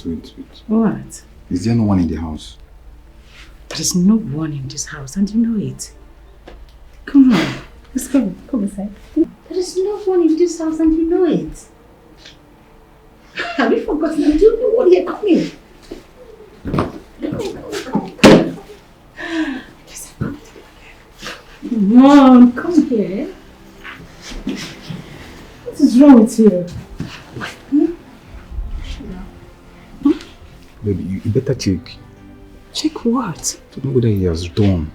Wait. What? Is there no one in the house? There is no one in this house and you know it. Come on, let's go. Come inside. There is no one in this house and you know it. Have you forgotten? I don't know what you're coming. Come on, come here. What is wrong with you? Baby, you better check. Check what? To know whether he has done.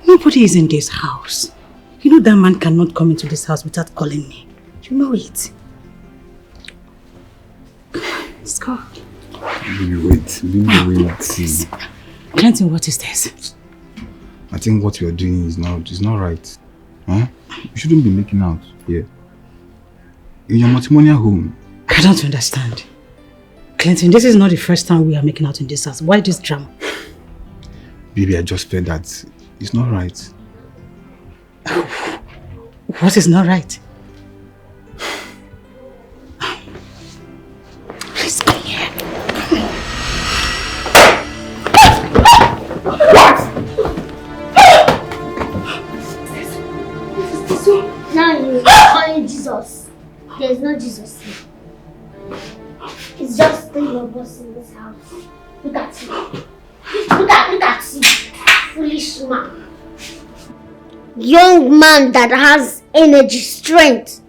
Nobody is in this house. You know that man cannot come into this house without calling me. You know it. Let's go. Baby, wait. Clinton, what is this? I think what you are doing is not right. Huh? You shouldn't be making out here. In your matrimonial home. I don't understand. Clinton, this is not the first time we are making out in this house. Why this drama? Baby, I just felt that it's not right. What is not right? Please come here. What? Now you're calling Jesus. There's no Jesus here. It's just three of us in this house. Look at you. Look at you. Foolish man. Young man that has energy, strength.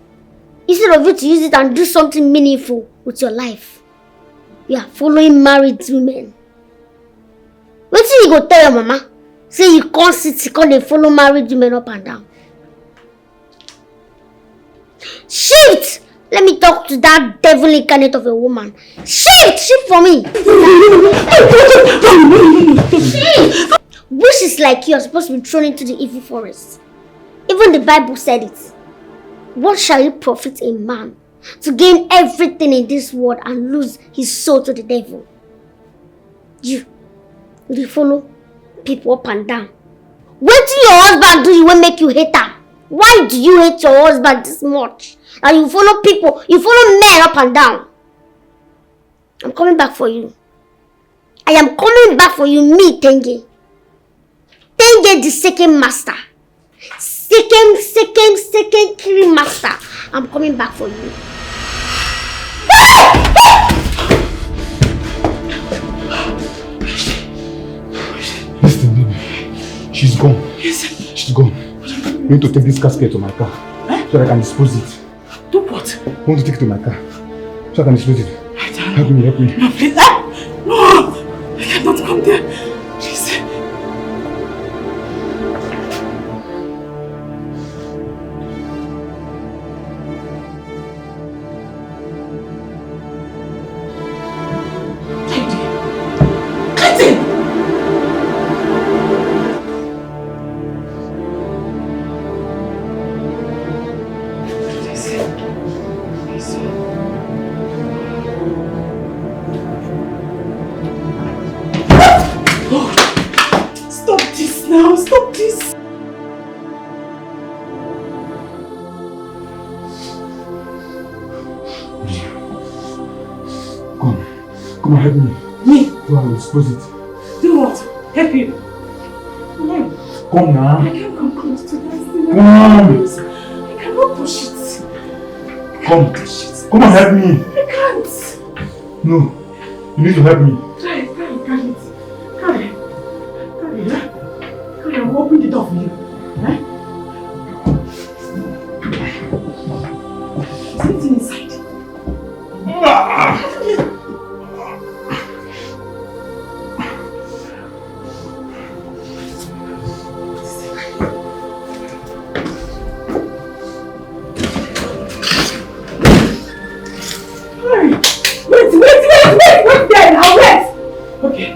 Instead of you to use it and do something meaningful with your life, you are following married women. Wait till you go tell your mama. Say you can't sit, you can't follow married women up and down. Shift! Let me talk to that devil incarnate of a woman. Shift for me. Wishes like you are supposed to be thrown into the evil forest. Even the Bible said it. What shall it profit a man to gain everything in this world and lose his soul to the devil? You follow people up and down. What do your husband do? You will make you hate her. Why do you hate your husband this much? And you follow people, you follow men up and down. I'm coming back for you. I am coming back for you, me, Ndiwge. Ndiwge, the second master. Second killing master. I'm coming back for you. Listen, baby. She's gone. Yes. She's gone. You need to take this casket to my car so that I can dispose it. Do what? I want to take it to my car so I can dispose it. Help me. No, please. No! I cannot come there. Please. Come on, help me. Me? Go on, dispose it. Do what? Help you? No. Come now. I can't come close to that thing. Come on. I cannot push it. Come. Push it. Come on, help me. I can't. No. You need to help me. Carry it. Carry, I will open the door for you. Eh? Is anything inside? Wait there now, wait! Okay.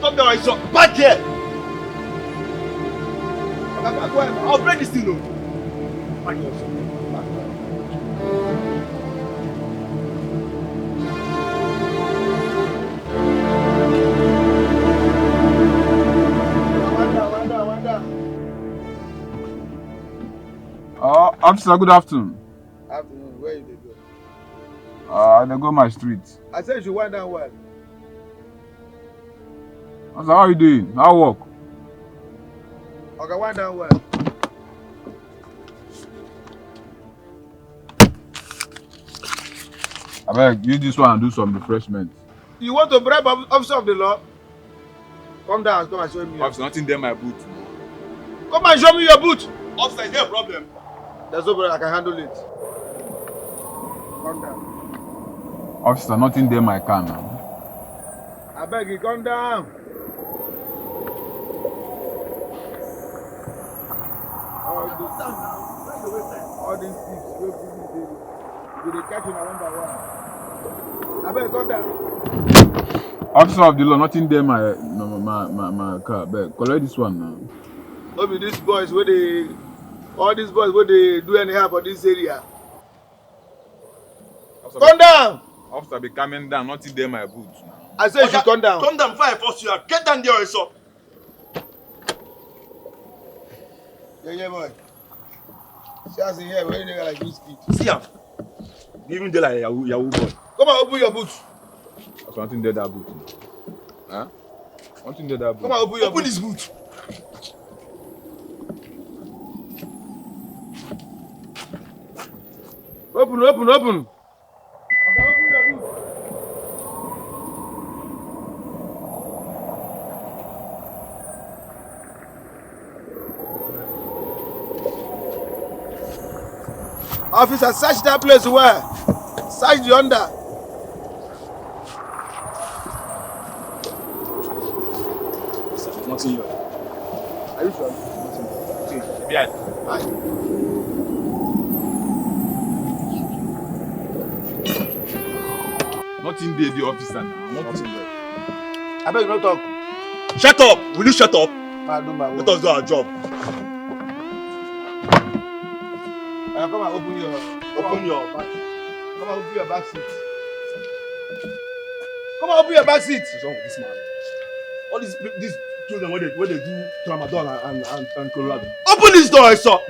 Stop there, it's back here. I'll break this thing. Back here. Officer, good afternoon. Afternoon, where you dey go? They go my street. I said you should wind down well. Officer, how are you doing? How work? Okay, wind down well. I beg, use this one and do some refreshment. You want to bribe officer of the law? Come down, come and show me. Officer, nothing there my boot. Come and show me your boot. Officer, is there a problem? There's no problem, I can handle it. Come down. Officer, nothing there my car now. I beg you, come down. All these thieves, you dey catch una one by one. I beg, come down. Officer of the law, nothing there my car. Beg, collect this one now. No be these boys where they, all these boys where they do anyhow for this area. Officer, Come down. Officer, be coming down, nothing there my boot. I said you should come down. Come down before I force you out. Get down there, also. Yeah, boy. See us in here, where you like this kid. See him. Even there like Yahoo boy. Come and open your boot. Officer, nothing there that boot. Huh? Nothing there that boot. Come and open your Open boot. this boot. Open. Okay, open your boot. Officer, search that place where? Search the under. Nothing here. Are you sure? Nothing. Yeah. Aye. Nothing there, the officer now. Nothing here. I beg you not talk. Shut up! Will you shut up? I do my work. Let us do our job. Come and open your back. Come and open your back seat. Come and open your back seat. What's wrong with this man? All these children where they do Ramadan and Colorado. Open this door, I saw.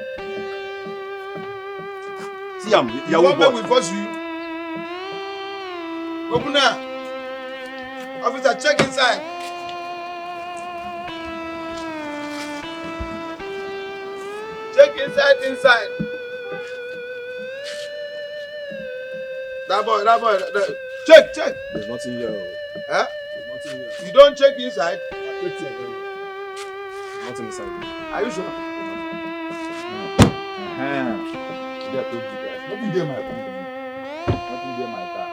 See him, Yahoo boy. We force you. Open now. Officer, check inside. Check inside. That boy. Check. There's nothing here. Huh? There's nothing here. You don't check inside? I checked here very well. There's nothing inside. Are you sure? I told you guys. Nothing there, my company. Nothing there, my car.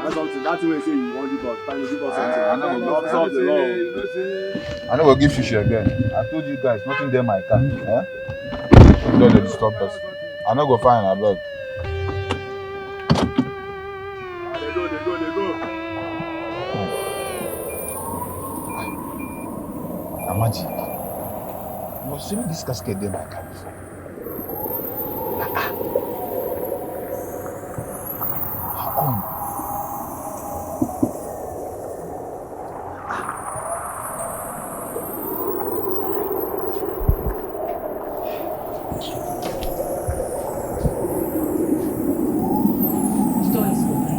That's something. That's the way you say you want to give us. Finally, give us something. I'm not going to solve the law. I know we'll give fish again. I told you guys, nothing there, my car. Huh? Don't let disturb us. I'm not going to find a bag. They go. Imagine. You must see this casket there, my car before. How come? The door is open.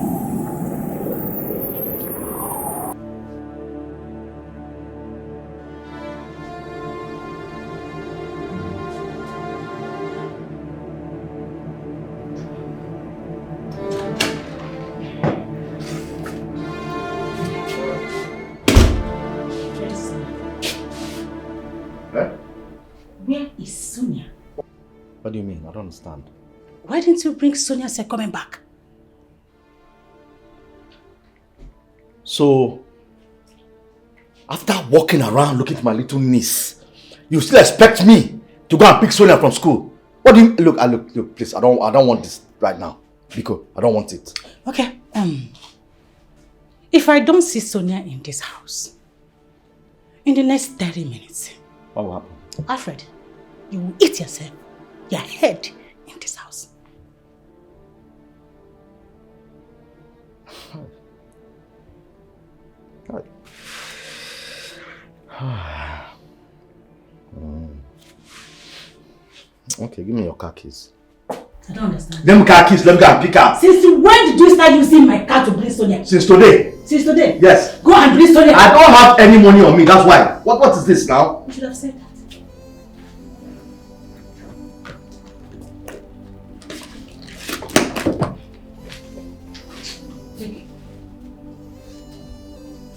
Where is Sonia? What do you mean? I don't understand. Why didn't you bring Sonia said coming back? So, after walking around looking for my little niece, you still expect me to go and pick Sonia from school? What do you look, please, I don't want this right now. Because I don't want it. Okay, if I don't see Sonia in this house, in the next 30 minutes, What will happen? Alfred, you will eat yourself, your head in this house. Okay, give me your car keys. I don't understand. Let me car keys, let me go and pick her. Since when did you start using my car to bring Sonia? Since today. Since today? Yes. Go and bring Sonia. I don't have any money on me, that's why. What is this now? You should have said that.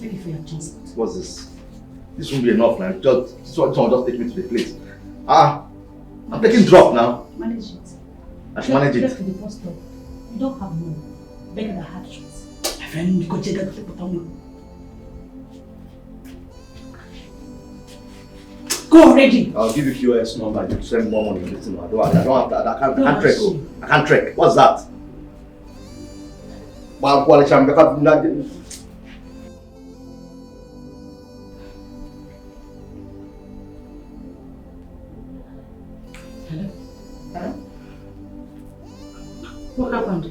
Take it for your transport. What's this? This won't be enough now. This one just take me to the place. I'm taking drop now. Manage it. I should manage Get it. to the bus stop. You don't have money. Beg the hard shots. My friend, you go check out the bottom. Go already. I'll give you QS number. You send more money. Listen, I don't have that. I can't trek. I can't trek. What's that? Hello? Hello? What happened?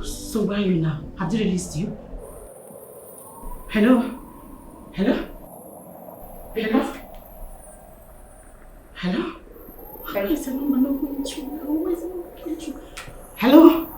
So where are you now? Have they released you? Hello? Hello? Hello? Hello? Why is the number not going through? Why is it not going through? Hello?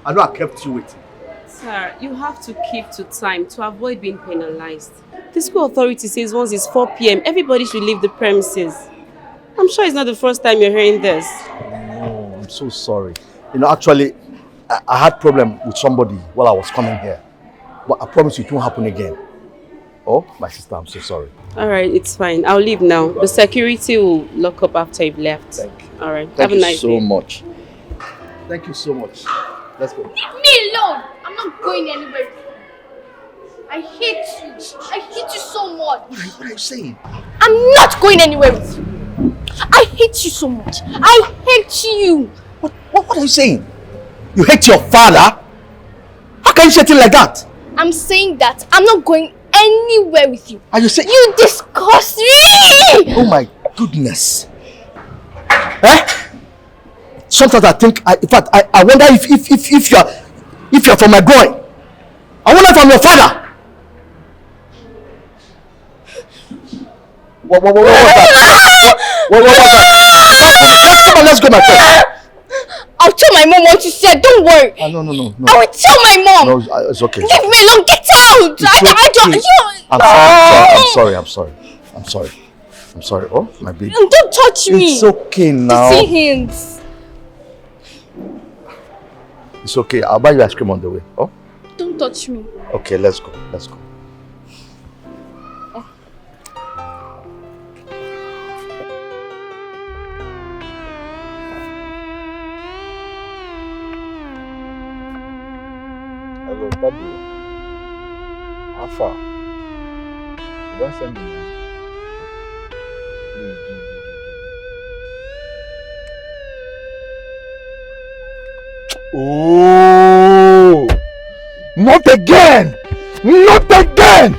I know I kept you waiting. Sir, you have to keep to time to avoid being penalized. The school authority says once it's 4 p.m., everybody should leave the premises. I'm sure it's not the first time you're hearing this. No, I'm so sorry. You know, actually, I had problem with somebody while I was coming here. But I promise you it won't happen again. Oh, my sister, I'm so sorry. Alright, it's fine. I'll leave now. The security will lock up after you've left. Thank you. Alright, Thank have a nice day. you so much. Thank you so much. Let's go. Leave me alone! I'm not going anywhere. I hate you. I hate you so much. What are you saying? I'm not going anywhere with you. I hate you so much. I hate you. What are you saying? You hate your father? How can you say things like that? I'm saying that I'm not going anywhere with you. Are you saying? You disgust me! Oh my goodness. Eh? Sometimes I think, in fact, I wonder if you're from my groin. I wonder if I'm your father. What was that? What was that? Come on, let's go, my friend. I'll tell my mom what you said. Don't worry. No. I will tell my mom. No, it's okay. Leave me alone. Get out. I'm sorry. Oh, my baby. Don't touch me. It's okay now. See hints. It's okay. I'll buy you ice cream on the way. Oh? Don't touch me. Okay, let's go. Hello, Pablo. How far? You don't send me now. Please do. Oh! Not again! Not again!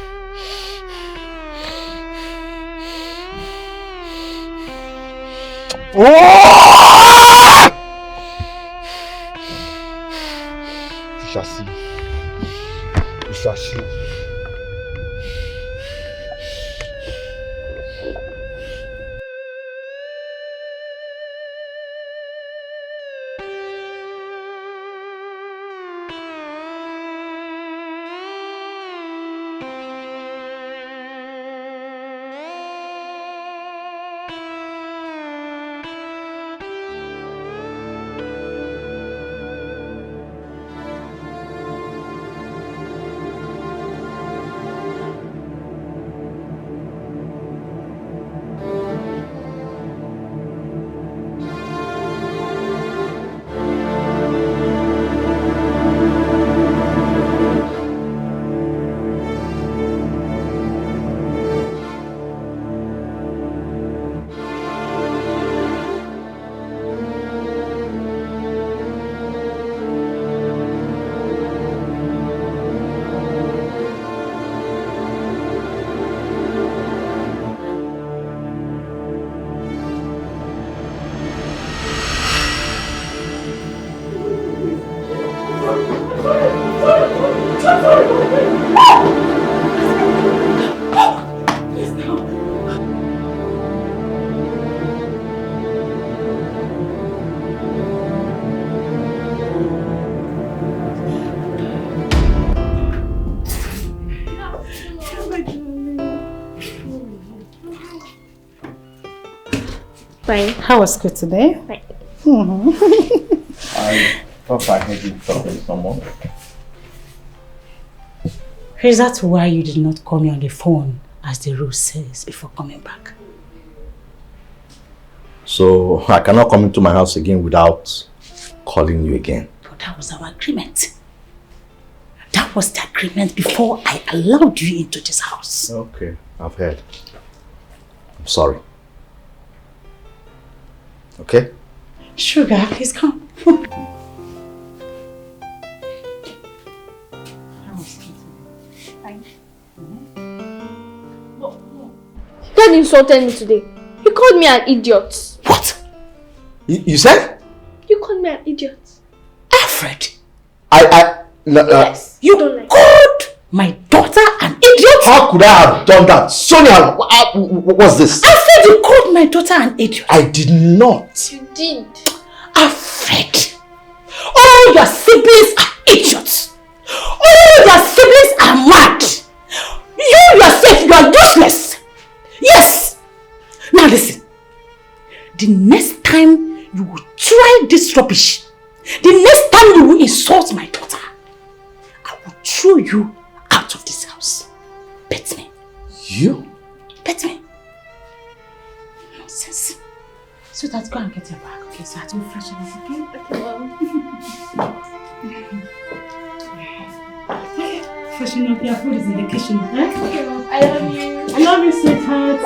Oh! You shall see. You shall see. Fine. How was school today? Fine. I thought I heard you talking to someone. Is that why you did not call me on the phone as the rule says before coming back? So I cannot come into my house again without calling you again. But that was our agreement. That was the agreement before I allowed you into this house. Okay, I've heard. I'm sorry. Okay? Sugar, please come. Dad insulted me today. He called me an idiot. What? You said? You called me an idiot. Alfred! Yes. You don't like called my daughter an idiot? How could I have done that? Sonia, what's this? Alfred, you called my daughter an idiot. I did not. You did. Alfred! All your siblings are idiots. You, your siblings are mad. You yourself, you are useless. Yes. Now listen. The next time you will try this rubbish, the next time you will insult my daughter, I will throw you out of this house. Bet me. You? Bet me. Nonsense. Sweetheart, go and get your bag, okay? So I will freshen up, okay? Okay, well. Freshen up, your food is in the kitchen, eh? Okay, Mom. I love you. I love you, sweetheart.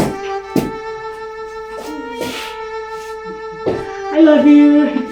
I love you.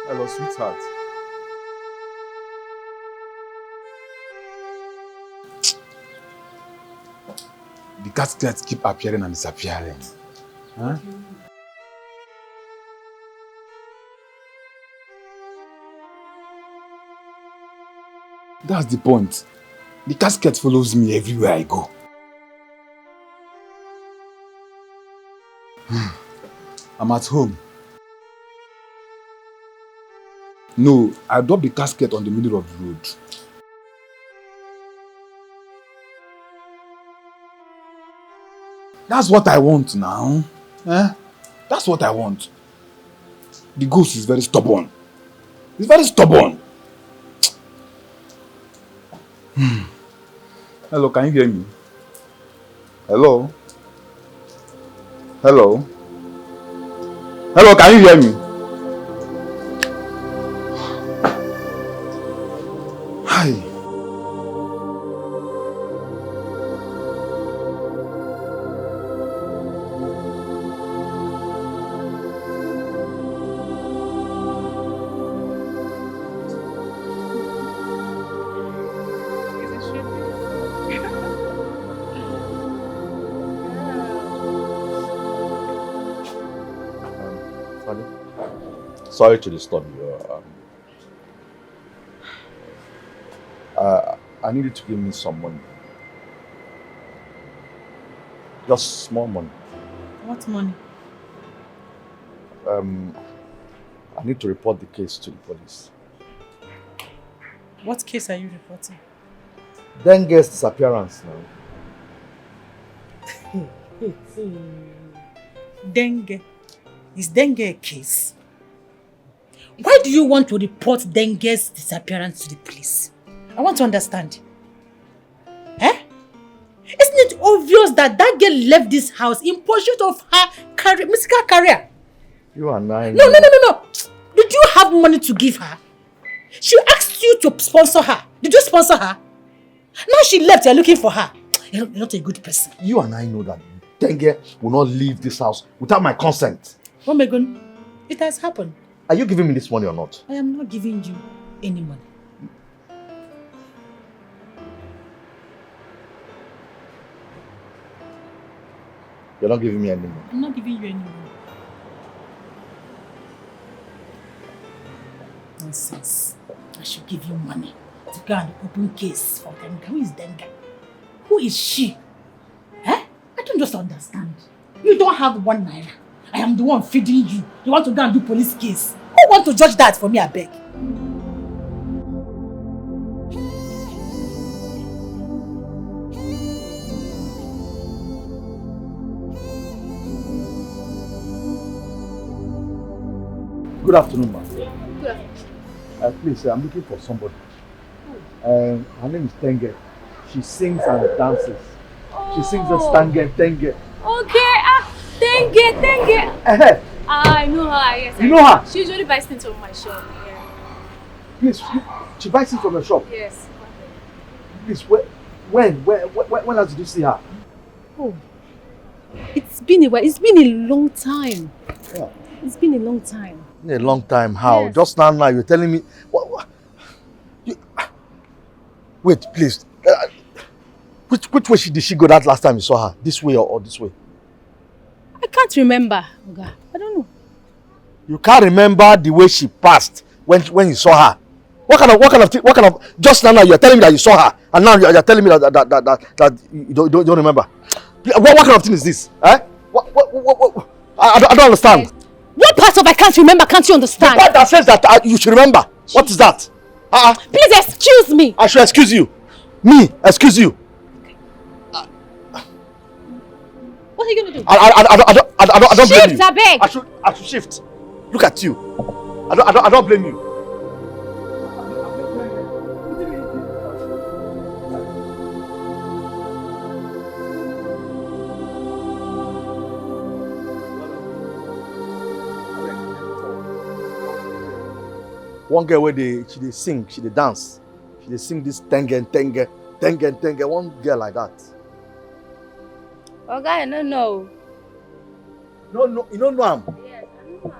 Hello, sweetheart. The caskets keep appearing and disappearing. Huh? That's the point. The casket follows me everywhere I go. I'm at home. No, I dropped the casket on the middle of the road. That's what I want now. Eh? That's what I want. The ghost is very stubborn. It's very stubborn. Hello, can you hear me? Hello? Hello? Hello, can you hear me? Hi. Sorry to disturb you. I need you to give me some money. Just small money. What money? I need to report the case to the police. What case are you reporting? Ndwge's disappearance now. Ndwge. Is Ndwge a case? Why do you want to report Ndwge's disappearance to the police? I want to understand. Eh? Isn't it obvious that girl left this house in pursuit of her musical career? You and I... No. Did you have money to give her? She asked you to sponsor her. Did you sponsor her? Now she left, you're looking for her. You're not a good person. You and I know that Ndwge will not leave this house without my consent. Oh my God, it has happened. Are you giving me this money or not? I am not giving you any money. You're not giving me any money. I'm not giving you any money. Nonsense. I should give you money to go and open case for Ndwge. Who is Ndwge? Who is she? Eh? I don't just understand. You don't have 1 naira. I am the one feeding you. You want to go and do police case. Who want to judge that for me, I beg? Good afternoon, ma'am. Good afternoon. Please, I'm looking for somebody. Her name is Ndwge. she sings and dances. She sings the tenge. Okay, tenge. I know her, yes. You know her? She usually buys things from my shop. Yeah. Please, she buys things from your shop? Yes. Please, when last did you see her? Oh, it's been a while. It's been a long time. Yeah. It's been a long time. A long time, how? Yes. Just now you're telling me... Wait, please. Which way did she go that last time you saw her? This way or this way? I can't remember, Oga. I don't know. You can't remember the way she passed when you saw her. What kind of just now you're telling me that you saw her and now you're telling me that you don't remember. What kind of thing is this? Eh? What I don't understand. Yes. What part of I can't remember can't you understand? The part that says that you should remember. What is that? Please excuse me. I should excuse you. Me, excuse you. What are you gonna do? I don't blame you. Shift, abeg. I should shift. Look at you. I don't blame you. One girl where she dey sing, she dey dance, she dey sing this tenge. One girl like that. Oga, I don't know. No, you don't know him. Yes, I don't know.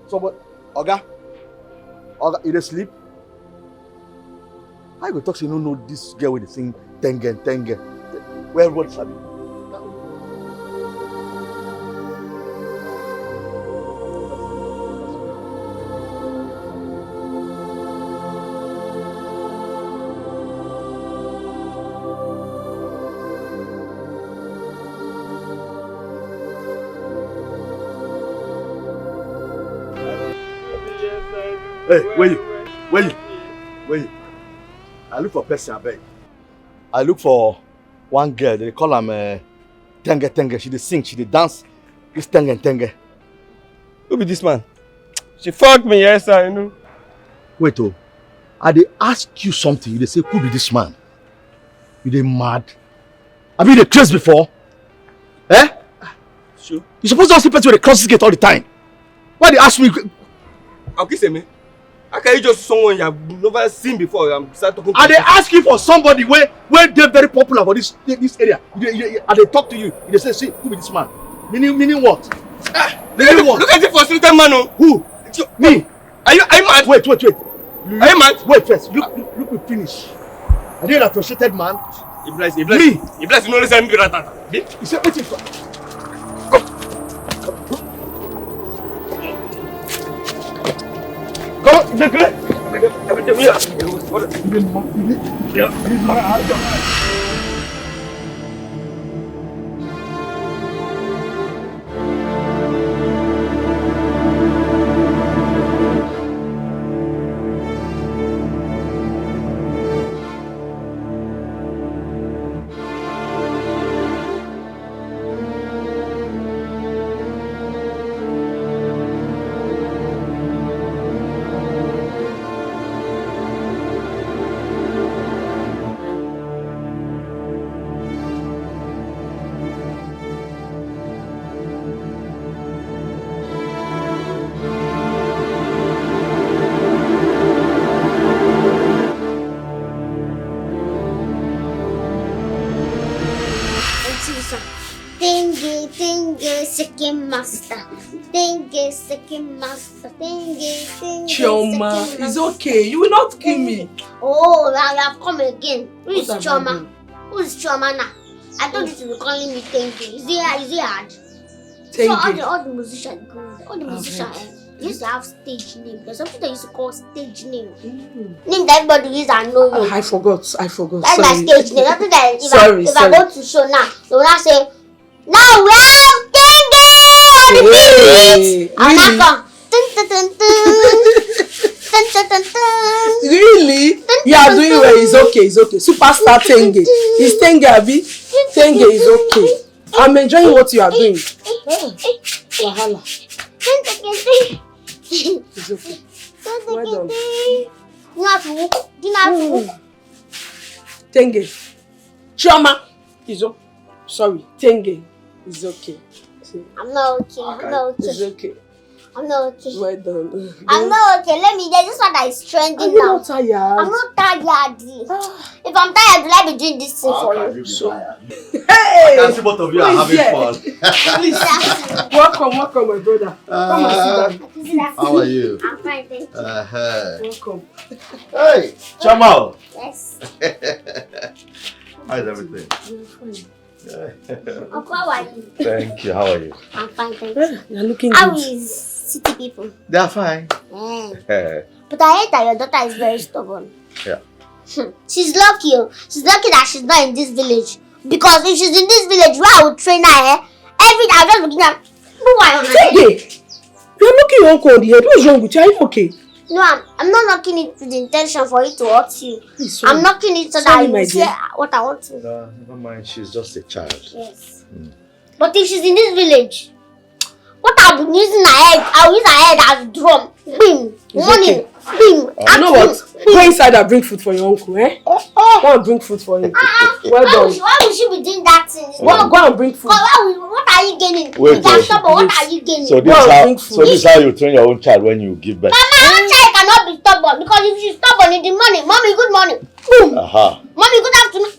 So but Oga, you dey sleep? How you go talk say you don't know this girl with the sing tenge? Where everybody sabi? Hey, where you? I look for person, I beg. I look for one girl, they call her tenge. She dey sing, she dey dance, this tenge. Who be this man? She fucked me, yes, I know. Wait, I dey ask you something, you dey say, who be this man? You dey mad? Have you dey crazy before? Eh? Sure. You supposed to ask people to cross this gate all the time. Why they ask me? Okay, say me. How can you just someone you have never seen before and start talking to And they ask you for somebody where they very popular for this area. And they talk to you. They say, see, who be this man? Meaning what? Meaning what? Look at the frustrated man. Who? Me. Are you mad? Wait. Are you mad? Wait first. Look me finish. Are you a frustrated man? He bless. Me. He bless. You know listen me that. You say wait for. Come Second master. Chioma, it's okay. You will not kill me. Oh, now you have come again. Who is Chioma? Who is Chioma now? I told you to be calling me Tenge. Is it hard? So all the musicians used to have stage name. There's something they used to call stage name. Name that everybody used and know you. I forgot. That's my stage name. Something that if I go to show now, they will not say, now we have Tenge on the beat. I'm not come. Really? You are doing well. It's okay. Superstar Tenge. It's Tenge, Abi. Tenge is okay. I'm enjoying what you are doing. Wahala. It's okay. Well done. Tenge. Chioma is okay. Sorry, Tenge is okay. I'm not okay. I'm not okay. It's okay. I'm not okay. Well done. I'm not okay. Let me. This one that is trending Are you now. not tired? I'm not tired. If I'm tired, will I be doing this thing for you? Hey! I can see both of you are having fun. Please. Welcome, my brother. Come and sit down. How are you? I'm fine, thank you. Welcome. Hey, Jamal. Yes. How is everything? You're fine. Uncle, how are you? Thank you. How are you? I'm fine, thank you. You're looking How good. is city people? They are fine. But I heard that your daughter is very stubborn. Yeah. She's lucky. She's lucky that she's not in this village. Because if she's in this village, where I would train her, every day I'll just be looking at Tenge! You're knocking your uncle on the head. What's wrong with you? Are you okay? No, I'm not knocking it with the intention for it to hurt you. Please, I'm knocking it so Sorry, that my you see dear. what I want to. No, never mind. She's just a child. Yes. But if she's in this village, what I'll be using her head, I'll use her head as drum. Bim! Morning! Bim! You know what? Go inside and bring food for your uncle, eh? Go and bring food for him. Well done. Why would she be doing that thing? Go and bring food. What are you gaining? Wait, What are you gaining? So this is how you train your own child when you give birth. My own child cannot be stubborn because if she's stubborn in the morning, mommy, good morning. Boom! Mommy, good afternoon.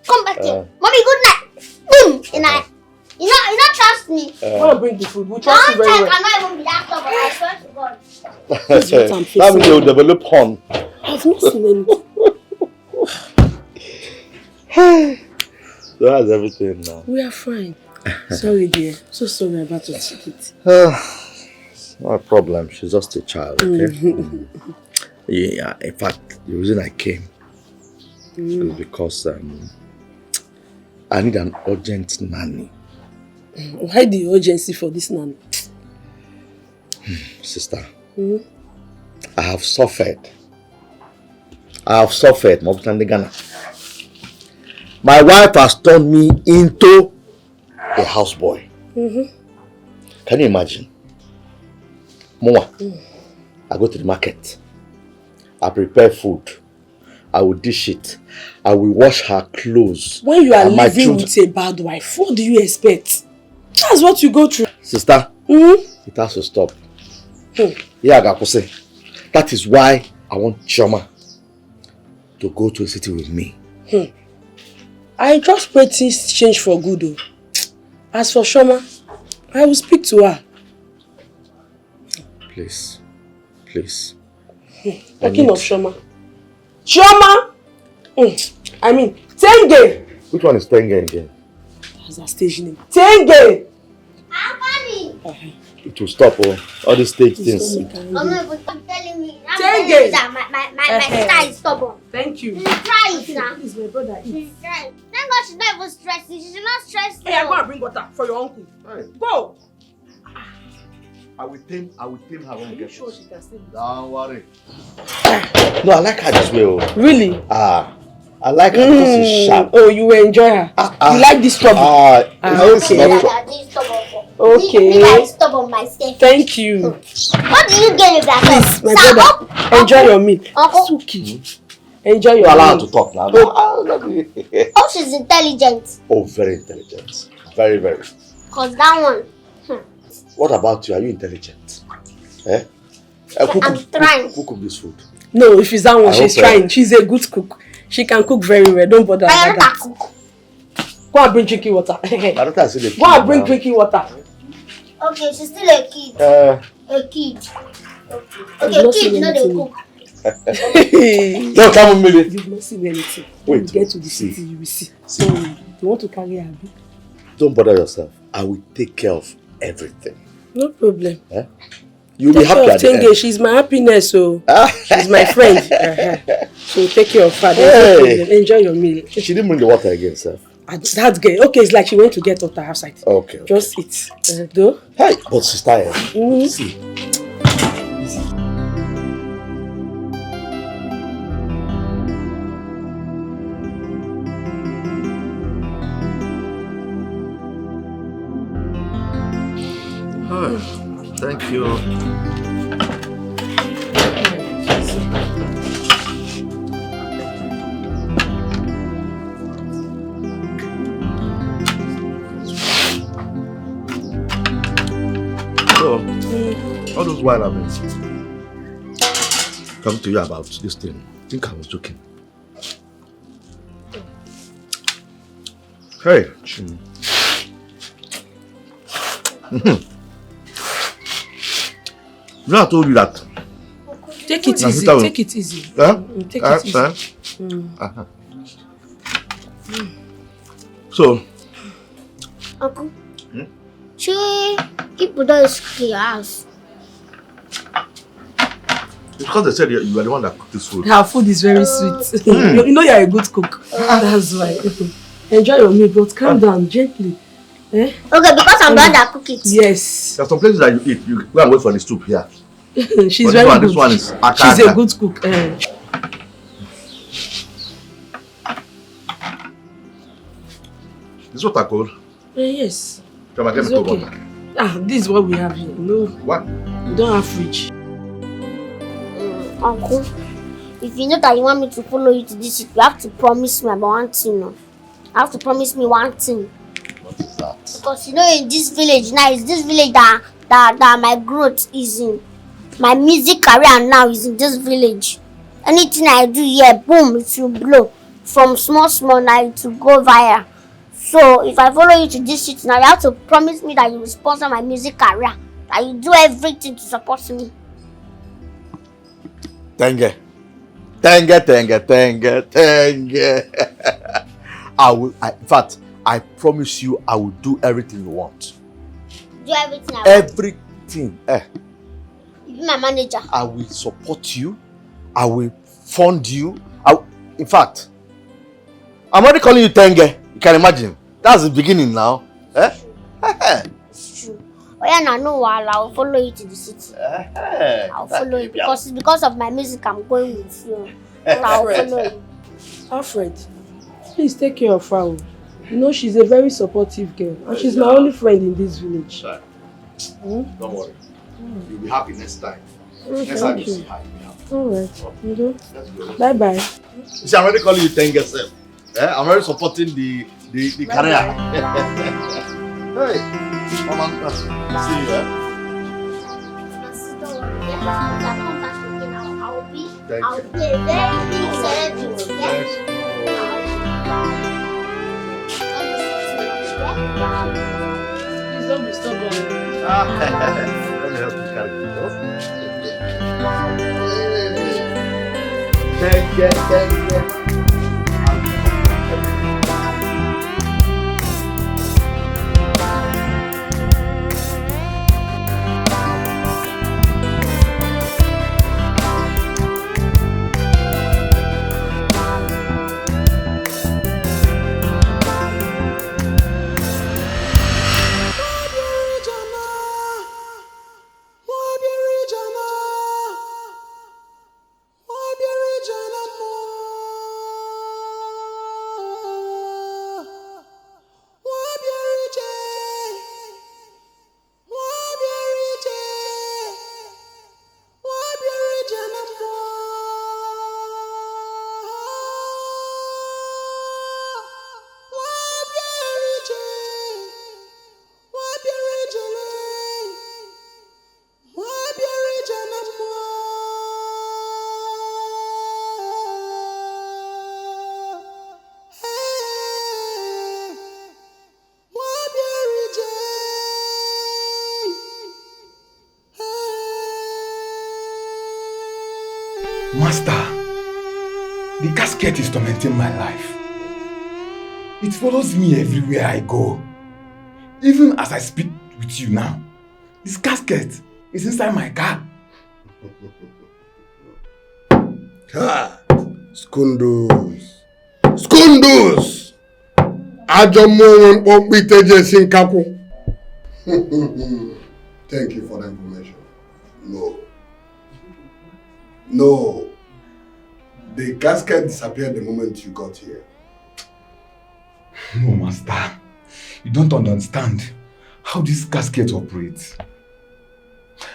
Come back here. Mommy, good night. Boom! You not trust me. Go and bring the food. We'll My trust you own very child well. cannot even be that stubborn. I swear to God. That means they will develop horn. I've not seen anything. So that's everything now. We are fine. Sorry, dear. So sorry about your ticket. No problem. She's just a child, okay? Yeah, in fact, the reason I came is because I need an urgent nanny. Why the urgency for this nanny? Sister, I have suffered. Ghana. My wife has turned me into a houseboy. Can you imagine? Mama, I go to the market. I prepare food. I will dish it. I will wash her clothes. When you are living with a bad wife, what do you expect? That's what you go through. Sister, it has to stop. Yeah, Gakose. That is why I want Chioma to go to a city with me. I just pray things change for good though. As for Chioma, I will speak to her. Please. Talking of Chioma. Chioma! I mean, Tenge! Which one is Tenge again? That's her stage name. Tenge! I'm funny. It will stop all these stage things. I'm not even telling me. Tenge! My sister is stubborn. Thank you. She's trying now. Please, my brother, eat. She's trying. Thank God she's not even stressing. She should not stress Hey, I'm going to bring water for your uncle. Right. Go! I will tame her when I get Sure she can stay with you. Don't worry. No, I like her this way. Really? I like her because she's sharp. Oh, you will enjoy her. You like this trouble? Okay. Okay. Me, I'm stubborn myself. Thank you. What do you get with that? Please, my brother, enjoy your meal. Uncle. Enjoy your You're allowed meal. to talk now. Oh, she's intelligent. Oh, very intelligent. Very, very. Cause that one. What about you? Are you intelligent? Eh? I'm trying. Who cooked this food? No, if it's that one, I she's hope trying. She's a good cook. She can cook very well. Don't bother I about don't that. cook. Go and bring drinking water. My daughter is still a kid Go and bring now. drinking water. Okay, she's still a kid. A kid. I've Okay, not kid, seen no, they anything. cook. No, come with me. You've not seen anything. When you Wait, get to the see. city, you will see. So, you want to carry her? Abi? Don't bother yourself. I will take care of everything. No problem. You'll be Take happy care at of the Tenge. end. She's my happiness, so she's my friend. So take care of her. There's no problem. Enjoy your meal. She didn't bring the water again, sir. That's good. Okay, it's like she went to get water outside. Okay. Just eat. Though. Hey, but sister, see. Thank you. So, all those while I've been talking to you about this thing, I think I was joking. Hey. You know I told you that. Take it easy. Take it easy. Huh? Take it easy. So. Uncle. Keep those chaos. Because they said you are the one that cooked this food. Her food is very sweet. You know you are a good cook. That's why. Enjoy your meal, but calm down gently. Eh? Okay, because I'm the one that cook it. Yes. There are some places that you eat. You go and wait for the soup here. She's very good. This one is She's a good cook. This is what I called. Yes. Come on, get me okay. water. This is what we have here. No. What? We don't have fridge. Uncle, if you know that you want me to follow you to this, you have to promise me about one thing. No? You have to promise me one thing. What is that? Because you know, in this village now, it's this village that my growth is in. My music career now is in this village. Anything I do here, boom, it will blow. From small now, it will go viral. So if I follow you to this city now, you have to promise me that you will sponsor my music career. That you do everything to support me. Tenge. In fact, I promise you I will do everything you want. Do everything I want. Everything. You be my manager. I will support you. I will fund you. In fact, I'm already calling you Tenge. You can imagine. That's the beginning now. It's true. Oh yeah, no, I'll follow you to the city. I'll follow you because it's because of my music I'm going with you. I'll follow you. Alfred, please take care of her. You know she's a very supportive girl and she's my only friend in this village. Don't worry. You'll be happy next time. Next time you see her, you'll be happy. Alright. Bye bye. See, I'm already calling you Tenge self. I'm already supporting the career. Hey, come on, see you. I'll be a very big celebrity. Please don't be stubborn. Let me help you carry it off. Tenge. Master, the casket is tormenting my life. It follows me everywhere I go. Even as I speak with you now, this casket is inside my car. Skundus. Thank you for the information. No. The casket disappeared the moment you got here. No, Master. You don't understand how this casket operates.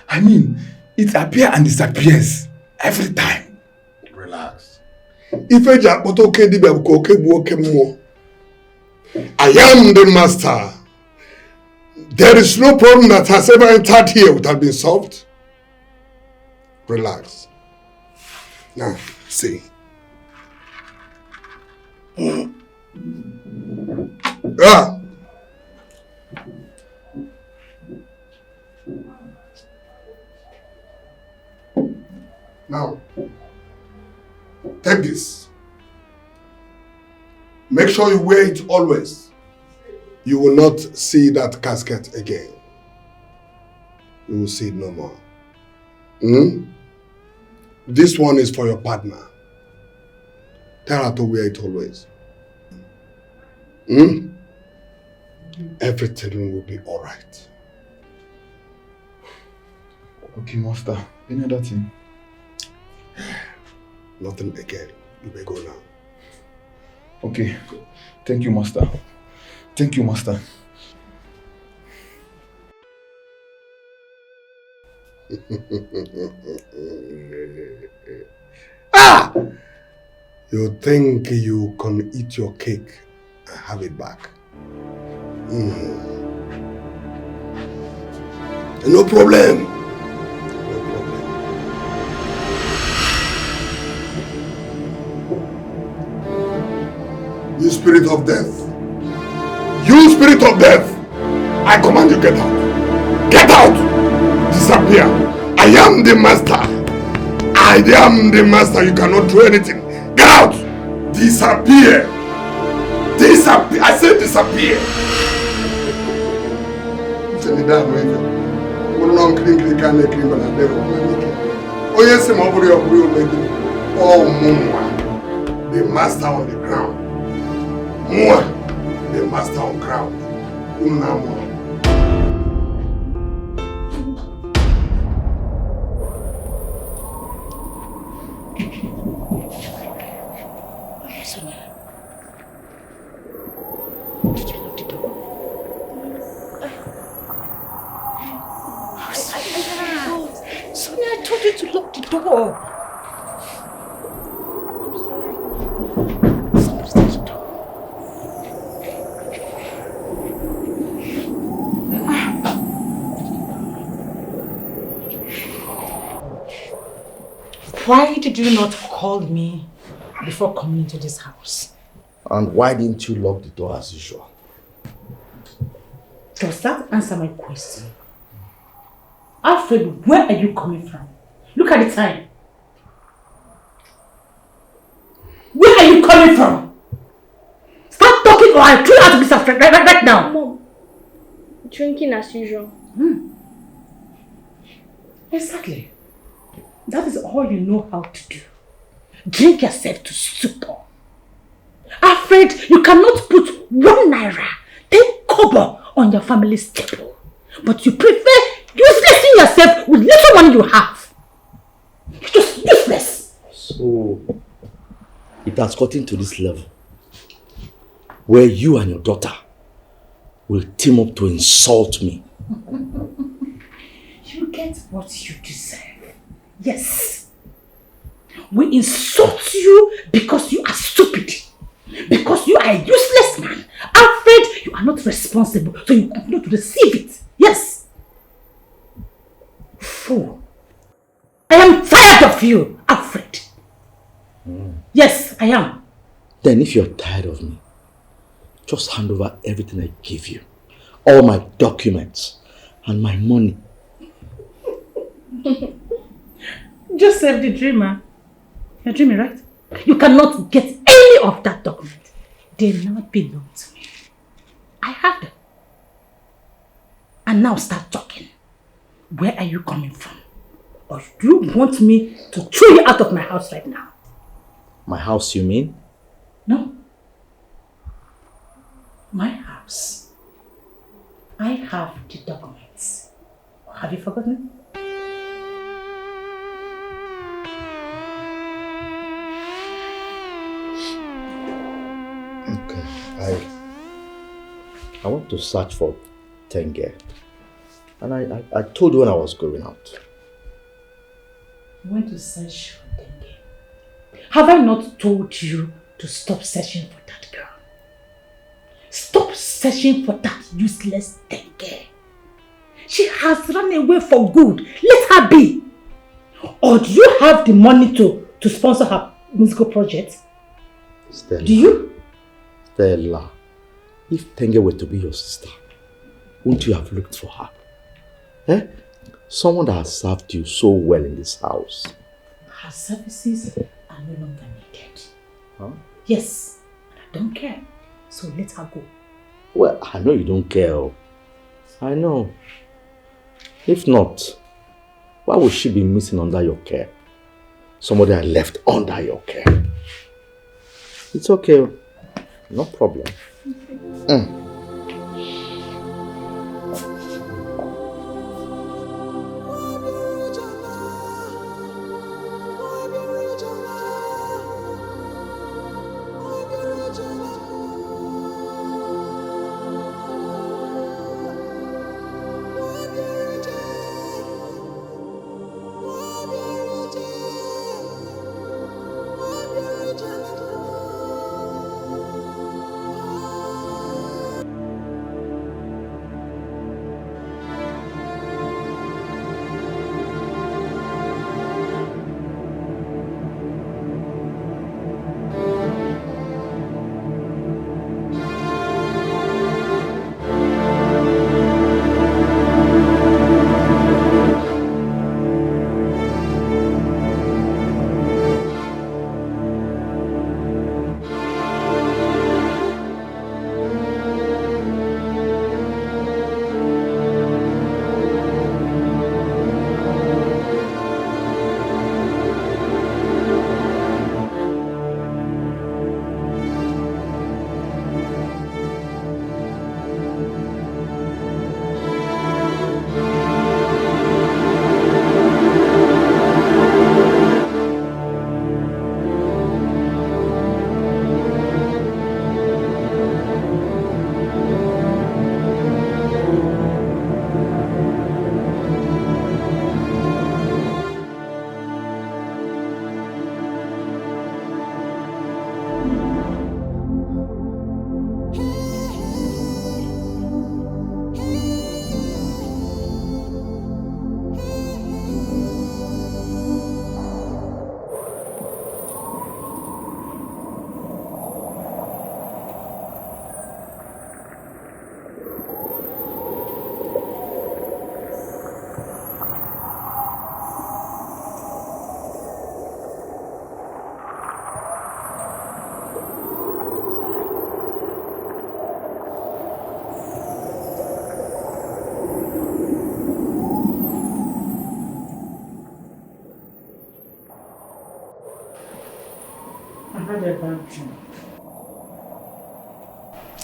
I mean, it appears and disappears every time. Relax. I am the master. There is no problem that has ever entered here without being solved. Relax. Now, see. Ah! Now, take this. Make sure you wear it always. You will not see that casket again. You will see it no more. This one is for your partner. Tell her to wear it always. Everything will be alright. Okay, master. Any other thing? Nothing again. You may go now. Okay. Thank you, master. Thank you, master. Ah! You think you can eat your cake and have it back? No problem. No problem. You spirit of death. You spirit of death. I command you, get out. Get out! Disappear. I am the master. I am the master. You cannot do anything. Get out! Disappear. Disappear. I said disappear. Oh, Mumwa, the master on the ground. Mumwa, the master on ground. Unamwa. Why did you not call me before coming into this house? And why didn't you lock the door as usual? Does that answer my question? Alfred, where are you coming from? Look at the time. Where are you coming from? Start talking or I'll throw you out of this house right now. Mom, drinking as usual. Exactly. That is all you know how to do. Drink yourself to stupor. Alfred, you cannot put 1 naira, 10 kobo on your family's table. But you prefer uselessing yourself with little money you have. You're just useless. So, it has gotten to this level where you and your daughter will team up to insult me. You get what you deserve. Yes. We insult you because you are stupid. Because you are a useless man. Alfred, you are not responsible, so you could not receive it. Yes. Fool. I am tired of you, Alfred. Yes, I am. Then if you're tired of me, just hand over everything I give you. All my documents and my money. Joseph the dreamer. You're dreaming, right? You cannot get any of that document. They now belong to me. I have them. And now start talking. Where are you coming from? Or do you want me to throw you out of my house right now? My house, you mean? No. My house. I have the documents. Have you forgotten? Okay, I want to search for Ndiwge. And I told you when I was going out. You went to search for Ndiwge. Have I not told you to stop searching for that girl? Stop searching for that useless Ndiwge. She has run away for good. Let her be. Or do you have the money to sponsor her musical project? Stella. Do you? Stella, if Tenge were to be your sister, wouldn't you have looked for her? Eh? Someone that has served you so well in this house. Her services are no longer needed. Huh? Yes, I don't care. So let her go. Well, I know you don't care. I know. If not, why would she be missing under your care? Somebody I left under your care. It's okay. No problem.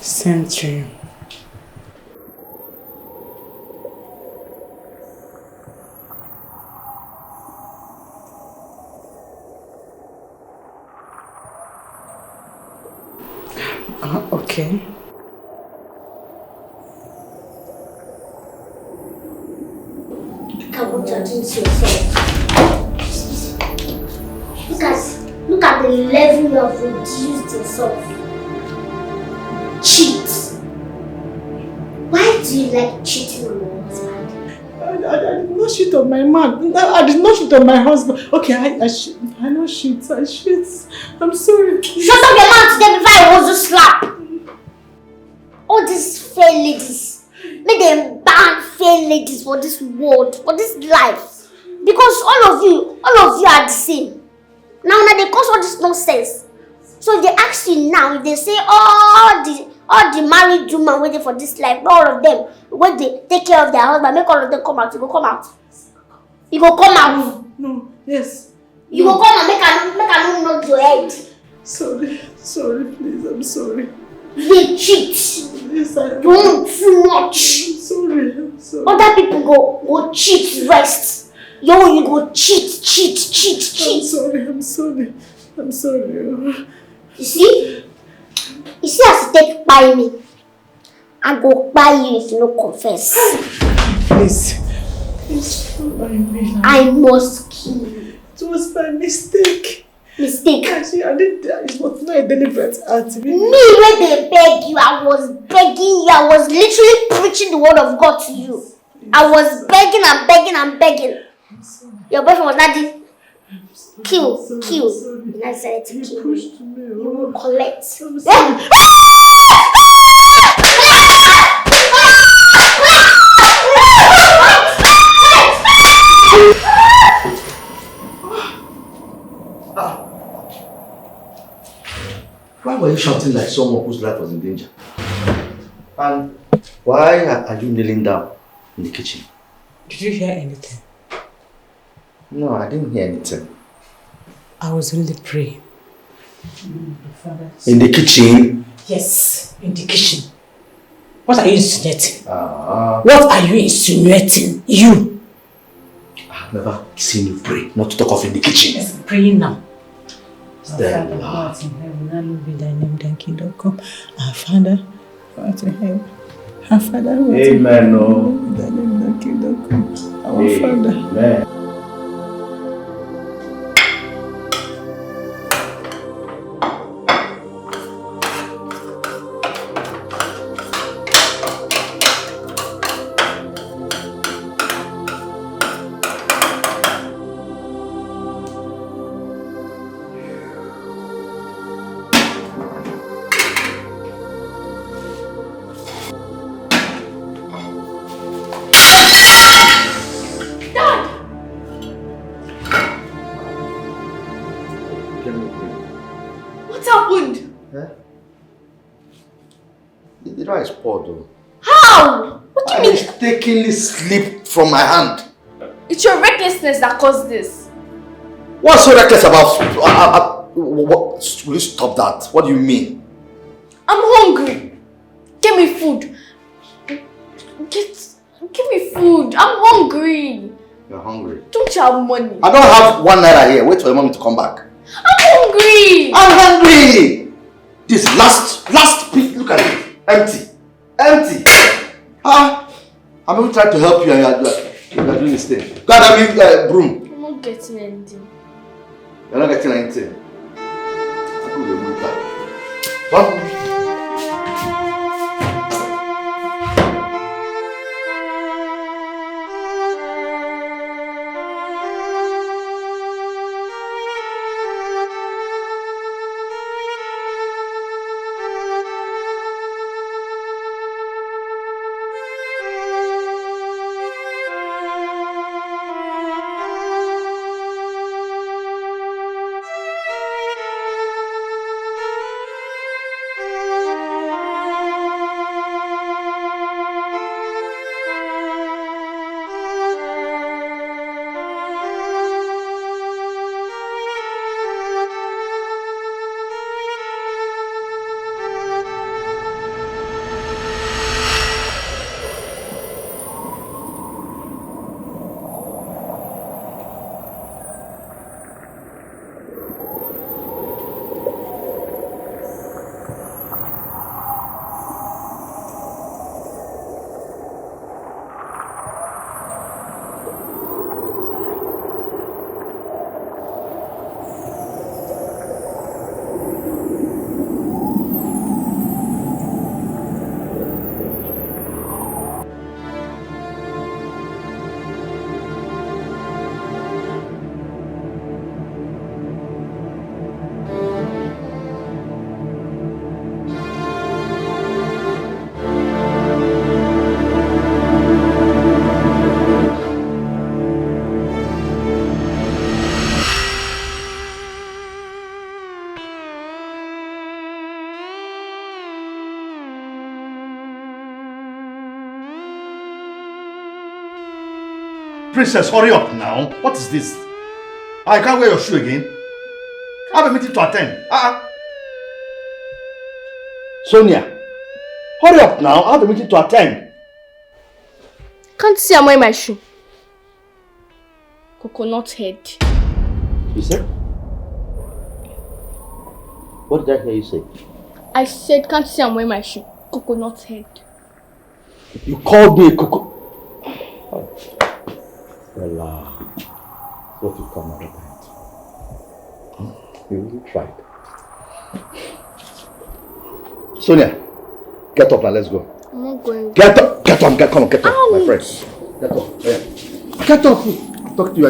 Same to you. Okay. Look at what you're doing to yourself. Look at the level you have reduced yourself. Cheat. Why do you like cheating on your husband? I did not cheat on my man. I did not cheat on my husband. Okay, I know cheat. I cheat. I'm sorry. Shut up your mouth today before I want to slap. All these fair ladies. Make them ban fair ladies for this world, for this life. Because all of you are the same. Now they cause all this nonsense. So if they ask you now, if they say all the married women waiting for this life, all of them, when they take care of their husband, make all of them come out, you go come out. You go come out. No, yes. You go come out, make a knock your head. Sorry, please, I'm sorry. They cheat. Yes, I am. You want too much. I'm sorry. Other people go cheat, rest. You go cheat. I'm sorry. You see as you take by me, I go buy you if you don't confess. Please don't buy me now. I must kill you. It was by mistake. Actually, it was not a deliberate act. Me, when they beg you, I was begging you. I was literally preaching the word of God to you. I was begging and begging and begging. Your boyfriend was not the kill. And I decided to kill me. You will collect. Why were you shouting like someone whose life was in danger? And why are you kneeling down in the kitchen? Did you hear anything? No, I didn't hear anything. I was really praying. In the kitchen? Yes, in the kitchen. What are you insinuating? What are you insinuating? You? I've never seen you pray, not to talk of in the kitchen. Yes, I'm praying now. There you are. Our Father, in heaven, hallowed be thy name, thy kingdom come. Our Father, who art in heaven. Our Father, who art in heaven, hallowed be thy name, thy kingdom come. Our Father. Amen. The rice poured though. How? What do you mean? It mistakenly slipped from my hand. It's your recklessness that caused this. What's so reckless about? What? Will you stop that? What do you mean? I'm hungry. Get me food. Give me food. I'm hungry. You're hungry. Don't you have money? I don't have 1 naira here. Wait for your mommy to come back. I'm hungry. I'm hungry. This last piece. Look at it. Empty. I'm even trying to help you and you're doing this thing. God, I mean, broom. I'm not getting anything. You're not getting anything. What? Princess, hurry up now. What is this? I can't wear your shoe again. I have a meeting to attend. Sonia, hurry up now. I have a meeting to attend. Can't see I'm wearing my shoe. Coconut head. You said? What did I hear you say? I said, can't see I'm wearing my shoe. Coconut head. You called me a coco. Oh. Well, what you come out of that? You really tried. Sonia, get up now, let's go. I'm not going. Get up, come on, get up, my friend. Get up. Get up. Talk to you.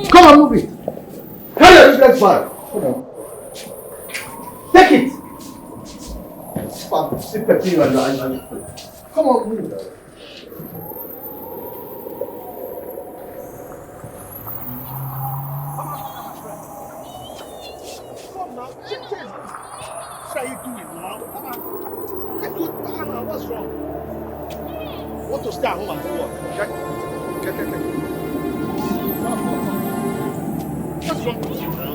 Come on, move it. Carry your useless bag. Come on. Take it. Sit back here and come on, move it. What are you doing now? What's wrong? Want to stay at home and do what? Get. What's wrong with you now?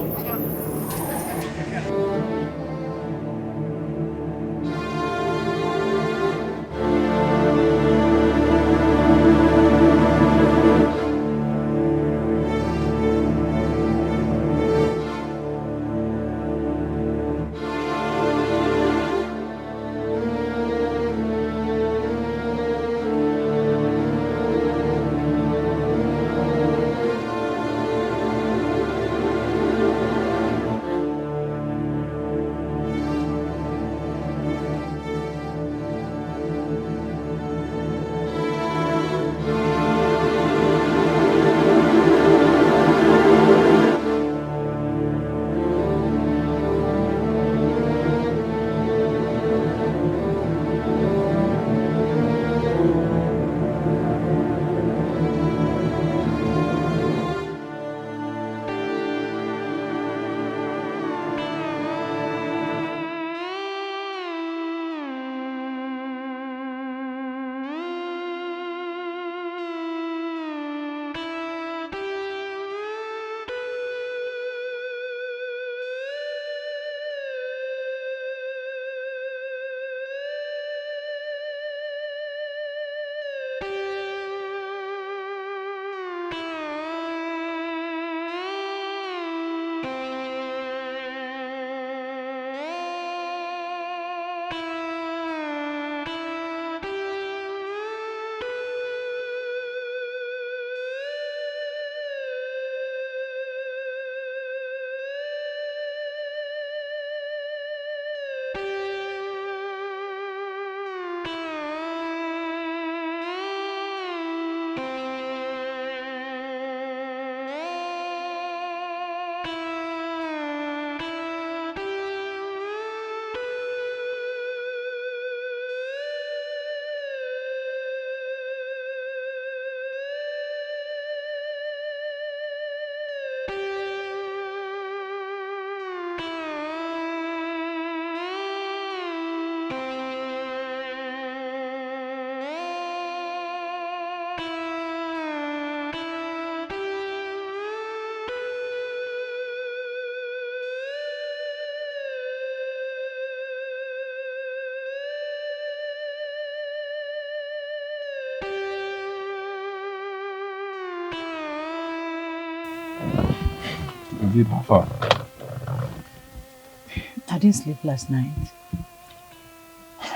I didn't sleep last night.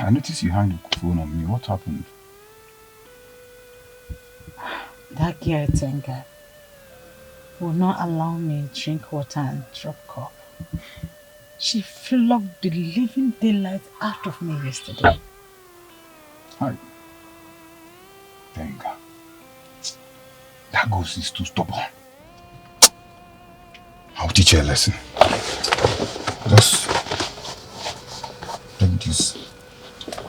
I noticed you hung the phone on me. What happened? That girl Tenga will not allow me to drink water and drop cup. She flogged the living daylight out of me yesterday. Hi. Tenga. That ghost is too stubborn. I'll teach her a lesson. Just take this.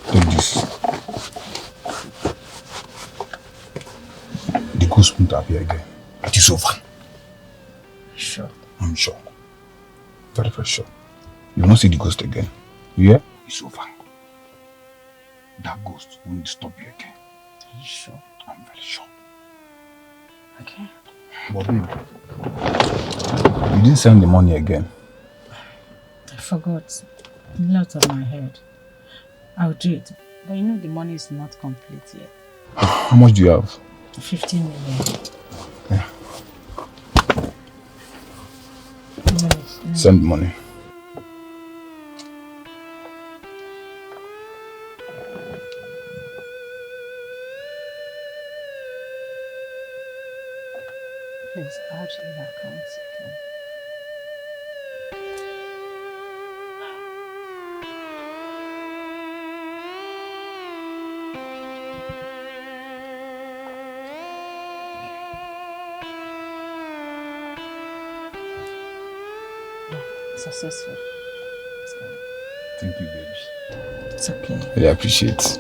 Take this. The ghost won't appear again. It is over. Sure. I'm sure. Very, very sure. You will not see the ghost again. You hear? It's over. That ghost won't disturb you again. Are you sure? I'm very sure. Okay. But babe, you didn't send the money again. I forgot. A lot on my head. I'll do it. But you know the money is not complete yet. How much do you have? 15 million. Yeah. Send money. Please, I'll check your account again. successful. Thank you, babes. It's okay. I really appreciate it.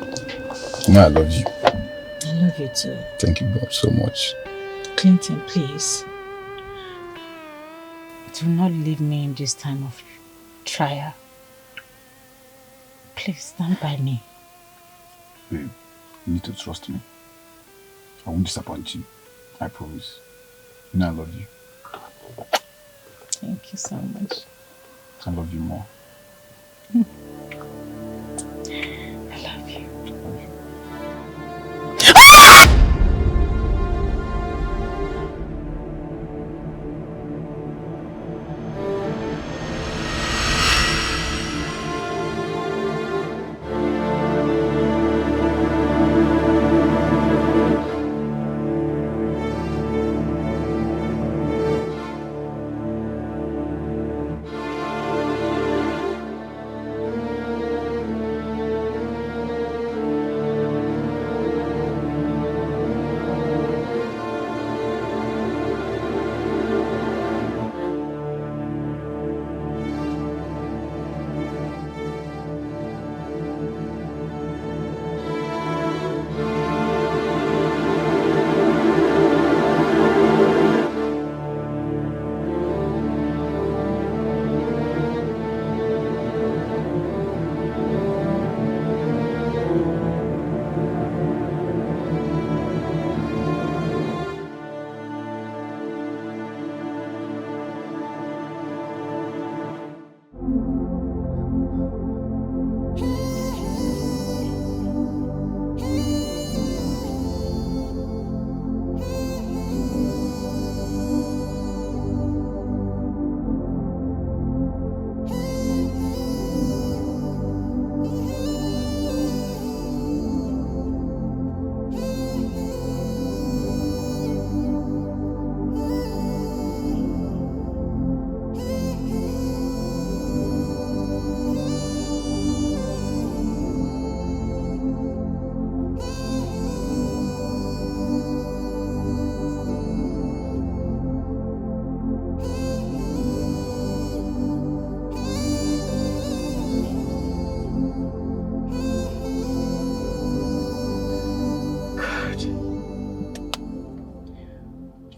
You know I love you. I love you too. Thank you, Bob, so much. Clinton, please. Do not leave me in this time of trial. Please stand by me. Babe, you need to trust me. I won't disappoint you. I promise. You know I love you. Thank you so much. I love you more. I love you.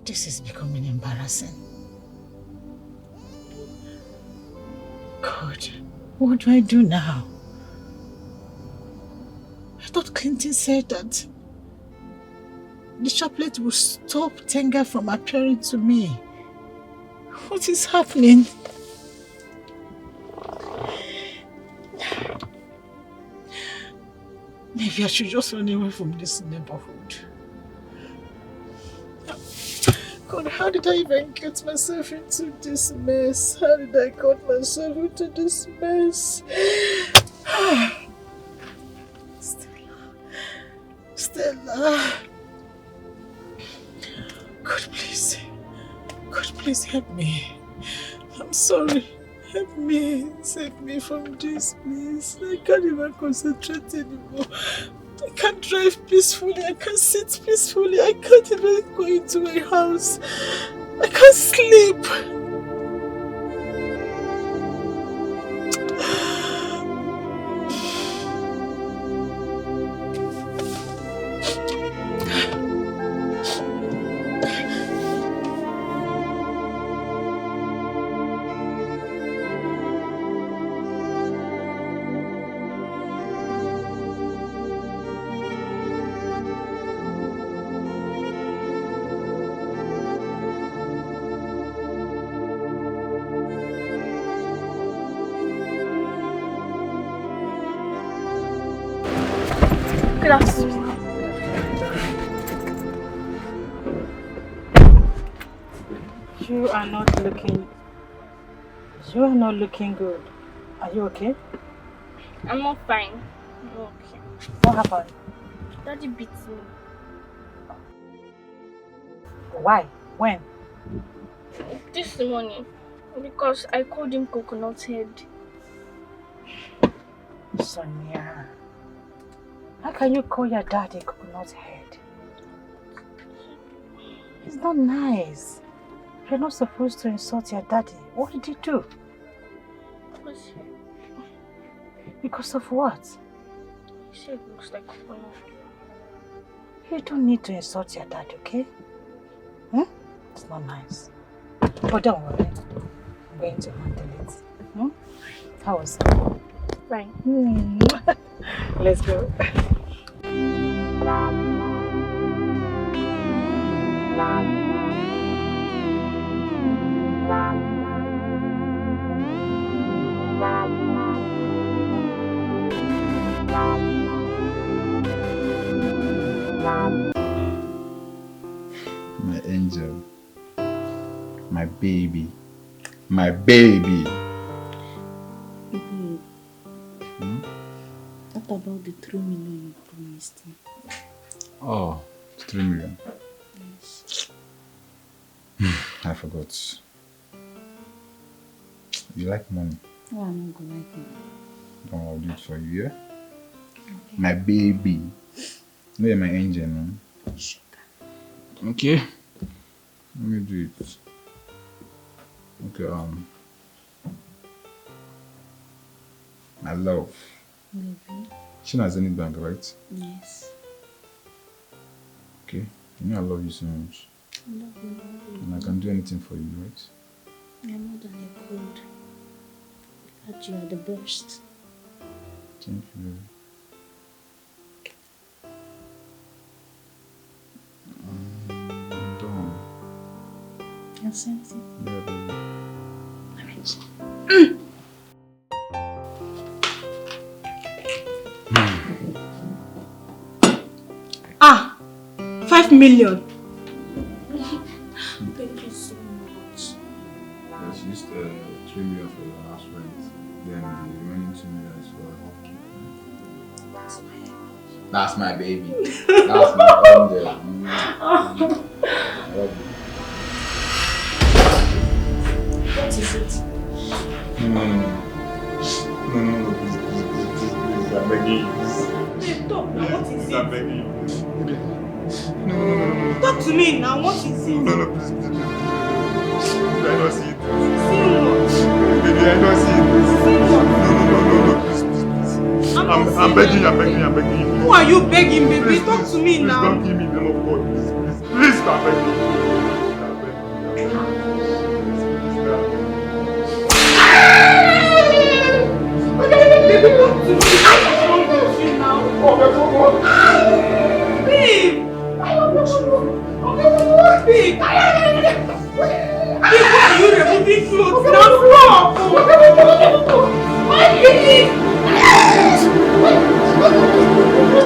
This is becoming embarrassing. God, what do I do now? I thought Clinton said that the chaplet will stop Tenga from appearing to me. What is happening? Maybe I should just run away from this neighborhood. God, how did I even get myself into this mess? How did I get myself into this mess? Stella. God, please help me. I'm sorry. Help me. Save me from this, please. I can't even concentrate anymore. I can't drive peacefully. I can't sit peacefully. I can't even go into a house. I can't sleep. Good afternoon. You are not looking good. Are you okay? I'm not fine. I'm not okay. What happened? Daddy beat me. Why? When? This morning. Because I called him coconut head. Sonia, how can you call your daddy coconut head? It's not nice. You're not supposed to insult your daddy. What did he do? Because Because of what? he said it looks like fun. You don't need to insult your dad, okay? It's not nice. But don't worry. I'm going to handle it. How was it? Fine. Let's go. My angel. My baby. My baby. Babe, what about the 3 million you promised me? Oh, 3 million. Yes. I forgot. You like money? Oh, I'm not gonna like it. Don't worry, I'll do it for you, yeah? Okay. My baby. No, you're my angel, no? Sugar. Okay. Let me do it. Okay, my love. Baby. She has any bank, right? Yes. Okay. You know I love you so much. I love you. And I can do anything for you, right? You're more than a gold. That you are the best. Thank you. Don't. You're sensing. Yeah, baby. Ah, 5 million. Thank you so much. Yes, you used 3 million for your house rent. Then the remaining 2 million is for upkeep. That's my baby. That's my angel. I love you. What is it? No, please, I'm begging you. Hey, talk now, what is I'm it? begging you. No. Talk to me now, what is it? No, please. I don't see it. See what? Baby, I don't see it. See what? No, please. I'm begging you. Who are you begging, baby? Please, Talk to me now. Please don't give me the love of God, please, I'm begging you. Baby, talk to me. What's wrong with you now? Babe! Babe! Babe, why are you removing clothes now? Stop! Babe!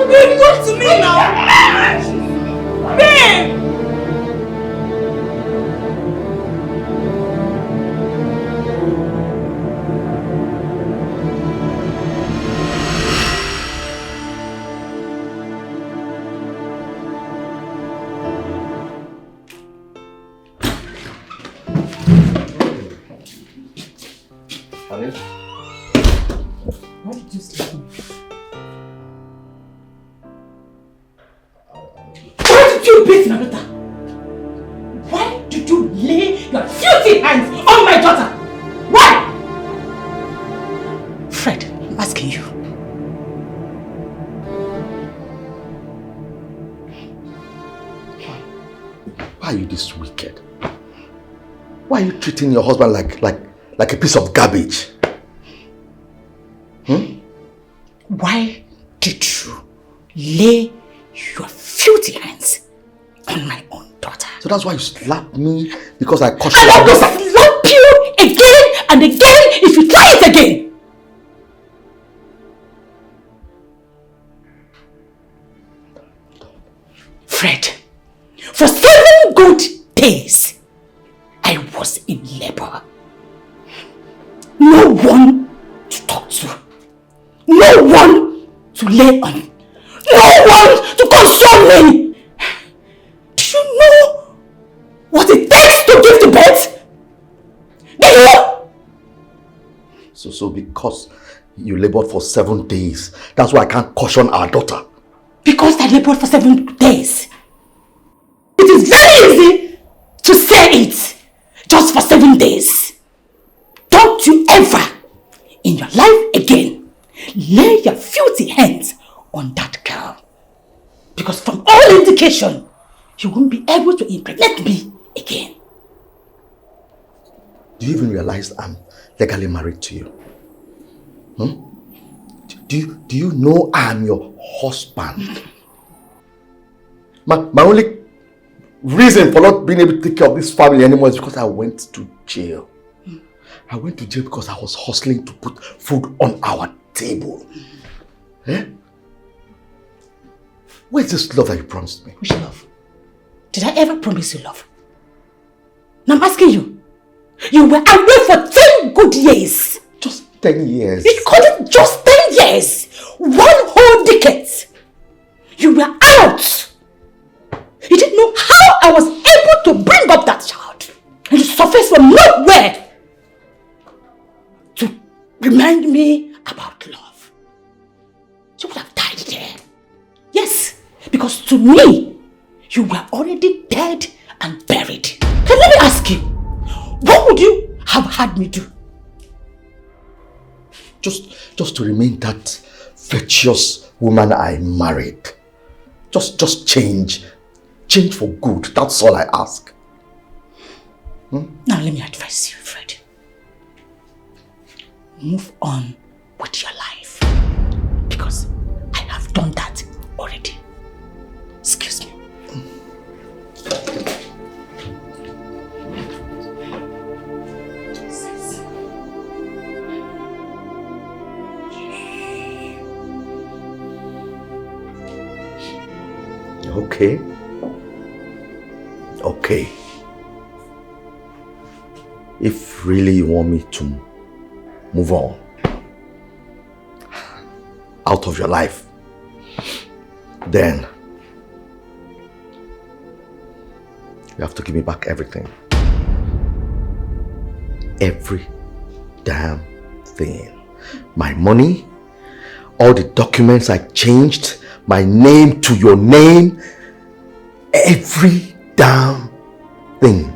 Babe, talk to me now! Babe! Why did you sleep in? Why did you beat my daughter? Why did you lay your filthy hands on my daughter? Why? Fred, I'm asking you. Why are you this wicked? Why are you treating your husband like a piece of garbage? Why did you lay your filthy hands on my own daughter? So that's why you slapped me because I cautioned And I your will daughter. slap you again and again if you try it again. Fred, for 7 good days, I was in labor. No one to talk to. No one to lay on. No one to console me. Do you know what it takes to give to birth? Do you? So because you labored for 7 days, that's why I can't caution our daughter. Because I labored for 7 days. It is very easy to say it. Just for 7 days. Don't you ever lay your filthy hands on that girl. Because from all indication, you won't be able to impregnate me again. Do you even realize I'm legally married to you? Do you know I'm your husband? My only reason for not being able to take care of this family anymore is because I went to jail. I went to jail because I was hustling to put food on our table. Eh? Where's this love that you promised me? Which love? Did I ever promise you love? Now I'm asking you. You were away for 10 good years. Just 10 years. You called it just 10 years. 1 whole decade. You were out. You didn't know how I was able to bring up that child. And you surfaced from nowhere to remind me about love. You would have died there. Yes, because to me, you were already dead and buried. Then let me ask you, what would you have had me do? Just to remain that virtuous woman I married. Just change. Change for good. That's all I ask. Now let me advise you, Fred. Move on with your life. Because I have done that already. Excuse me. Okay. Okay. If really you want me to move on out of your life, then you have to give me back everything. Every damn thing. My money, all the documents I changed, my name to your name, every damn thing.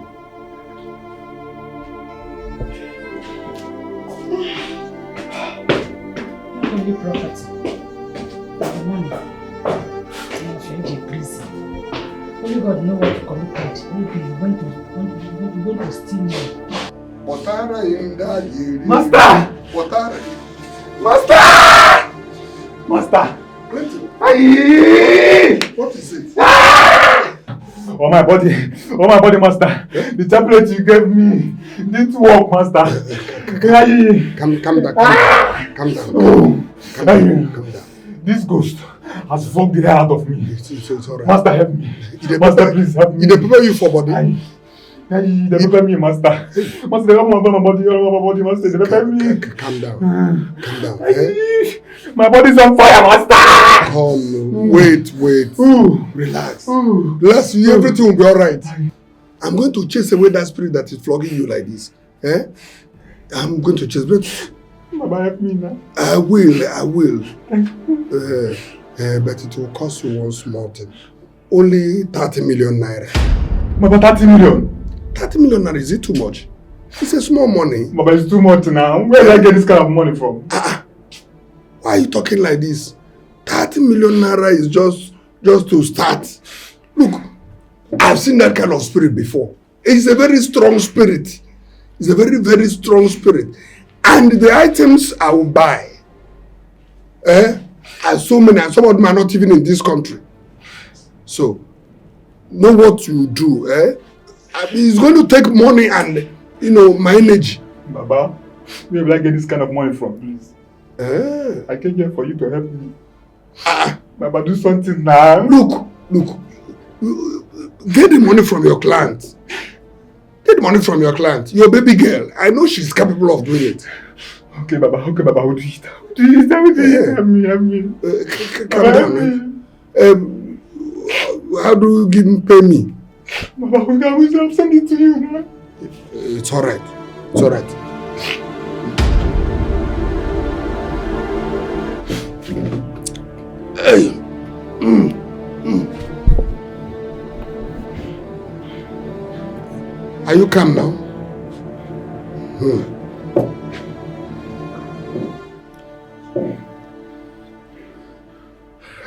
Only property. The money. Only God knows what you committed. Maybe you went to steal me. Master! Master! Master! What is it? Oh my body, master. The tablet you gave me didn't work, master. Calm down. Calm down. This ghost has fucked the hell out of me. It's all right. Master, help me. Master, please help me. Did they prepare you for body? They prepare me, master. Master, they help me my body, master. They prepare me. Calm down. Eh? My body's on fire, master. Calm. Wait. Relax. Relax. Everything will be all right. I'm going to chase away that spirit that is flogging you like this. Eh? I'm going to chase it. Baba, help me now. I will. But it will cost you one small thing. Only 30 million naira. Baba, 30 million? 30 million naira, is it too much? It's a small money. Baba, it's too much now. Where did I get this kind of money from? Why are you talking like this? 30 million naira is just to start. Look, I've seen that kind of spirit before. It's a very strong spirit. It's a very, very strong spirit. And the items I will buy, are so many, and some of them are not even in this country. So, know what you do, it's going to take money and, my energy. Baba, where will I get this kind of money from, please? I came here for you to help me. Baba, do something now. Look. Get the money from your client. Your baby girl. I know she's capable of doing it. Okay, Baba, I'll do it. Help me. Calm down. How do you pay me? Baba, I'll send it to you now. It's alright. Hey. Are you calm now?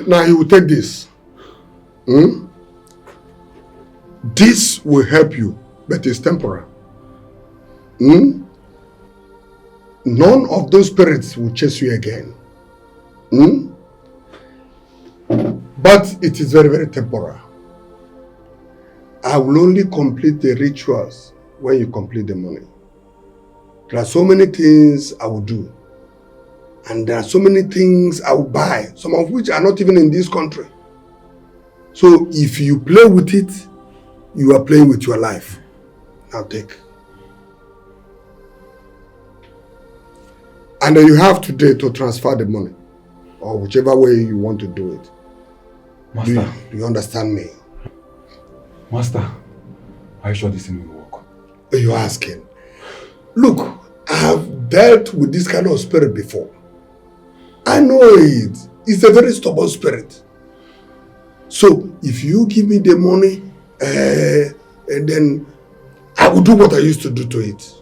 Now you will take this. This will help you, but it's temporary. None of those spirits will chase you again. But it is very, very temporary. I will only complete the rituals when you complete the money. There are so many things I will do. And there are so many things I will buy, some of which are not even in this country. So if you play with it, you are playing with your life. Now take. And then you have today to transfer the money. Or whichever way you want to do it. Master. Do you understand me? Master, are you sure this thing will work? You're asking. Look, I have dealt with this kind of spirit before. I know it. It's a very stubborn spirit. So, if you give me the money, and then I will do what I used to do to it.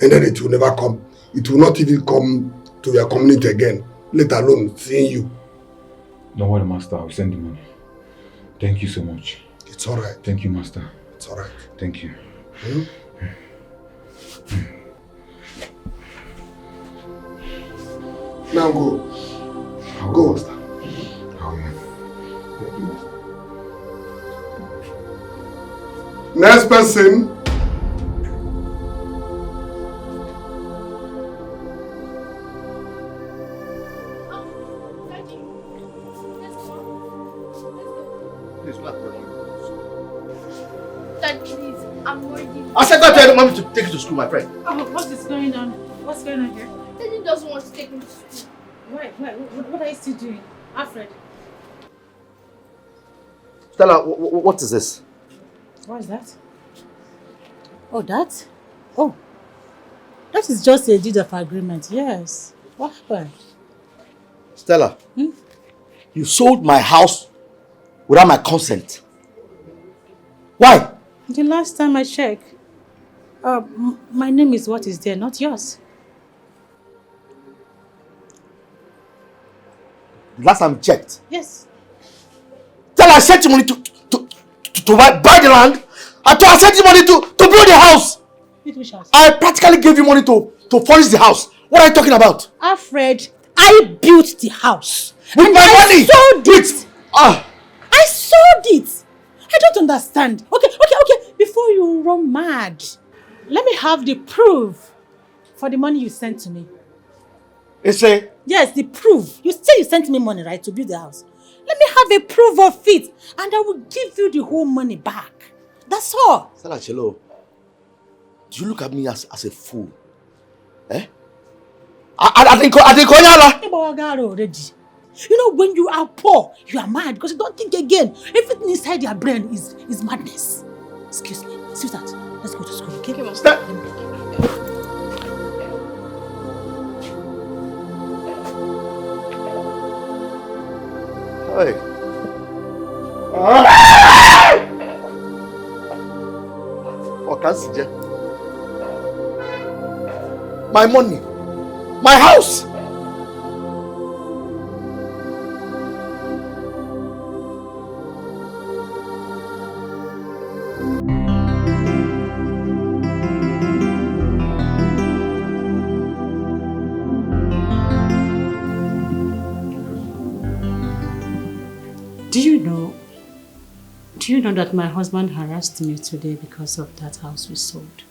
And then it will never come. It will not even come to your community again, let alone seeing you. Don't worry, Master. I will send the money. Thank you so much. It's alright. Thank you, Master. It's alright. Thank you. Now go. Go. Master. Thank you, Master. Next person. Dad, please, I'm already... I said go tell mommy to take you to school, my friend. Oh, what is going on? What's going on here? Daddy doesn't want to take me to school. Why? What are you still doing? Alfred? Stella, what is this? What is that? Oh, that? Oh. That is just a deed of agreement, yes. What happened? Stella, you sold my house without my consent. Why? The last time I checked, my name is what is there, not yours. Last time you checked. Yes. Stella, I sent you money to buy the land. I thought I sent you money to build the house. Which house? I practically gave you money to furnish the house. What are you talking about? Alfred, I built the house. With and my money! I sold it! I sold it! I don't understand. Okay. Before you run mad, let me have the proof for the money you sent to me. Yes, the proof. You say you sent me money, right, to build the house. Let me have a proof of it, and I will give you the whole money back. That's all. Stella Chelo, do you look at me as a fool? Eh? I think already. You know, when you are poor, you are mad because you don't think again. Everything inside your brain is madness. Excuse me, sweetheart. Let's go to school, okay? Hey. My money, my house. Do you know that my husband harassed me today because of that house we sold?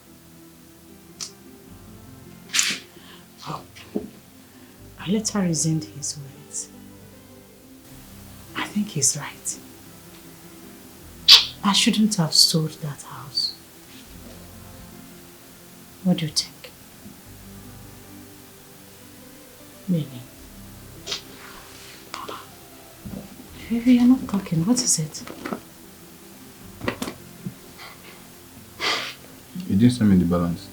Oh, I later reasoned his words. I think he's right. I shouldn't have sold that house. What do you think? Really? Baby, you're not talking. What is it? You didn't send me the balance.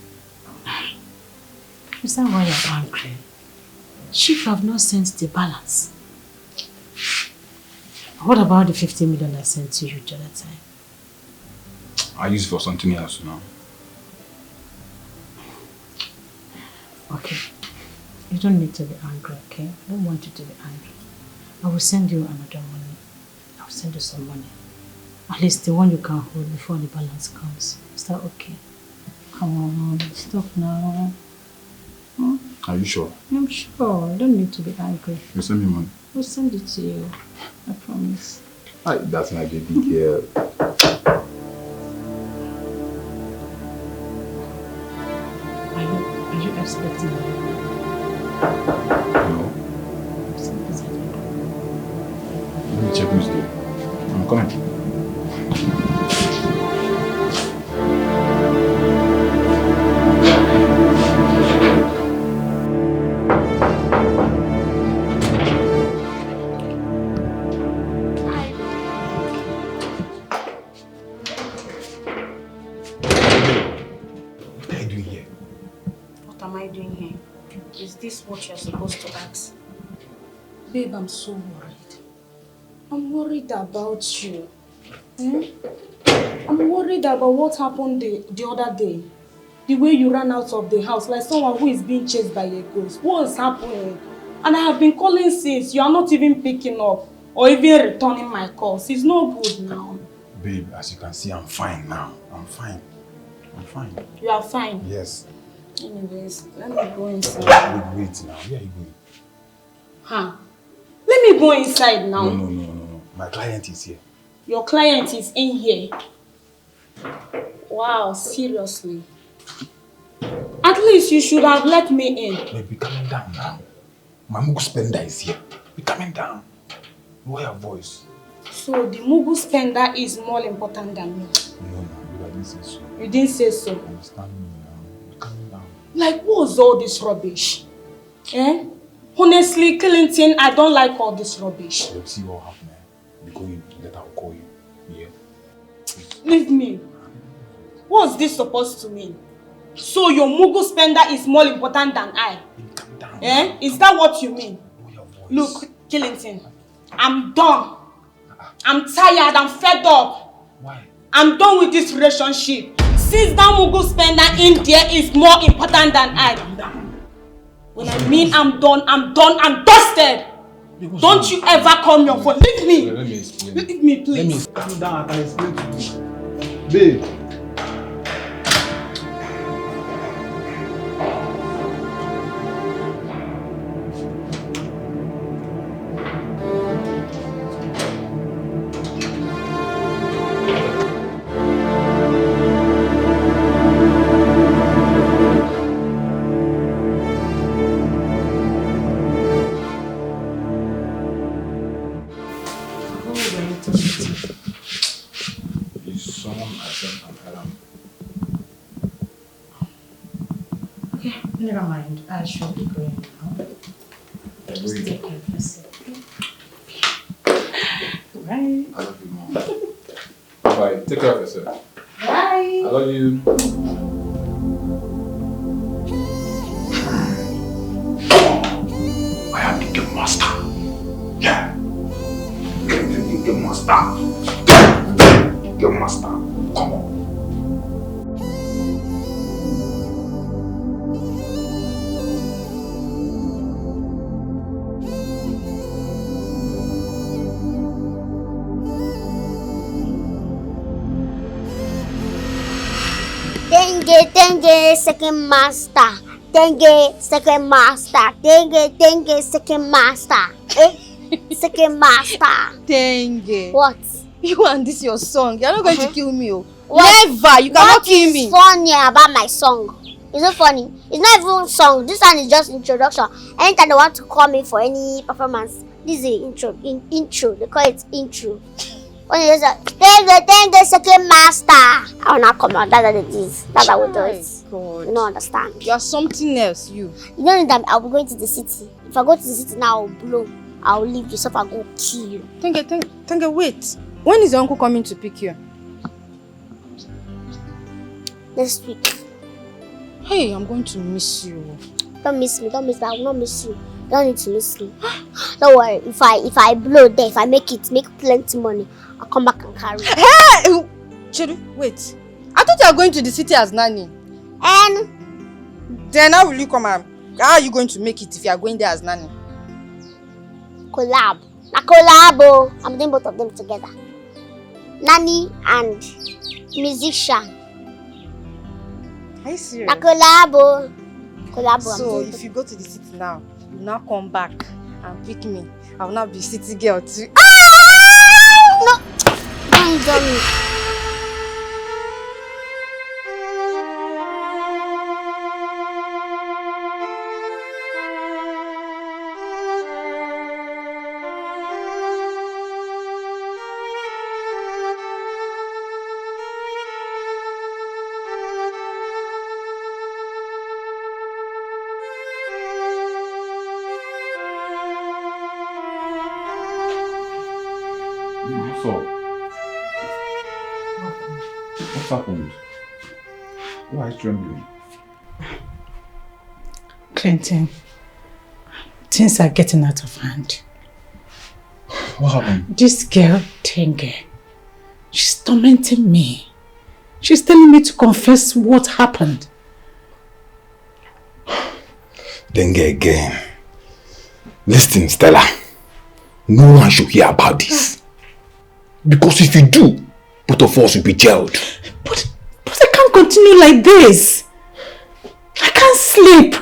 Is that why you're angry? She have not sent the balance. What about the 50 million I sent to you the other time? I use it for something else now. Okay. You don't need to be angry, okay? I don't want you to be angry. I will send you another money. I will send you some money. At least the one you can hold before the balance comes. Is that okay? Come on, stop now. Hmm? Are you sure? I'm sure. You don't need to be angry. You send me money. We'll send it to you. I promise. That's my baby girl. Are you expecting me? No. Let me check who's there. I'm coming. Is this what you're supposed to ask? Babe, I'm so worried. I'm worried about you. I'm worried about what happened the other day. The way you ran out of the house like someone who is being chased by a ghost. What is happening? And I have been calling since. You are not even picking up or even returning my calls. It's no good now. Babe, as you can see, I'm fine now. I'm fine. I'm fine. You are fine? Yes. Anyways, let me go inside. Wait now. Where are you going? Huh? Let me go inside now. No. My client is here. Your client is in here. Wow, seriously. At least you should have let me in. Babe, be coming down now. My Mugu spender is here. Be coming down. Lower your voice. So the Mugu spender is more important than me? No, I didn't say so. You didn't say so? Understand me now. Be coming down. Like, what's all this rubbish? Honestly, Clinton, I don't like all this rubbish. Let's see what happens. Because later I'll call you. Yeah. Leave me. What's this supposed to mean? So your Mugu spender is more important than I? Calm down. Is that what you mean? Look, Clinton, I'm done. I'm tired, I'm fed up. Why? I'm done with this relationship. Since that Mugu spender in there is more important than I. When I mean I'm done, I'm dusted. Don't you ever call me on phone. Leave me. Let me explain. Leave me, please. Calm down, I can explain to you. Babe. Never mind, I should be going now. Just take care of yourself. Bye. I love you, Mom. Bye. Take care of yourself. Bye. I love you. I am the game master. Yeah. The game master. Game master. Come on. Dengue, second master. Dengue, second master. Dengue, second master. Second master. Dengue. What? You and this your song. You're not going to kill me. What? Never. You cannot kill me. What's funny about my song? It's not funny. It's not even song. This one is just introduction. Anytime they want to call me for any performance, this is the intro. They call it intro. When you say, Dengue, second master. I will not come out. That's what it is. That's how we do it. God. You don't understand. You are something else, you. You know that I'll be going to the city. If I go to the city now, I'll blow. I'll leave you, so I'll go kill you. Dengue, wait. When is your uncle coming to pick you? Next week. Hey, I'm going to miss you. Don't miss me. I will not miss you. You don't need to miss me. Don't worry. If I blow there, if I make plenty money, I'll come back and carry it. Hey! Chedu, wait. I thought you were going to the city as nanny. And? Then how will you come and... How are you going to make it if you are going there as nanny? Collab. A collabo. I'm doing both of them together. Nanny and musician. Are you serious? A collabo. Collabo. So if you go to the city now, you now come back and pick me. I will not be city girl too. No. Don't tell me. What's happened? Why are you trembling? Clinton, things are getting out of hand. What happened? This girl, Ndiwge, she's tormenting me. She's telling me to confess what happened. Ndiwge again. Listen, Stella. No one should hear about this. Because if you do, both of us will be jailed. But I can't continue like this. I can't sleep.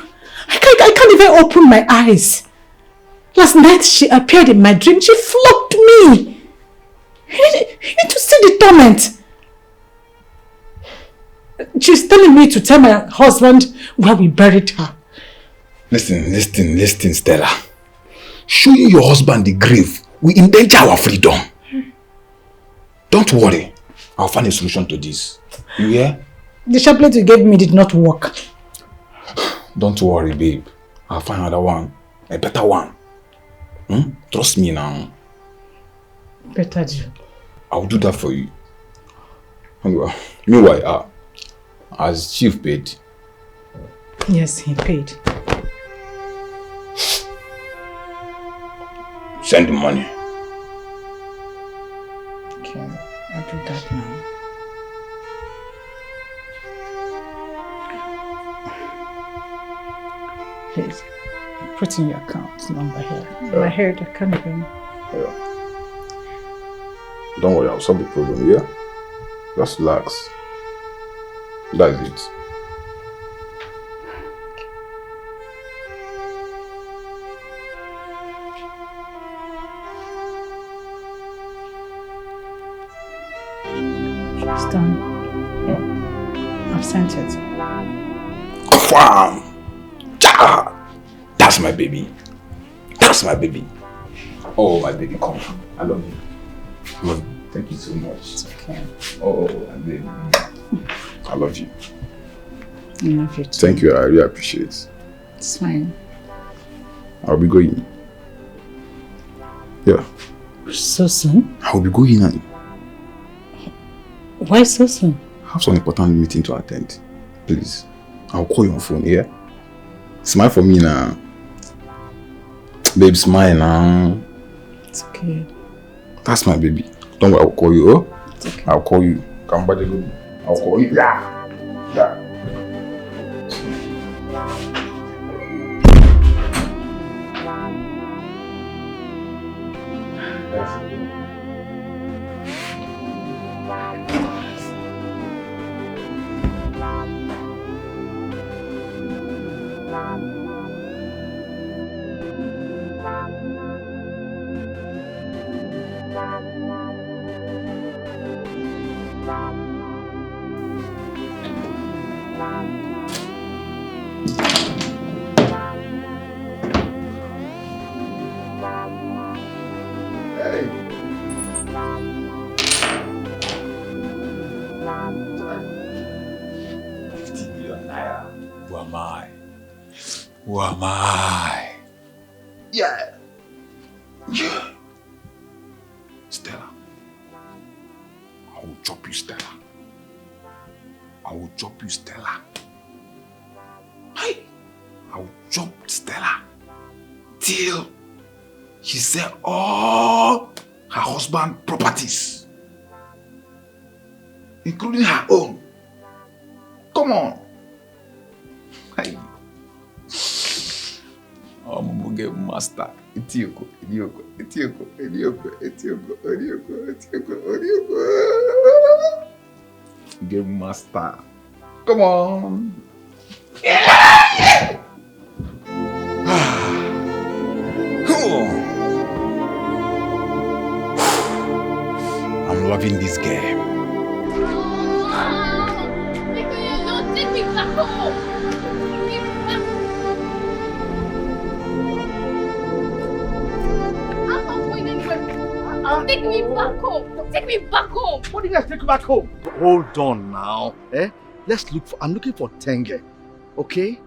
I can't even open my eyes. Last night she appeared in my dream. She flogged me. You need to see the torment. She's telling me to tell my husband where we buried her. Listen, Stella. Showing your husband the grave will endanger our freedom. Don't worry. I'll find a solution to this. You hear? The chaplet you gave me did not work. Don't worry, babe. I'll find another one. A better one. Trust me now. Better do. I'll do that for you. Meanwhile, as chief paid? Yes, he paid. Send the money. Okay, I'll do that now. Please, put in your account number here. My head, I can't even. Don't worry, I'll solve the problem, yeah? Just relax. That's it. It's done. I've sent it. Confirm! Ja! That's my baby. That's my baby. Oh, my baby, come. I love you. Thank you so much. It's okay. Oh, my baby. I love you. I love you too. Thank you, I really appreciate it. It's fine. I'll be going. Yeah. So soon? I'll be going and Why so soon? I have some important meeting to attend. Please. I'll call you on phone, yeah? Smile for me now. Babe, smile now. It's okay. That's my baby. Don't worry, I'll call you, oh? It's okay. I'll call you. Come back, I'll call you. Yeah. Yeah. Who am I? Yeah. Yeah. Stella. I will chop you, Stella. I will chop you, Stella. Hey. I will chop Stella till she sell all her husband's properties, including her own. Come on. Hey. Oh, Game master. Etioko. Game master. Come on. I'm loving this game. Take me back home. I'm not going anywhere. Take me back home. Take me back home. What do you guys take you back home? Hold on now. Let's look for. I'm looking for Ndiwge. Okay?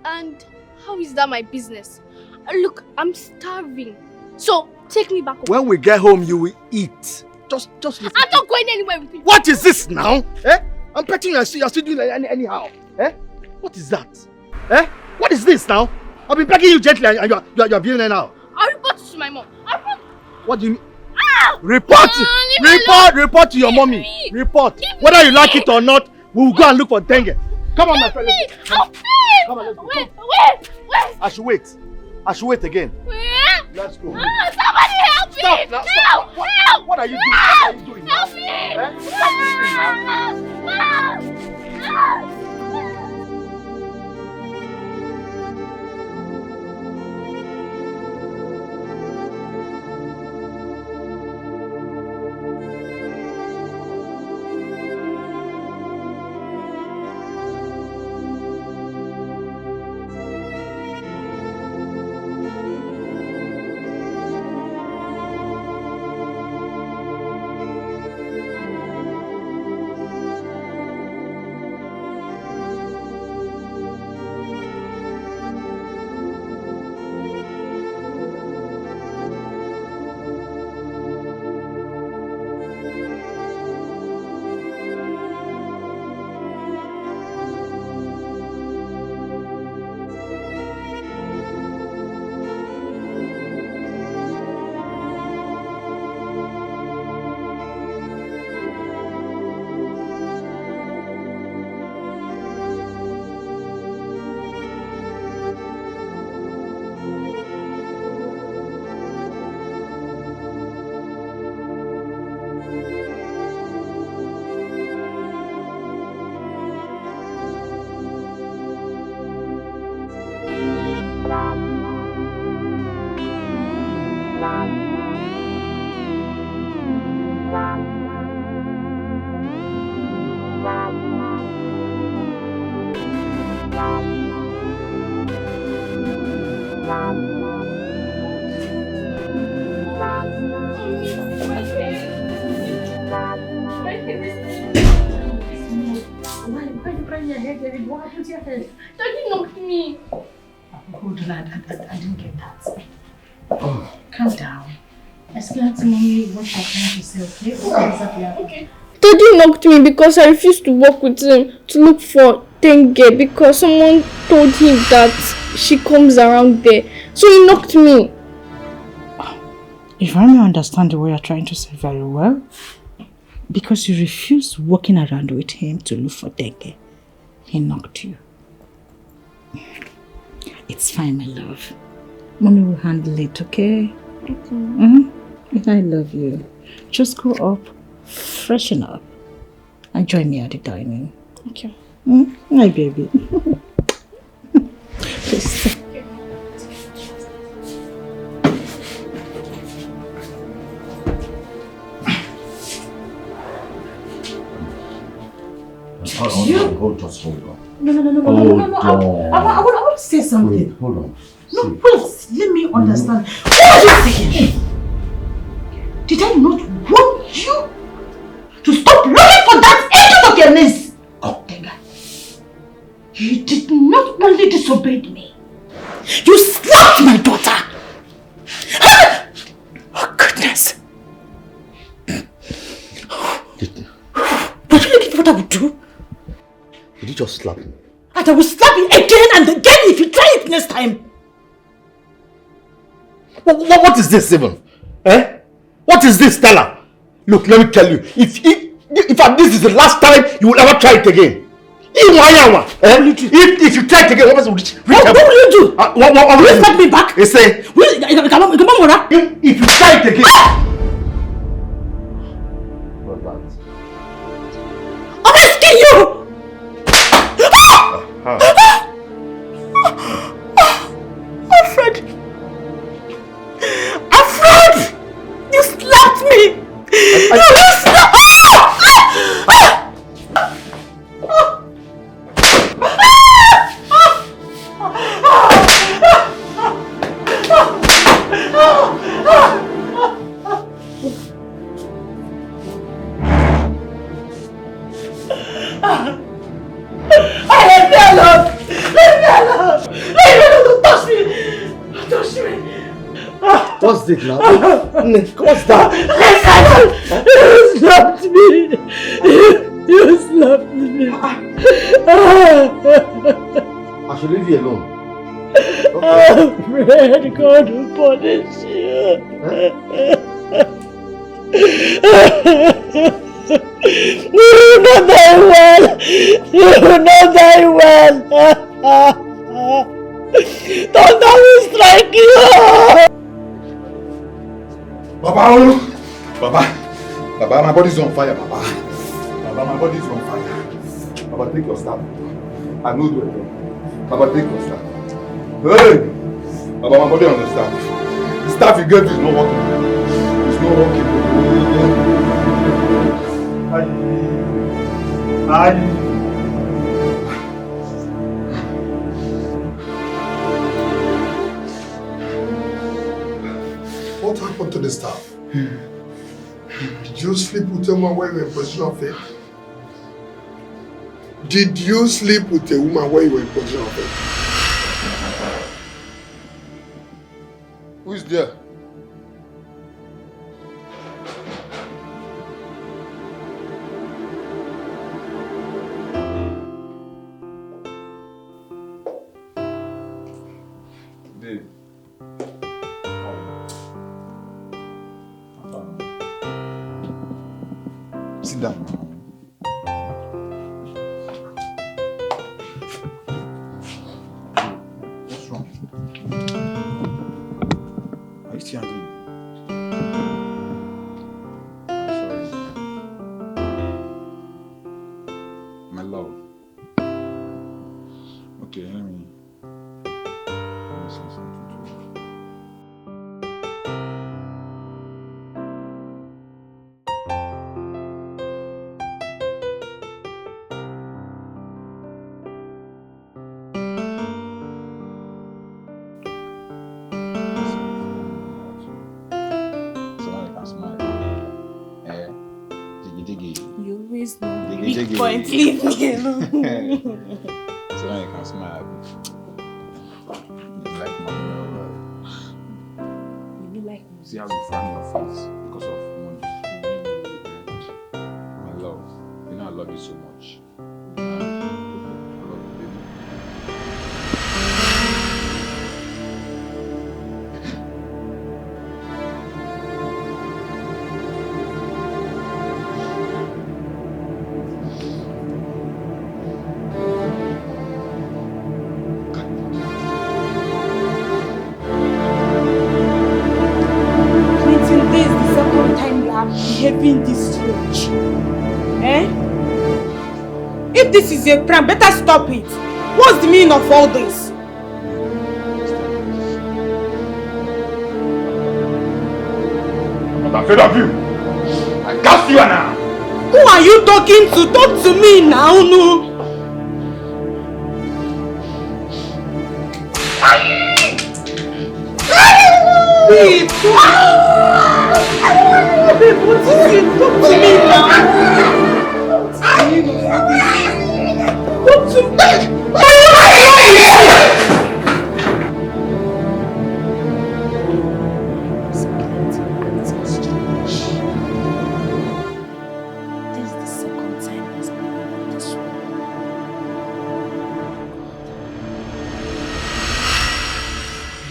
And how is that my business? Look, I'm starving. So take me back home. When we get home, you will eat. Just listen. I'm not going anywhere with you. What is this now? I'm petting you. You're still doing it anyhow. What is that? What is this now? I've been begging you gently and you're being there now. I'll report it to my mom. What do you mean? Ah! Report to your mommy. Report. Whether you like it or not, we'll go and look for Ndiwge. Come on, my friend. Come on, let's go. Wait. I should wait again. Let's go. Somebody help me! Stop now. Help! What are you doing? Help me! Stop this thing now. Daddy knocked me. Hold on, I didn't get that. Oh. Calm down. Explain to me what you're trying to say, okay? What exactly happened? Okay. Daddy knocked me because I refused to work with him to look for Ndiwge because someone told him that she comes around there. So he knocked me. If I may understand the way you're trying to say very well, because you refused walking around with him to look for Ndiwge, he knocked you. It's fine, my love. Mommy will handle it, okay? Okay. I love you. Just go up, freshen up, and join me at the dining. Okay. My baby. Please. Hold on. No. I want to say something. Wait, hold on. No, wait. Let me understand. What are you saying? Did I not want you to stop looking for that angel of your niece? Oh, Ndiwge. You did not only disobey me. You slapped my daughter. Oh, goodness. Were you looking for what I would do? Did you just slap him? And I will slap you again and again if you try it next time. What is this even? What is this, Stella? Look, let me tell you. If this is the last time you will ever try it again, If you try it again, what will you do? What will you do? What will you expect me back? If you try it again. What's that? I'm asking you! Alfred! Alfred! You slapped me! You slapped me! What's it now? What's that? You slapped me! You slapped me! I should leave you alone. Alfred, God will punish you. You know very well. You know very well. Thunder will strike you. Baba, Baba, my body's on fire, Baba. Baba, my body's on fire. Baba, take your staff. I know you again. Baba, take your staff. Hey! Baba, my body on the staff. The staff you gave is not working. It's not working. What happened to the staff? Did you sleep with a woman while you were in position of faith? Did you sleep with a woman while you were in position of faith? Who is there? Dave. Sit down. What's wrong? Are you still angry? I'm sorry. My love. Okay, let me say something to you. You always know weak point. Leave me alone. So now you can smile. You like money. You like me. See how you frown your face because of money. My love, you know I love you so much. I love you, baby. Behaving this strange. Eh? If this is a prank, better stop it. What's the meaning of all this? I'm not afraid of you. I cast you now. Who are you talking to? Talk to me now, no. What is it? Talk to me now. Talk to me. This is the second time he's been on this one.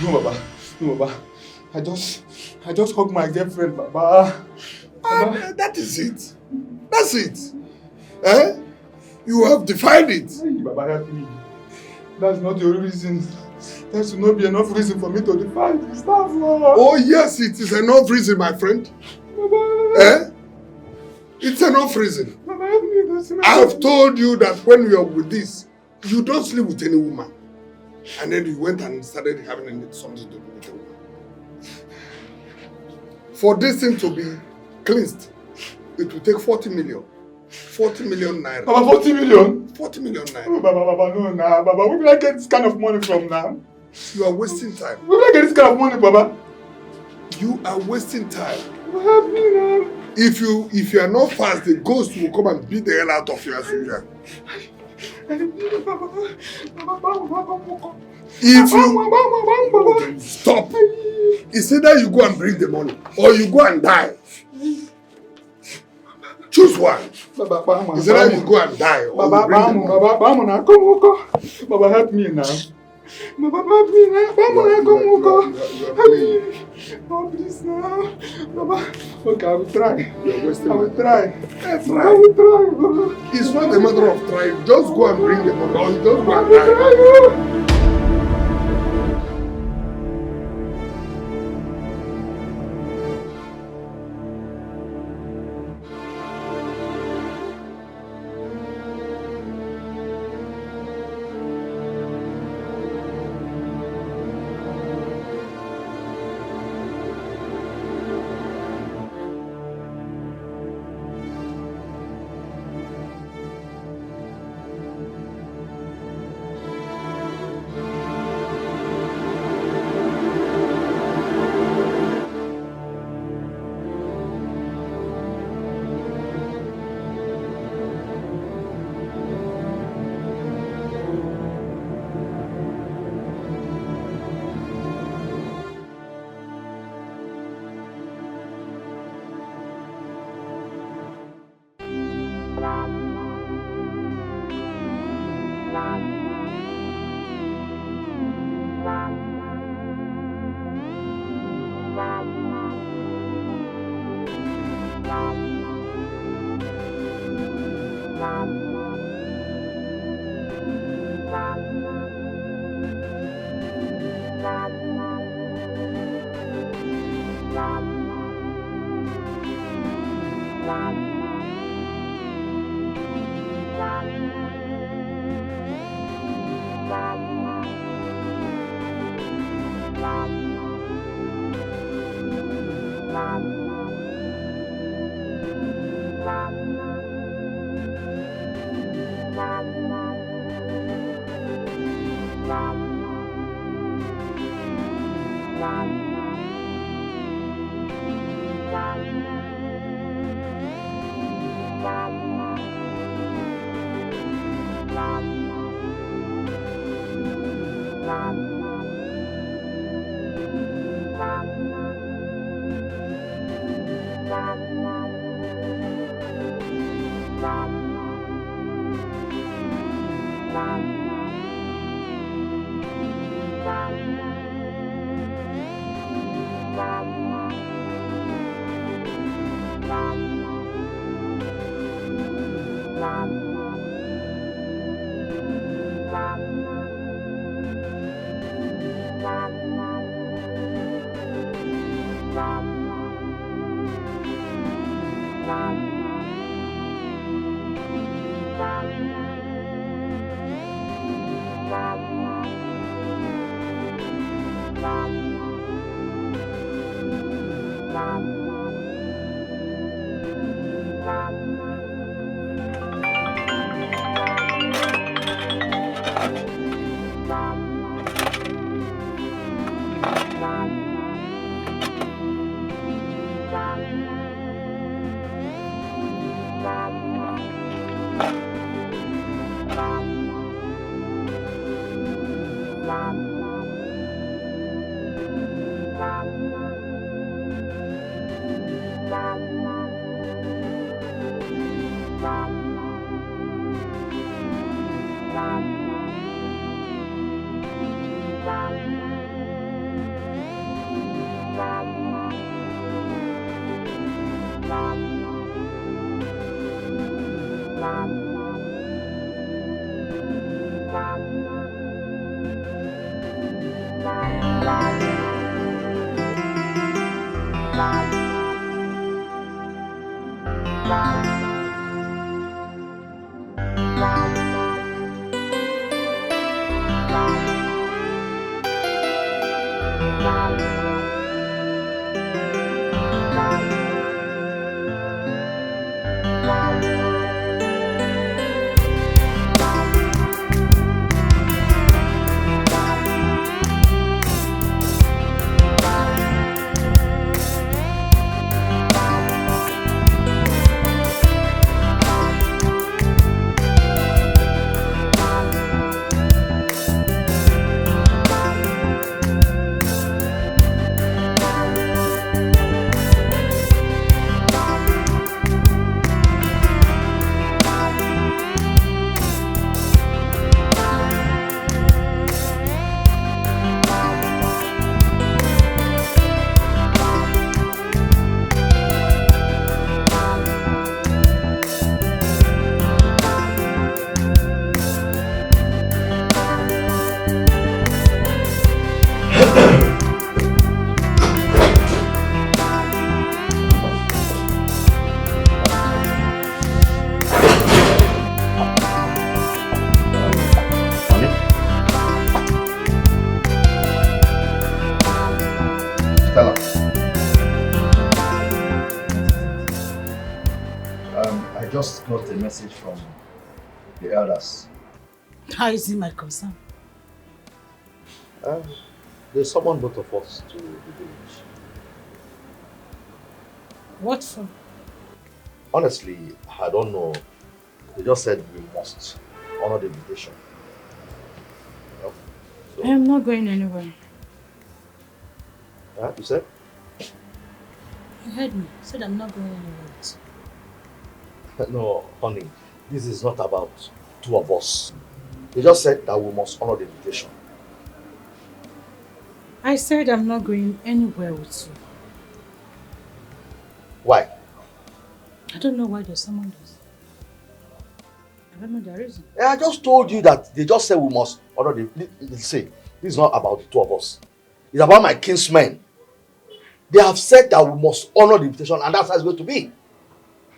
No, Baba. No, Baba. I just hugged my girlfriend, Baba. That is it. That's it. Eh? You have defied it. Hey, Baba, help me. That's not the only reason. That should not be enough reason for me to defy the staff. Oh yes, it is enough reason, my friend. Baba. Eh? It's enough reason. Baba, help me. That's enough. I have told you that when you are with this, you don't sleep with any woman. And then you went and started having something to do with a woman. For this thing to be cleansed, it will take 40 million. 40 million naira. Baba, 40 million? 40 million naira. Oh, Baba, no, nah. Baba, where will I get this kind of money from now? You are wasting time. Where will I get this kind of money, Baba? You are wasting time. Help me now. If you are not fast, the ghost will come and beat the hell out of you as usual. If you stop, it's either you go and bring the money or you go and die. Choose one. It's either you go and die or you bring the money. Baba, help me now. Baba, help me now. Oh, please now. Baba. Okay, I will try. I will try. I will try, Baba. It's not a matter of trying. Just go and bring the money or you just go and die. The elders. How is it my concern? They summoned both of us to the village. What for? Honestly, I don't know. They just said we must honor the invitation. You know? So, I am not going anywhere. You said? You heard me. I said I'm not going anywhere. No, honey. This is not about two of us. They just said that we must honor the invitation. I said I'm not going anywhere with you. Why? I don't know why there's someone does. I don't know the reason. I just told you that they just said we must honor the... Say, this is not about the two of us. It's about my kinsmen. They have said that we must honor the invitation, and that's how it's going to be.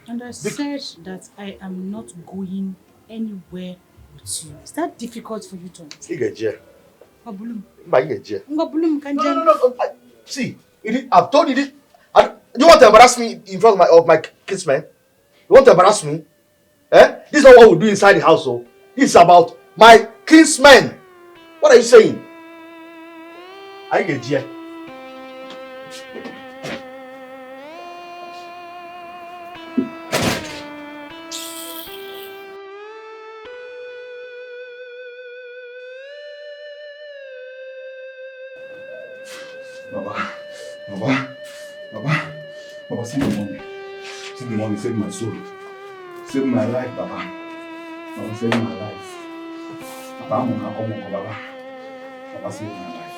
And I said that I am not going anywhere with you. Is that difficult for you to understand? No. See, I've told you this. You want to embarrass me in front of my kinsmen? You want to embarrass me? This is not what we do inside the household. This is about my kinsmen. What are you saying? I get here. Baba, see the money. See the money, save my soul. Save my life, Baba. Baba, save my life. Baba, I'm gonna come on, Baba. Baba, save my life.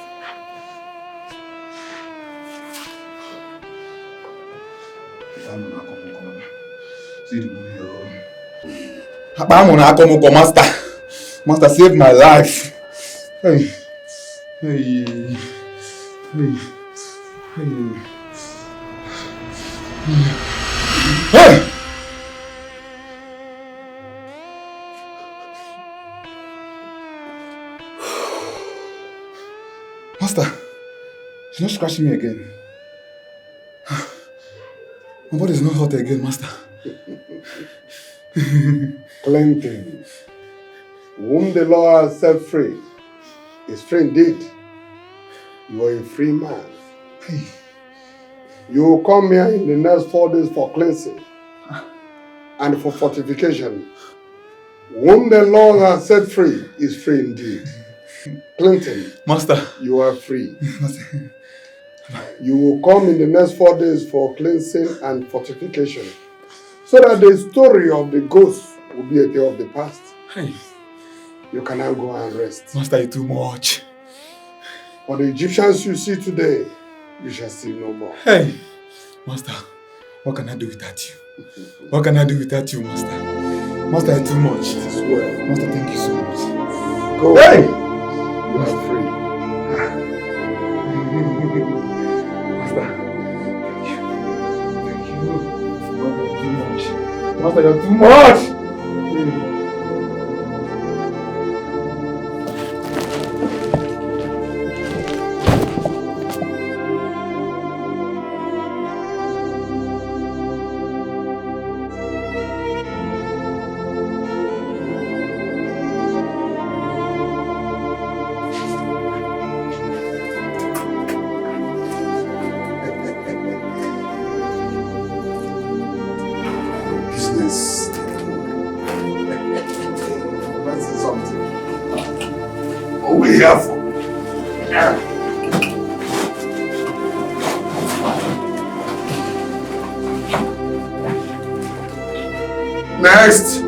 Baba, I'm gonna come on, Baba. See the money, Baba, I'm gonna come on, Master. Master, save my life. Hey. Hey. Hey! Master, she's not scratching me again. My body is not hot again, Master. Clinton, whom the Lord has set free is free indeed. You are a free man. Hey. You will come here in the next 4 days for cleansing and for fortification. Whom the Lord has set free is free indeed. Clinton, Master, you are free. You will come in the next 4 days for cleansing and fortification, so that the story of the ghost will be a tale of the past. Hey. You can now go and rest. Master, it's too much. For the Egyptians you see today, you shall see no more. Hey, Master, what can I do without you? What can I do without you, Master? Master, it's too much. It is well. Master, thank you so much. Go. Hey! You are free. Master, thank you. Thank you. Master, you're too much. Next.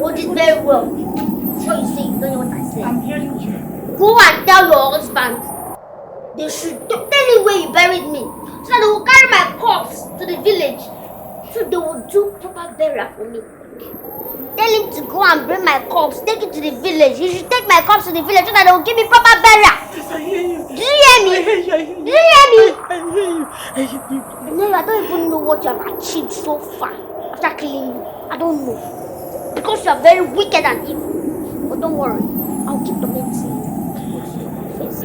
Hold it very well. What you say, you don't know what I say. I'm hearing you. Go and tell your husband. They should tell him where you buried me. So that they will carry my corpse to the village. So they will do proper burial for me. Tell him to go and bring my corpse, take it to the village. He should take my corpse to the village so that they will give me proper burial. Yes, I hear you. Do you hear me? I hear you. Do you hear me? I hear you. I hear you. No, I don't even know what you have achieved so far after killing you. I don't know. Because you are very wicked and evil. But don't worry, I'll keep tormenting you. First.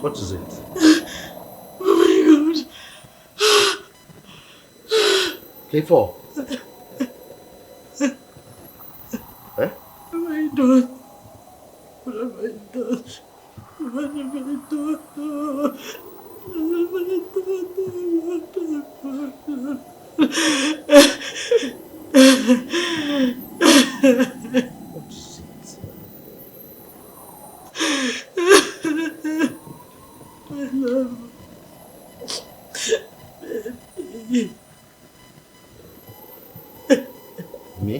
What is it? Oh my God. K4. Eh? What have I done? What have I done? What have I done? What is it? I love baby. Me?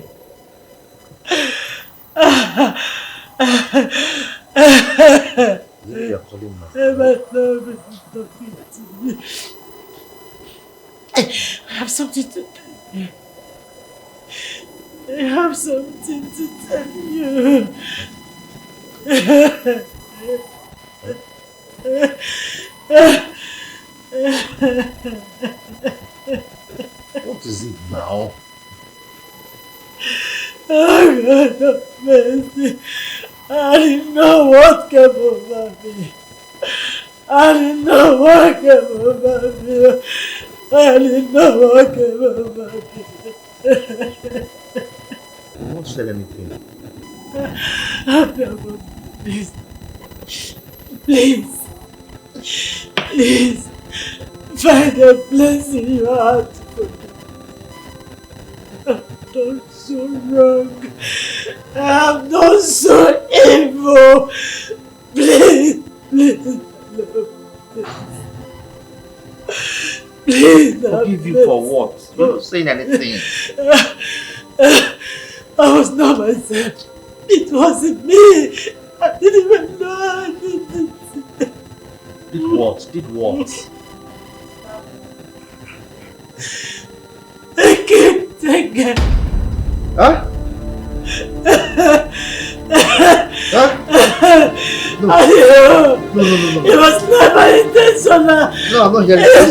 You're calling now. I have something to tell you. I have something to tell you. What is it now? Oh God of mercy. I didn't know what came over me. I didn't know what came over me. I didn't know what came over me. You won't say anything. Please. Please. Please. Find a place in your heart to forgive. I've done so wrong. I've done so evil. Please. Please. Please. Forgive you for what? You're not saying anything. I was not myself. It wasn't me. I didn't even know I did it. Did what? Did what? I can't take it. Huh? Huh? No. No. It was never intentional. No, I'm not hearing this.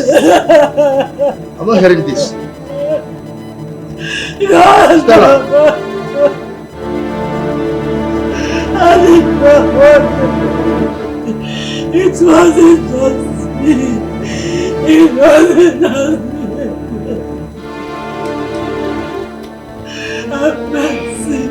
I'm not hearing this. No, Stella. I didn't know what it wasn't just me. It wasn't just me. Have mercy.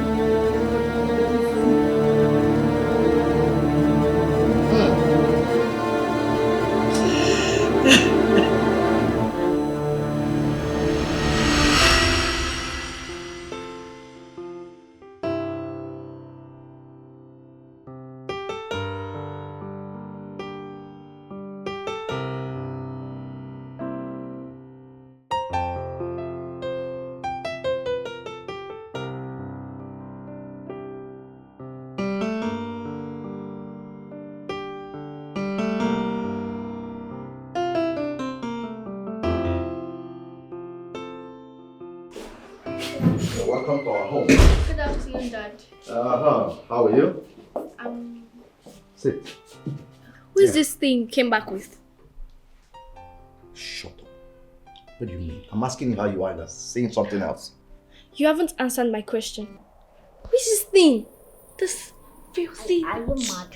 Welcome to our home. Good afternoon, Dad. How are you? I'm Sit. Who is this thing you came back with? Shut up. What do you mean? I'm asking you how you are and saying something else. You haven't answered my question. Who is this thing? This filthy... Are you mad?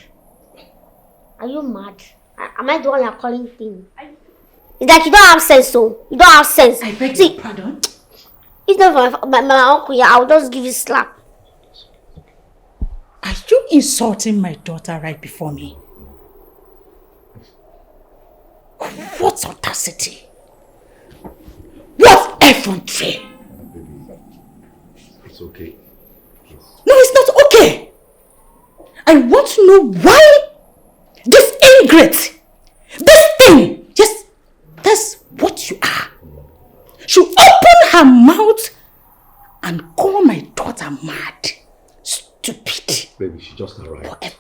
Are you mad? Am I the one you're calling thing? It's like you don't have sense, so you don't have sense. I beg your pardon? It's not for my uncle here. I'll just give you a slap. Are you insulting my daughter right before me? What audacity? What effrontery? It's okay. No, it's not okay. I want to know why this ingrate, this thing, yes, that's what you are. She opened her mouth and called my daughter mad. Stupid. Baby, she just arrived.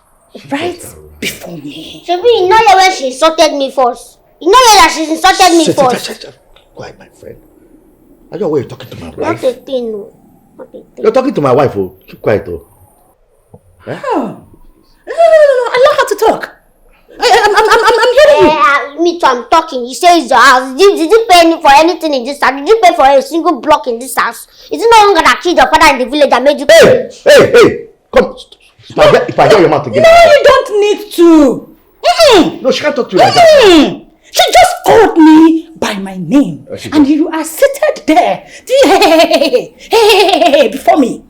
Right before me. Shebi, you know where she insulted me first. You know where she insulted me first. Quiet, my friend. Are you aware you're talking to my wife? Not a thing, no. Not a thing. You're talking to my wife, oh. Keep quiet, oh. Eh? Oh. No. Allow her to talk. I'm hearing you. Me too, I'm talking. You say it's your house. Did you pay for anything in this house? Did you pay for a single block in this house? Is it no longer that killed your father in the village that made you pay? Hey! Come. If I hear your mouth again. No, you don't need to. No, she can't talk to you like that. She just called me by my name. And you are seated there. Hey, before me.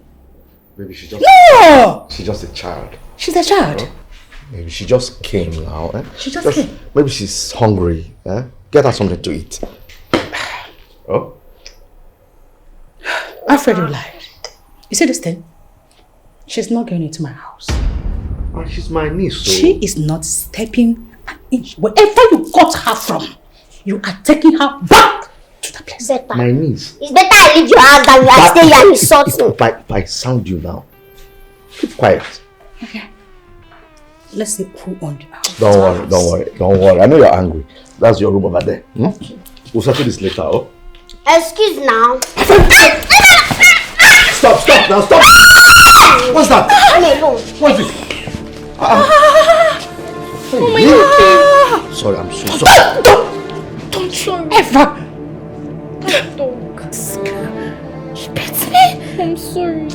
Maybe she's just... No! She's just a child. She's a child? Huh? Maybe she just came now. Eh? She just came? Maybe she's hungry. Eh? Get her something to eat. Oh? Alfred, you lied. You see this thing? She's not going into my house. She's my niece, so... She is not stepping an inch. Wherever you got her from, you are taking her back to the place. Better. My niece. It's better I leave your house than you stay here and insult me. I sound you now. Keep quiet. Okay. Let's see who owned the house. Don't worry. I know you're angry. That's your room over there. Okay. We'll settle this later, oh? Excuse now. Stop! What's that? I'm alone. What's it? Oh my God! Sorry, I'm so sorry. Don't ever. Don't. She beats me. I'm sorry.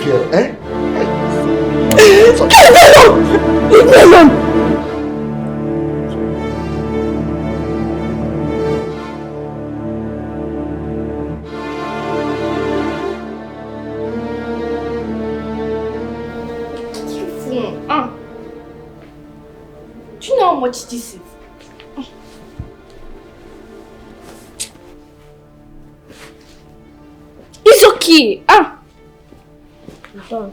Girl, eh? Leave me alone! Do you know how much this is? It's okay. I'm done.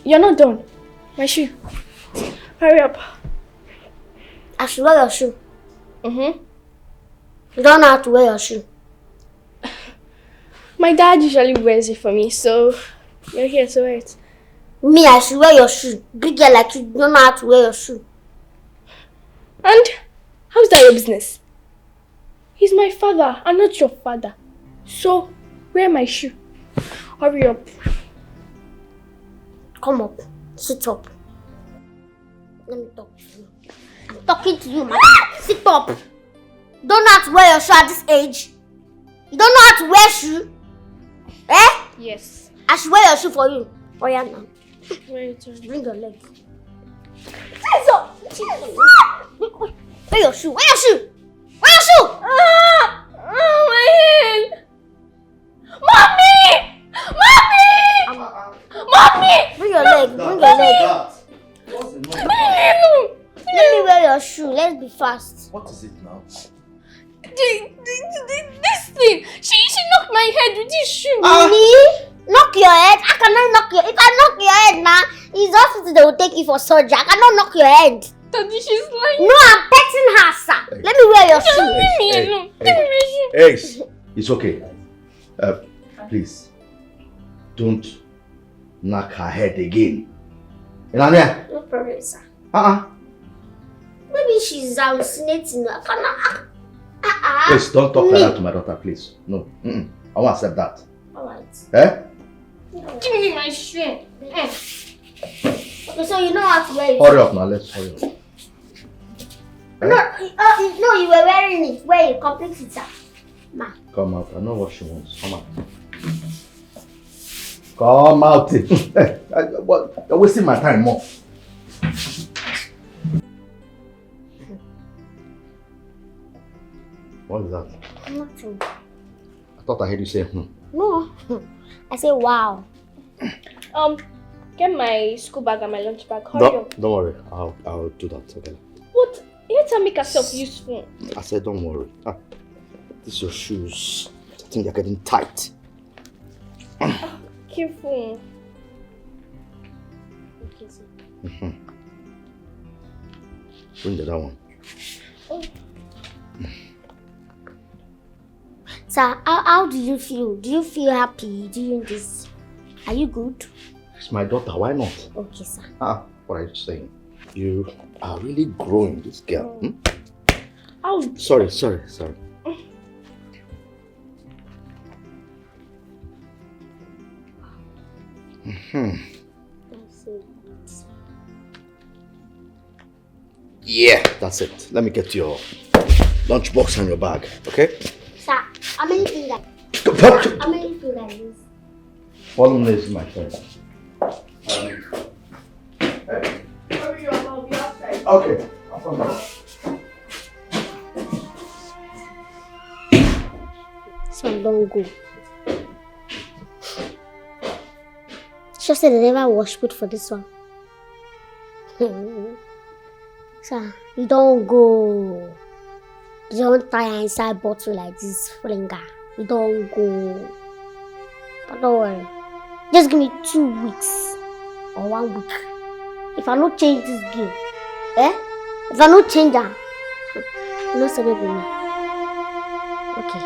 You're not done. My shoe. Hurry up. I should wear your shoe. Mm-hmm. You don't know how to wear your shoe. My dad usually wears it for me, so you're here to wear it. Me, I should wear your shoe. Big girl like you don't know how to wear your shoe. And how's that your business? He's my father and not your father. So, wear my shoe. Hurry up. Come up. Sit up. Let me talk to you. I'm talking to you, man. Sit up. You don't know how to wear your shoe at this age. You don't know how to wear shoe. Eh? Yes. I should wear your shoe for you. Oh yeah, now. Bring your leg. Hands up. Wear your shoe. Wear your shoe. Wear your shoe. My head. Mommy! Bring your leg. Bring your leg. Let me wear your shoe. Let's be fast. What is it now? This thing. She knocked my head with this shoe. Me? Knock your head? I cannot knock your head. If I knock your head now, it's hospital they will take you for surgery. I cannot knock your head. Daddy, she's lying. No, I'm petting her, sir. Let me wear your shoe. Leave me alone. Leave me. Hey, it's okay. Please, don't knock her head again. You know there? No problem, sir. Maybe she's hallucinating. I cannot. Please, don't talk like that to my daughter, please. No. I won't accept that. Alright. Eh? Give me my shoe. So you know how to wear it? Hurry up now, let's hurry up. No, you were wearing it. Wear it, complete it, sir. Ma. Come out, I know what she wants. Come out. Come out. You're wasting my time more. What is that? Nothing. I thought I heard you say No. I say wow. Get my school bag and my lunch bag. Hurry up. Don't worry, I'll do that, okay? What? You need to make yourself useful. I said don't worry. These are your shoes. I think they're getting tight. Careful. Okay, sir. Bring the other one. Oh. Sir, how do you feel? Do you feel happy doing this? Are you good? It's my daughter, why not? Okay, sir. What are you saying? You are really growing, this girl. Oh. Sorry. Yeah, that's it. Let me get your lunchbox and your bag, okay? Sir, how many fingers? How many fingers? Follow me, this is my friend. Okay, I'll come back. Son, don't go. Just say they never wash food for this one. Sir, you don't go. You don't tie inside bottle like this flinger. You don't go. But don't worry. Just give me 2 weeks or 1 week. If I don't change this game, if I don't change her, you know something with me. Okay.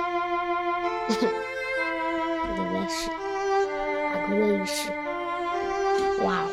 The wear she. I go wear you she. Wow.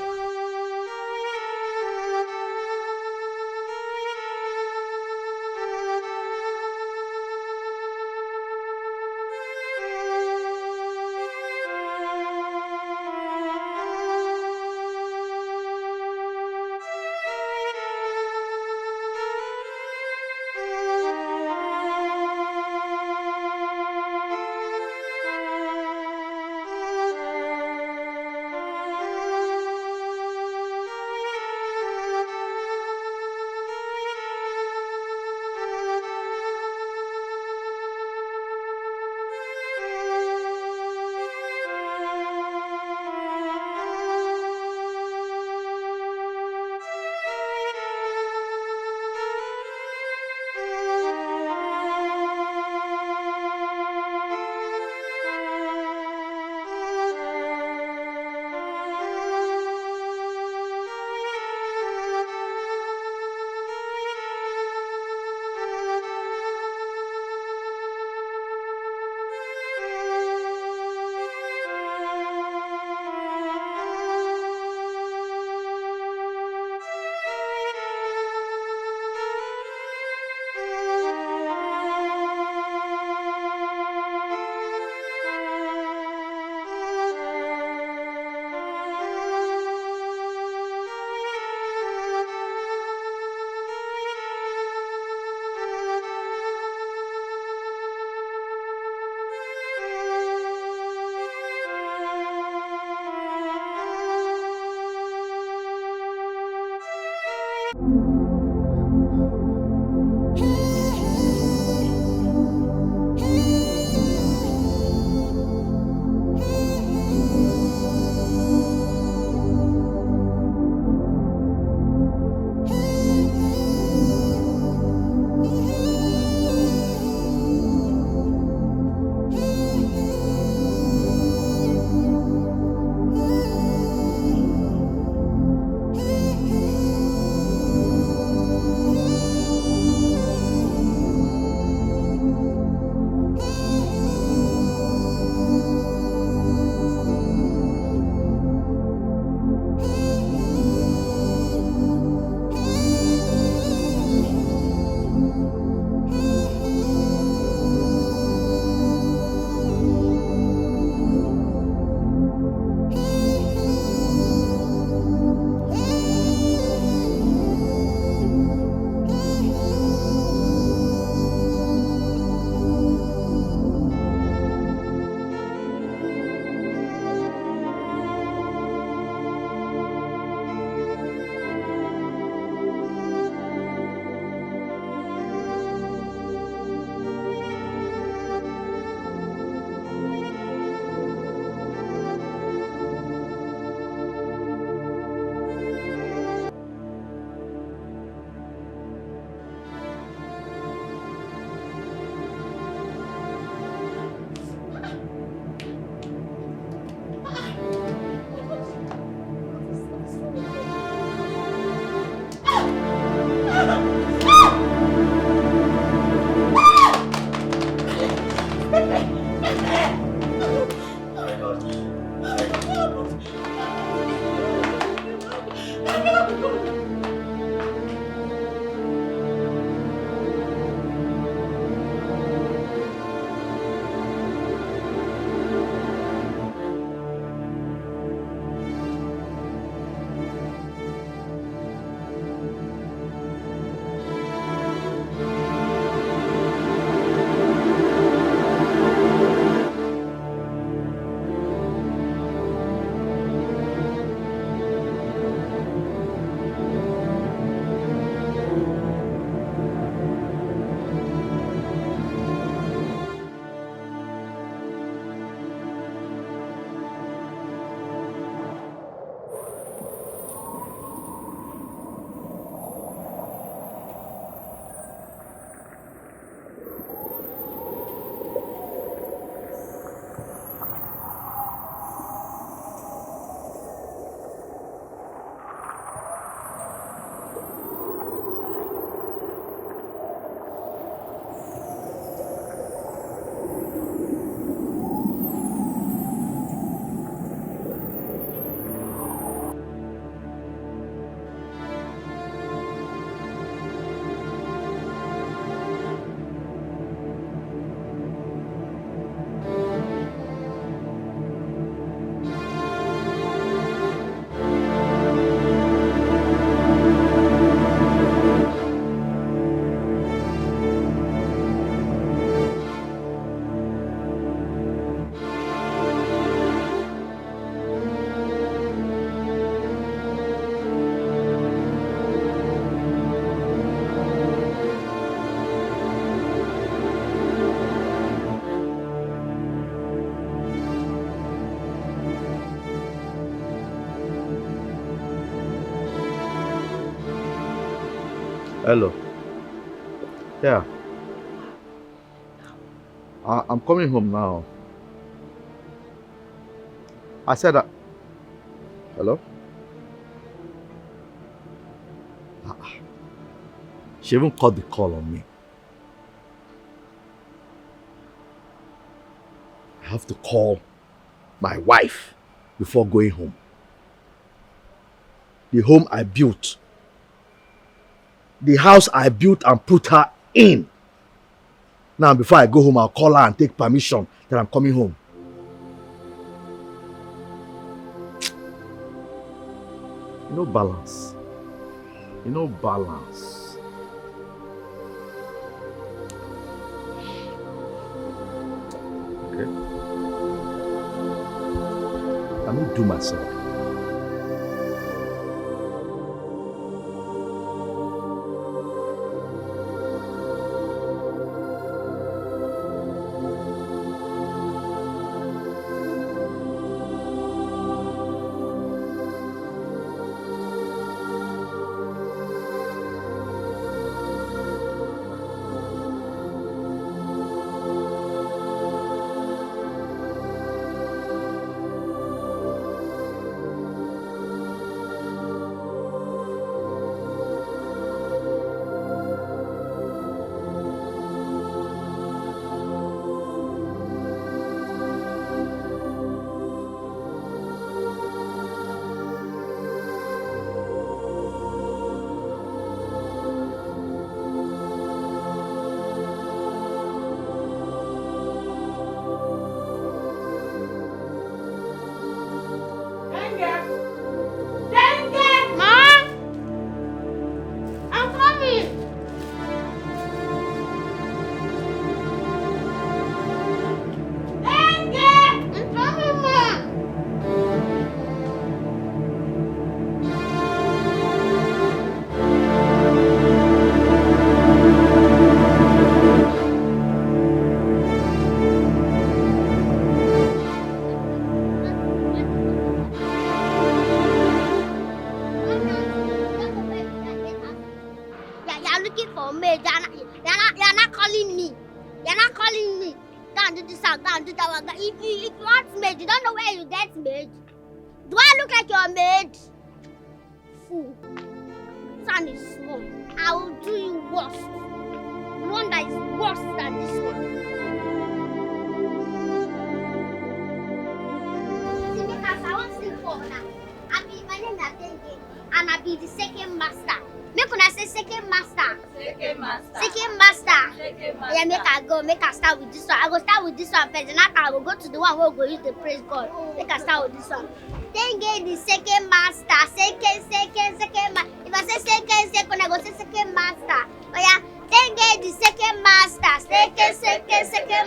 Hello. Yeah. I'm coming home now. I said that. Hello? She even called the call on me. I have to call my wife before going home. The home I built. The house I built and put her in. Now before I go home, I'll call her and take permission that I'm coming home. You know balance. You know balance. Okay. Let me do myself. If you want maid, you don't know where you get maid. Do I look like your maid? Fool. Son is small. I will do you worse. The one that is worse than this one. See, because I want to sing for now. My name is Ndiwge, and I be the second master. Make una say second master. Second master. Second master. Second master. Yeah, make I start with this one. I go start with this one first, and after I will go to the one where we go use the praise God. Make I start with this one. Ndiwge the second master. Second master. If I say second, I go say second master. Oh yeah. Ndiwge the second master. Second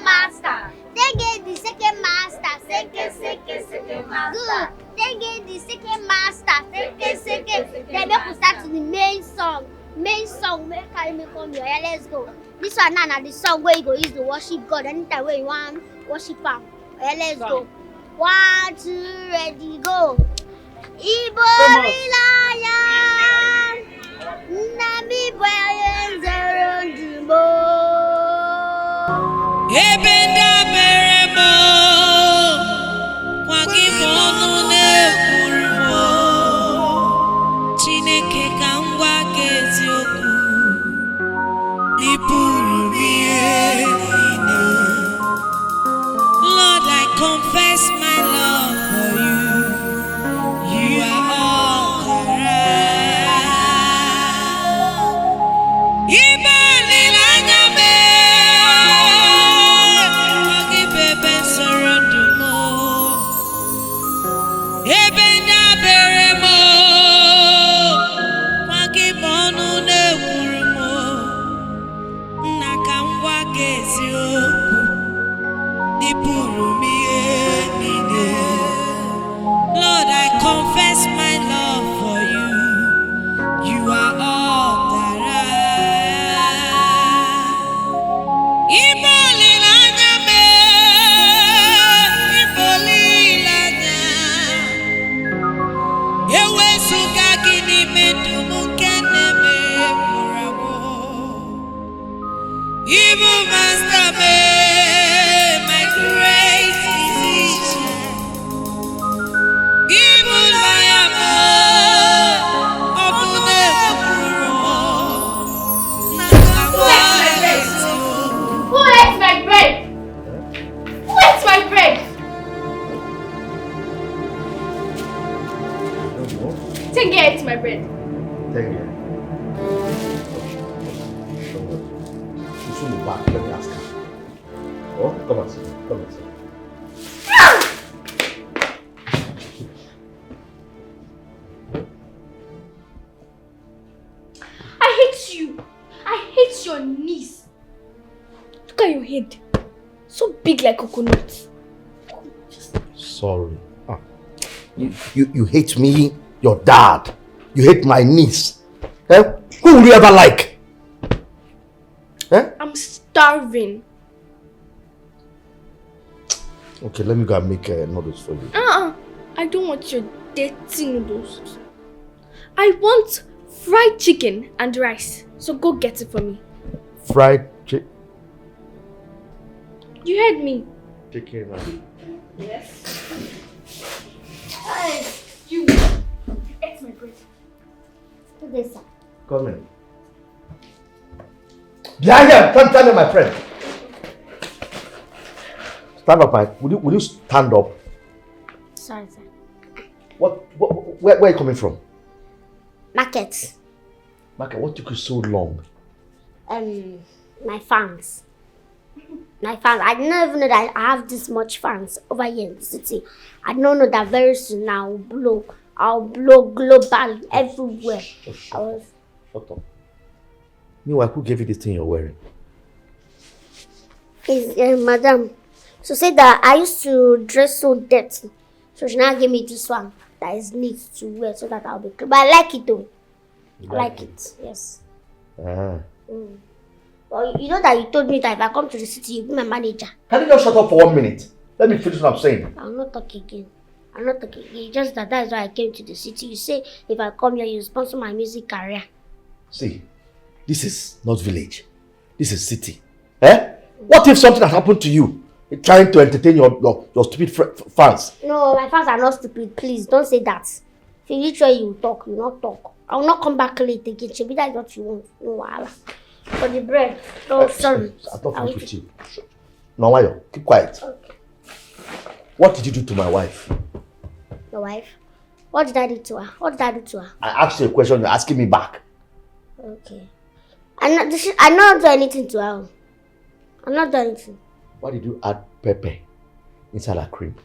master. Ndiwge the second master. Second master. Good. Ndiwge the second master. Second. Then make we start to the main song. Main song, make carry me come here. Yeah, let's go. This one now the song where you go use to worship God anytime where you want worship Him. Yeah, let's go. 1, 2, ready, go. Ibo Lion, Nami Boyen Zerondimo. Ebenda beremo, wakibonu ne kurmo. Chineke kangwa kezioku, ipuru miene. Lord, I confess my love for you. You are all around. Ibali lanyame, wakibebe sorondumo. Ebenda beremo, wakibonu ne kurmo. Nakangwa kezioku, ipuru miene. Lord, I confess my love for you. You are all that I. Iboli lanyame, iboli lanya. Tengi ate my bread. Tengi. You should move back. Let me ask her. Oh, come and sit. Come and sit. I hate you. I hate your knees. Look at your head. So big like coconut. Sorry. You hate me, your dad. You hate my niece. Eh? Who will you ever like? Eh? I'm starving. Okay, let me go and make noodles for you. I don't want your dirty noodles. I want fried chicken and rice. So go get it for me. Fried chicken. You heard me. Chicken and... Yes. Hey, you ate my bread. Look this, sir. Come in. Behind here, stand here, my friend. Stand up, Mike. Will you stand up? Sorry, sir. Where are you coming from? Market. Market, what took you so long? My fans. My fans. I didn't even know that I have this much fans over here in the city. I don't know that very soon I'll blow global everywhere. Shut up. Meanwhile, who gave you this thing you're wearing? It's madam. So say that I used to dress so dirty. So she now gave me this one that is neat to wear so that I'll be clean. But I like it though. I like it, yes. Well, you know that you told me that if I come to the city, you'll be my manager. Can you just shut up for 1 minute? Let me finish what I'm saying. I'll not talk again. Just that is why I came to the city. You say if I come here, you sponsor my music career. See, this is not village. This is city. Eh? What if something has happened to you? Trying to entertain your stupid fans. No, my fans are not stupid. Please, don't say that. If you reach where you talk, you not talk. I will not come back late again. Maybe that's what you want. No, wahala. For the bread. Oh, sorry. I thought finish with you. No, Mayo, keep quiet. Okay. What did you do to my wife? Your wife? What did I do to her? I asked you a question, you're asking me back. Okay. I not do anything to her. I'm not doing anything. Why did you add pepper inside her cream?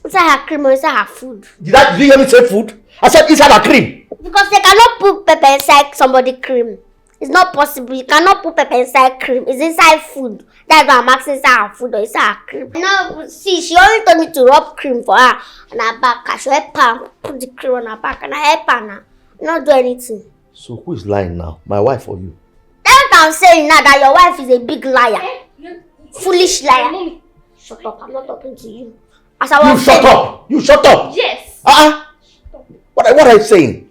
Inside her cream or inside her food? Did you hear me say food? I said inside her cream. Because they cannot put pepper inside somebody's cream. It's not possible. You cannot put pepper inside cream. It's inside food. That's why I'm asking inside her food or inside her cream. No, see, she only told me to rub cream for her on her back. I should help her put the cream on her back and I help her now. Not do anything. So who is lying now? My wife or you? That's what I'm saying now, that your wife is a big liar. Foolish liar. Mommy. Shut up. I'm not talking to you. As I was saying. You shut up. Yes. What are you saying?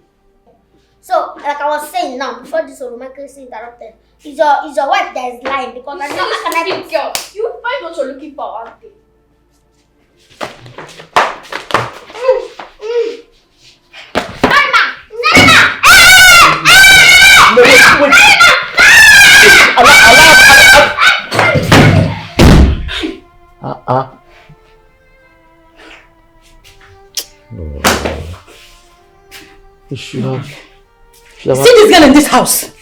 So, like I was saying now, before this Oluebube is interrupted, is your wife that is lying because I know I can girl. You find what you're looking for out there. See this girl in this house.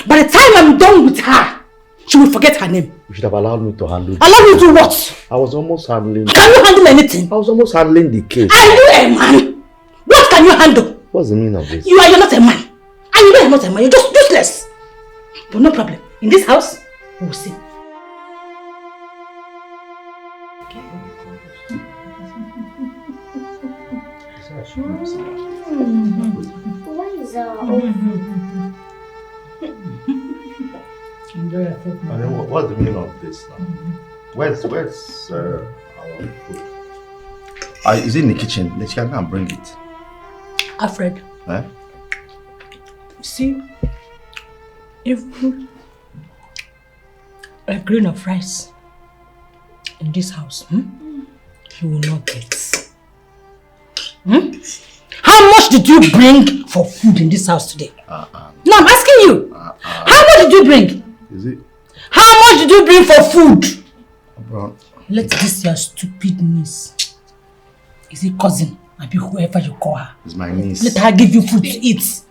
By the time I'm done with her, she will forget her name. You should have allowed me to handle it. Allow me to do what? I was almost handling. Can you handle anything? I was almost handling the case. Are you a man? What can you handle? What's the meaning of this? You're not a man. And you know you're not a man. You're just useless. But no problem. In this house, we will see. What's the meaning of this now? Where's our food? Is it in the kitchen? Let's go and bring it. Alfred. Eh? See, even a grain of rice in this house, you will not get. How much did you bring for food in this house today? No, I'm asking you. How much did you bring? Is it? How much did you bring for food? Bro. Let this your stupid niece. Is it cousin? I be whoever you call her. It's my niece. Let her give you food to eat.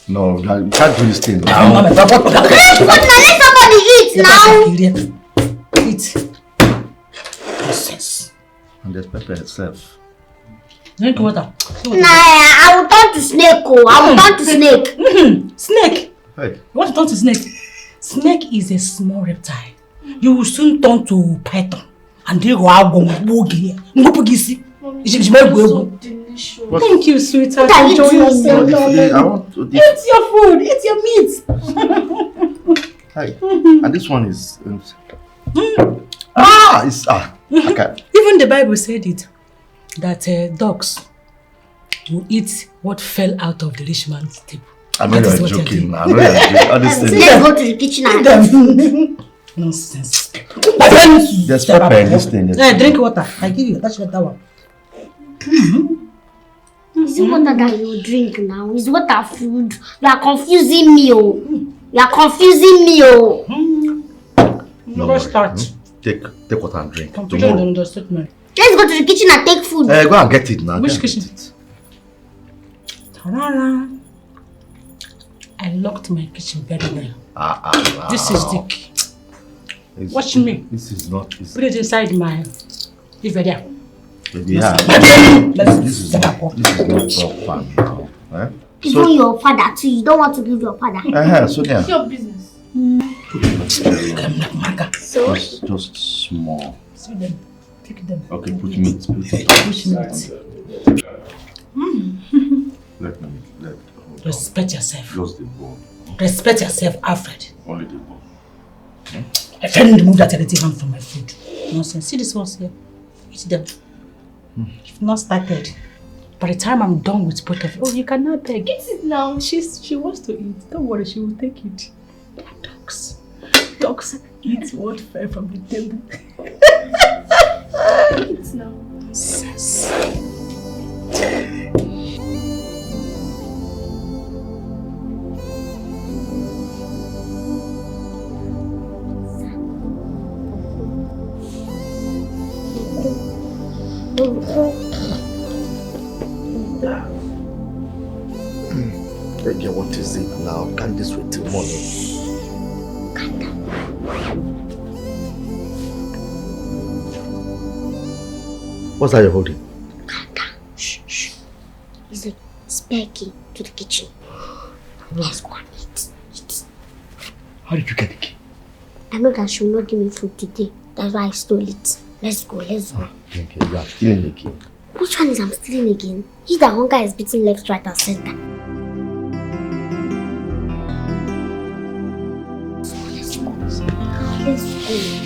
No, you can't do this thing now. Let somebody eat now. Eat. Nonsense. And there's pepper itself. Drink water. Nah, I will turn to snake. Oh, I will turn to snake. Snake? Hey. You want to turn to snake? Snake is a small reptile. You will soon turn to python. And they go out go boogie. Ngupugisi. It's so delicious. Thank you, sweetheart. What are you Enjoy doing? yourself. I want to Eat your food. Eat your meat. Hi. And this one is okay. Even the Bible said it that dogs will eat what fell out of the rich man's table. I know That is you're what joking. you're I know you're joking. Honestly. Let's go to the kitchen and eat. Nonsense. There's pepper in this thing. Yeah, drink water. I give you. That's that one. Is it water that you drink now? Is water food? You are confusing me, oh. You are confusing me, oh. No Let's worry. start. Take water and drink. Confusion Tomorrow. understatement. Let's go to the kitchen and take food. Go and get it now. Which kitchen? Ta-da-da. I locked my kitchen very well. This is the key. Watch me. This is not. Put it inside my. If you're there. Yeah. This is not proper now. Even your father too. You don't want to give your father. So there. It's your business. So Just small. See them. Pick them. Okay, put meat. Put it. Push meat. Let Respect yourself. Just the bone. Respect yourself, Alfred. Only the bone. I tell you to remove that dirty hand from my food. Nonsense. See this ones here. Eat them. If not started, by the time I'm done with both of you, oh, you cannot beg. Eat it now. She wants to eat. Don't worry, she will take it. They are dogs. Dogs eat what fell from the table. Eat now. Nonsense. Again, what is it now? Can't this wait till morning? What's that you're holding? Shh, shh. It's a spare key to the kitchen. Let's go and eat. How did you get the key? I know that she will not give me food today. That's why I stole it. Let's go, let's go. Okay, you are stealing the key. Which one is I'm stealing again? He's the one guy is beating left, right, and center. Let's go. Let's go.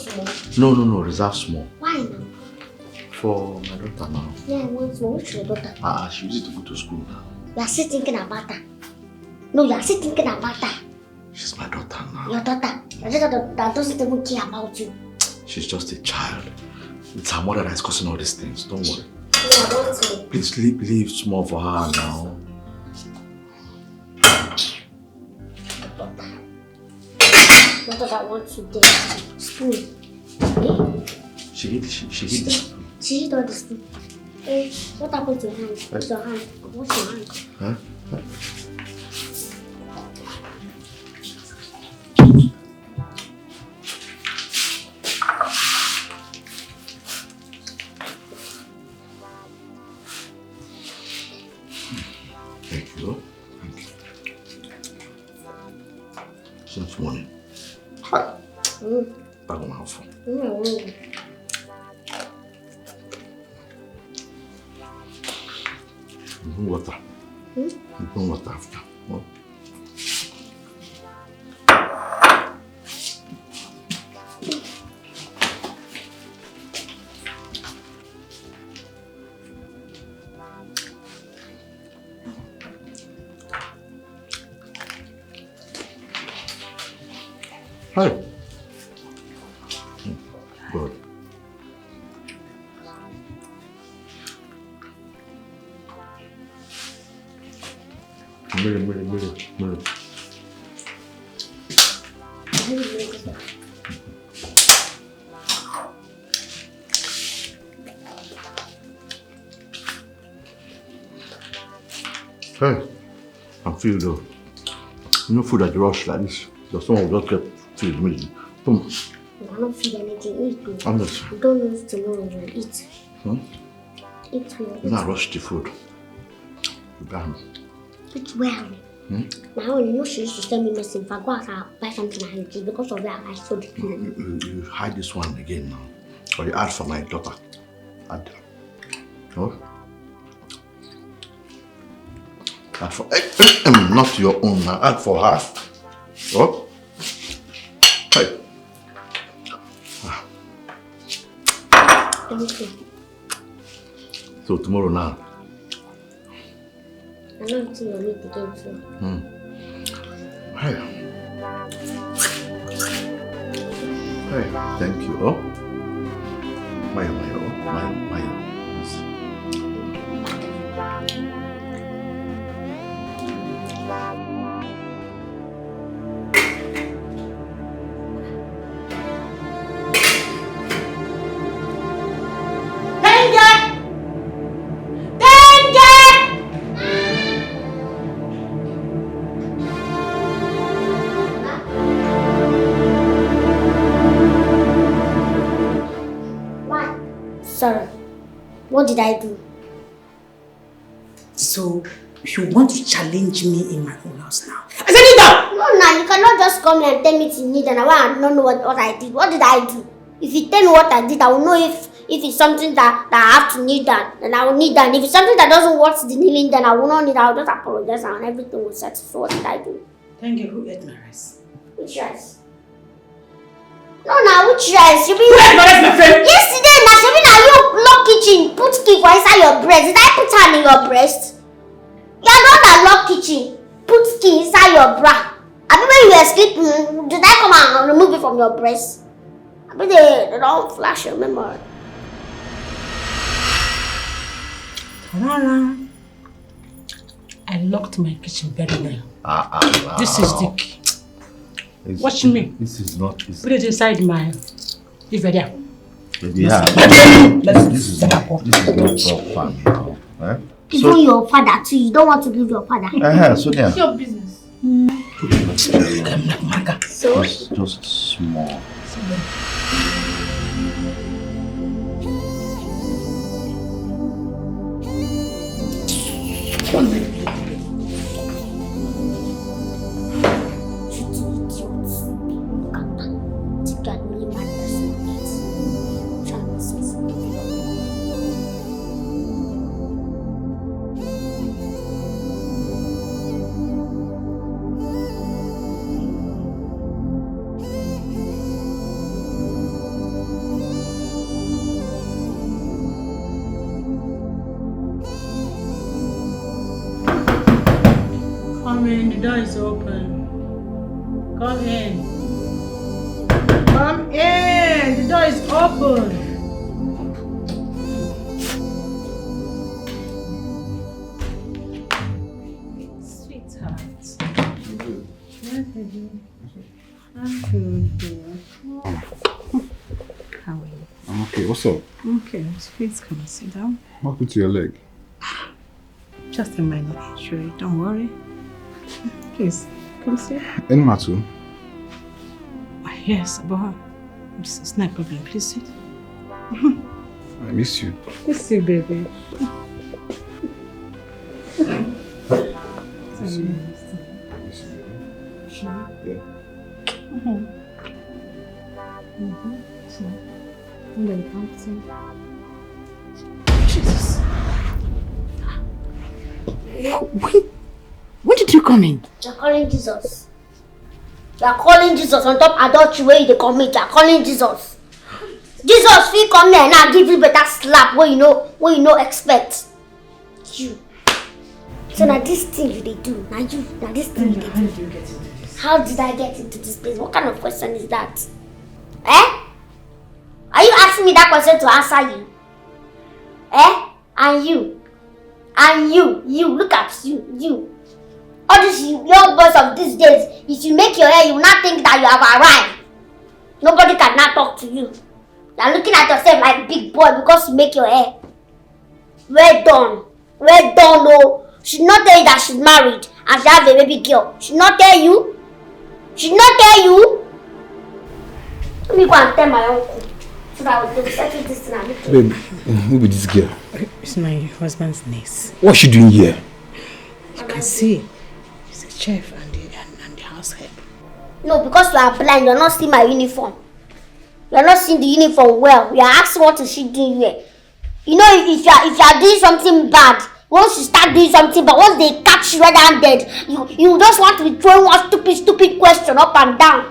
small? No, reserve small. Why now? For my daughter now. Yeah, I want small. Which your daughter? She needs to go to school now. You are still thinking about her. No, you are still thinking about her. She's my daughter now. Your daughter. Your daughter that doesn't even care about you. She's just a child. It's her mother that is causing all these things. Don't worry. Yeah, I want to. Please leave small for her now. Your daughter wants to get spoon. She hit the spoon. She hit all the spoon. What happened to your hand? What's your hand? What's your hand? Huh? Thank you. Since morning. Back on my phone. Water. Water after. Oh. Hi. Good. Mire. Hey, I'm feeling though. You know food that rush like this. There's someone who just kept feeding me. Come. I don't feel anything. Eat. I'm not. You don't know if tomorrow you will eat. Eat well. You not rush the food. You got me. Eat well. Now you know she used to send me message. If I go out and buy something I eat, it's because of that I sold it. You hide this one again now. Or you add for my daughter. Add. Oh? Add for not your own now. Add for her. Oh? Hey. Thank you. So tomorrow now. I know it's your meat again too. Hey. Hey, thank you. Oh? Maya. Sorry. What did I do? So, you want to challenge me in my own house now? I said it down! No, you cannot just come here and tell me to kneel down. I don't know what I did. What did I do? If you tell me what I did, I will know if it's something that I have to kneel down, then I will kneel down. If it's something that doesn't worth the kneeling, then I will not kneel. I will just apologize and everything will settle. So what did I do? Thank you. Who ate my rice? Which rice? No, which rice? You mean? Who ate my rice, my friend? Yesterday, now you lock kitchen, put key for inside your breast. Did I put hand in your breast? You are not that lock kitchen, put key inside your bra. I mean, when you were sleeping, did I come and remove it from your breast? I mean, they don't flash your memory. I locked my kitchen very well. Wow. This is the key. Watch me. This is not. Put it inside my. If you're there. Yeah. This is not proper. Eh? Even your father too. You don't want to leave your father. So there. It's your business. So just small. Come in, the door is open. Come in. Come in, the door is open. Sweetheart. I'm good, dear. How are you? I'm okay. What's up? Okay, please come and sit down. What happened to your leg? Just a minor injury, don't worry. Please, come sit. Any matter? Yes, but it's not a problem. Please sit. I miss you. Miss you, baby. Sure. Yeah. So, I'm going to come to Jesus. When did you come in? You're calling Jesus. You are calling Jesus on top adultery where you commit. You are calling Jesus. Jesus, we come here and I'll give you better slap where you know expect. You. So now this thing you they do. Now this thing you they do. How did you get into this? How did I get into this place? What kind of question is that? Eh? Are you asking me that question to answer you? Eh? And you, look at you. All these young boys of these days, if you make your hair, you will not think that you have arrived. Nobody can now talk to you. You are looking at yourself like big boy because you make your hair. Well done, oh. She did not tell you that she's married and she has a baby girl. She did not tell you. Let me go and tell my uncle so that we'll settle this thing. Babe, who be this girl? It's my husband's niece. What's she doing here? You can see, he's a chef and the house help. No, because you are blind, you're not seeing my uniform. You're not seeing the uniform well. You are asking what is she doing here. You know, if you are doing something bad, once you start doing something bad, once they catch you red-handed, you just want to be throwing one stupid question up and down.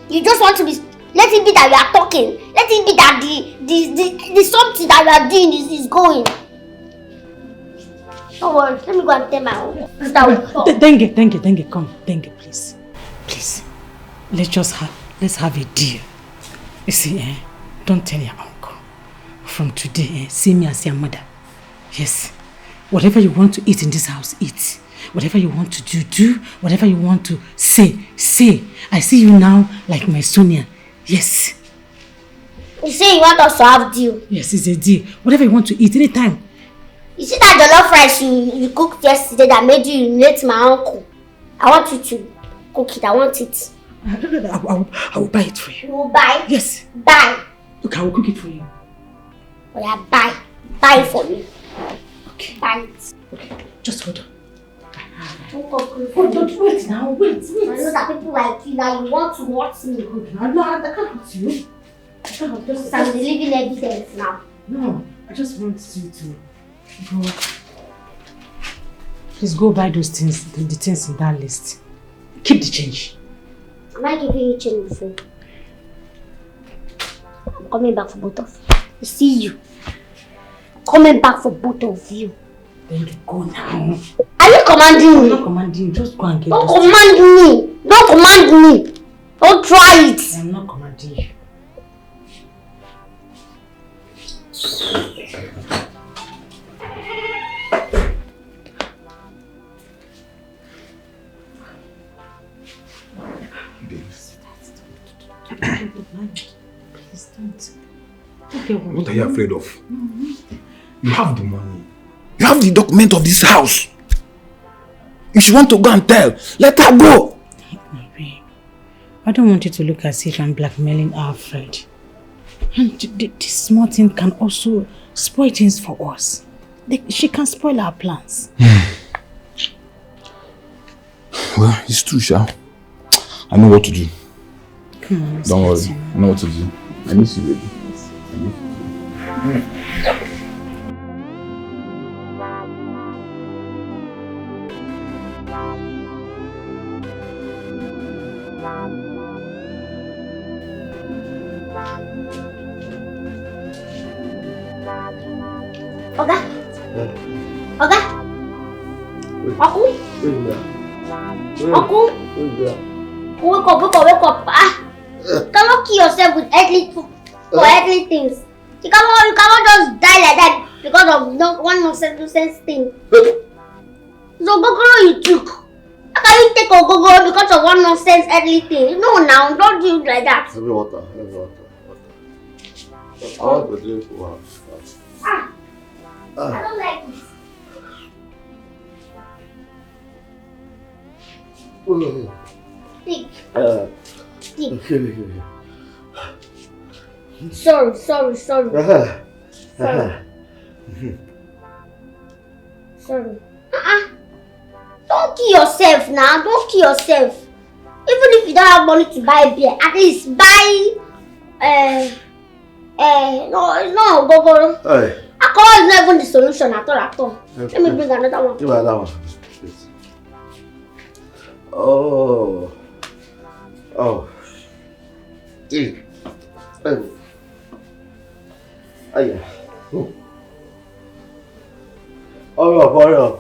You just want to be, let it be that you are talking. Let it be that the something that you are doing is going. Don't worry, let me go and tell my own. Dengue, come. Dengue, please. Please. Let's have a deal. You see, don't tell your uncle. From today, see me as your mother. Yes. Whatever you want to eat in this house, eat. Whatever you want to do. Whatever you want to say. I see you now like my Sonia. Yes. You say you want us to have deal? Yes, it's a deal. Whatever you want to eat, anytime. You see that jollof rice you cooked yesterday that made you humiliate my uncle? I want you to cook it. I want it. I will buy it for you. You will buy? Yes. Buy. Okay, I will cook it for you. Oh yeah, buy. Buy it for me. Okay. Buy it. Okay, just hold on. Don't wait now. Wait. I know that people like you now, you want to watch me. No, I can't hurt you. I can't hurt you. I'm living evidence now. No, I just want you to go. Please go buy those things, the things in that list. Keep the change. Am I giving you change before? I'm coming back for both of you. I see you. I'm coming back for both of you. Then you go now. Are you commanding me? I'm not commanding you. Just go and get Don't command me. Don't command me. Don't try it. I'm not commanding you. Please don't. What are you afraid of? You have the money. You have the document of this house. If you want to go and tell, let her go. I don't want you to look as if I'm blackmailing Alfred. And this small thing can also spoil things for us. She can spoil our plans. Well, it's true, Sha. I know what to do. Come on, don't worry. I know what to do. I miss you, baby. I miss you. Oga? Uncle? Wait. Uncle? Wake up. You cannot kill yourself with earthly things. You cannot just die like that because of one nonsense thing. So Gogoro you took. How can you take a Gogoro because of one nonsense earthly thing? No, now don't do it like that. Have water. I want to drink water. I don't like this. Thick. Thick. Sorry. Sorry. Don't kill yourself now. Don't kill yourself. Even if you don't have money to buy beer, at least buy no, it's not Gogoro. Alcohol is not even the solution at all. Let me bring another one. Give me another one, please. Oh. Hurry up.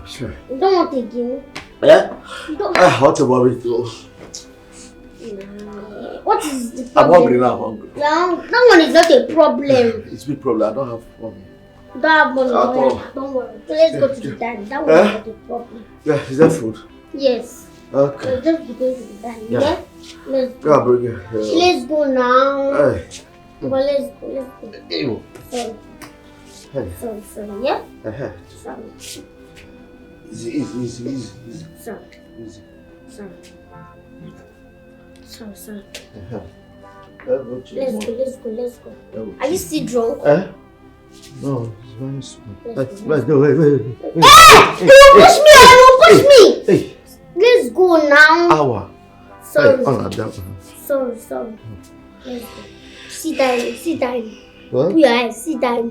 Sure. You don't want it again? Yeah? You don't What about it too? What is the problem? I'm hungry now, No, that one is not a problem. It's a big problem. I don't have money. You don't have money. Don't worry. So let's go to the dining. That one is not a problem. Yeah, is that food? Yes. Okay. We'll just be going to the dining. Yeah. Let's Go go. bring it. Let's go now. Hey. But let's go. Ew. Hey. Sorry. Yeah? Sorry. Easy. Sorry. Easy. Sorry. Let's go. Are you still drunk? No, it's very small. Let's go. Wait. Hey! You push me! Hey. Let's go now. Hour. Sorry. Hey, on that one. Sorry. Let's go. Sit down. What? Yeah, sit down.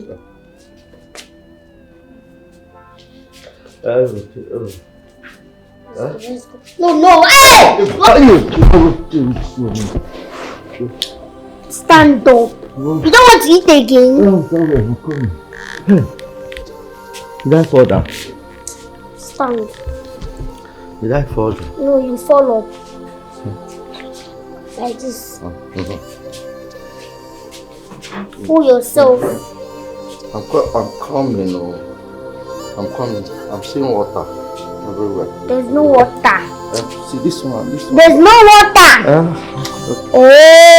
Let's go. No, hey! Stand up. You don't want to eat again? No, I'm coming. Did I fall down? Stand. Did I fall down? No, you fall up. Like this. Pull yourself. I'm coming. I'm coming. I'm seeing water everywhere. There's no water. See this one. There's no water. Oh.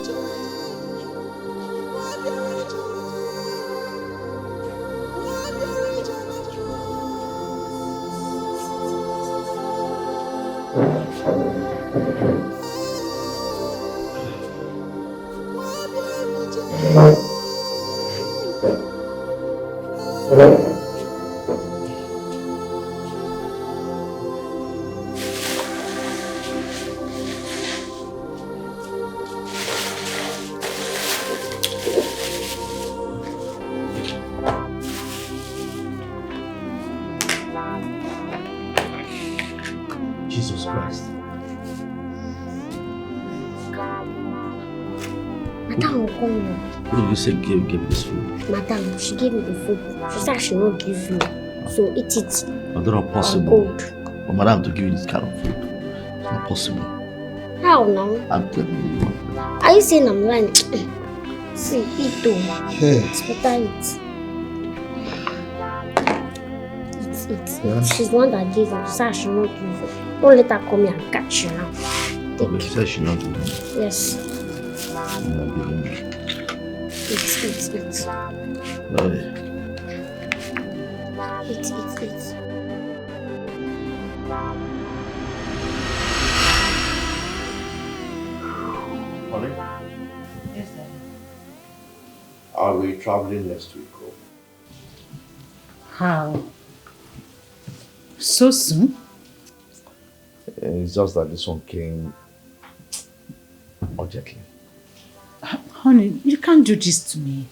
Jesus Christ. Madam will come here. What did you say gave me this food? Madam, she gave me the food. She said she will not give you. So eat it. But that's not possible. For madam to give you this kind of food. It's not possible. How now? I'm telling you. Are you saying I'm lying? See, eat though. Hey. It's better eat. Eat. Yeah. She's the one that gave you. She said she will not give you. Don't let her come here and catch you now. Okay, she said she not giving me. Yes. She's not giving me. Eat. Okay. Eat. Honey? Yes, sir. Are we traveling next week? How? So soon? It's just that this one came urgently. Honey, you can't do this to me.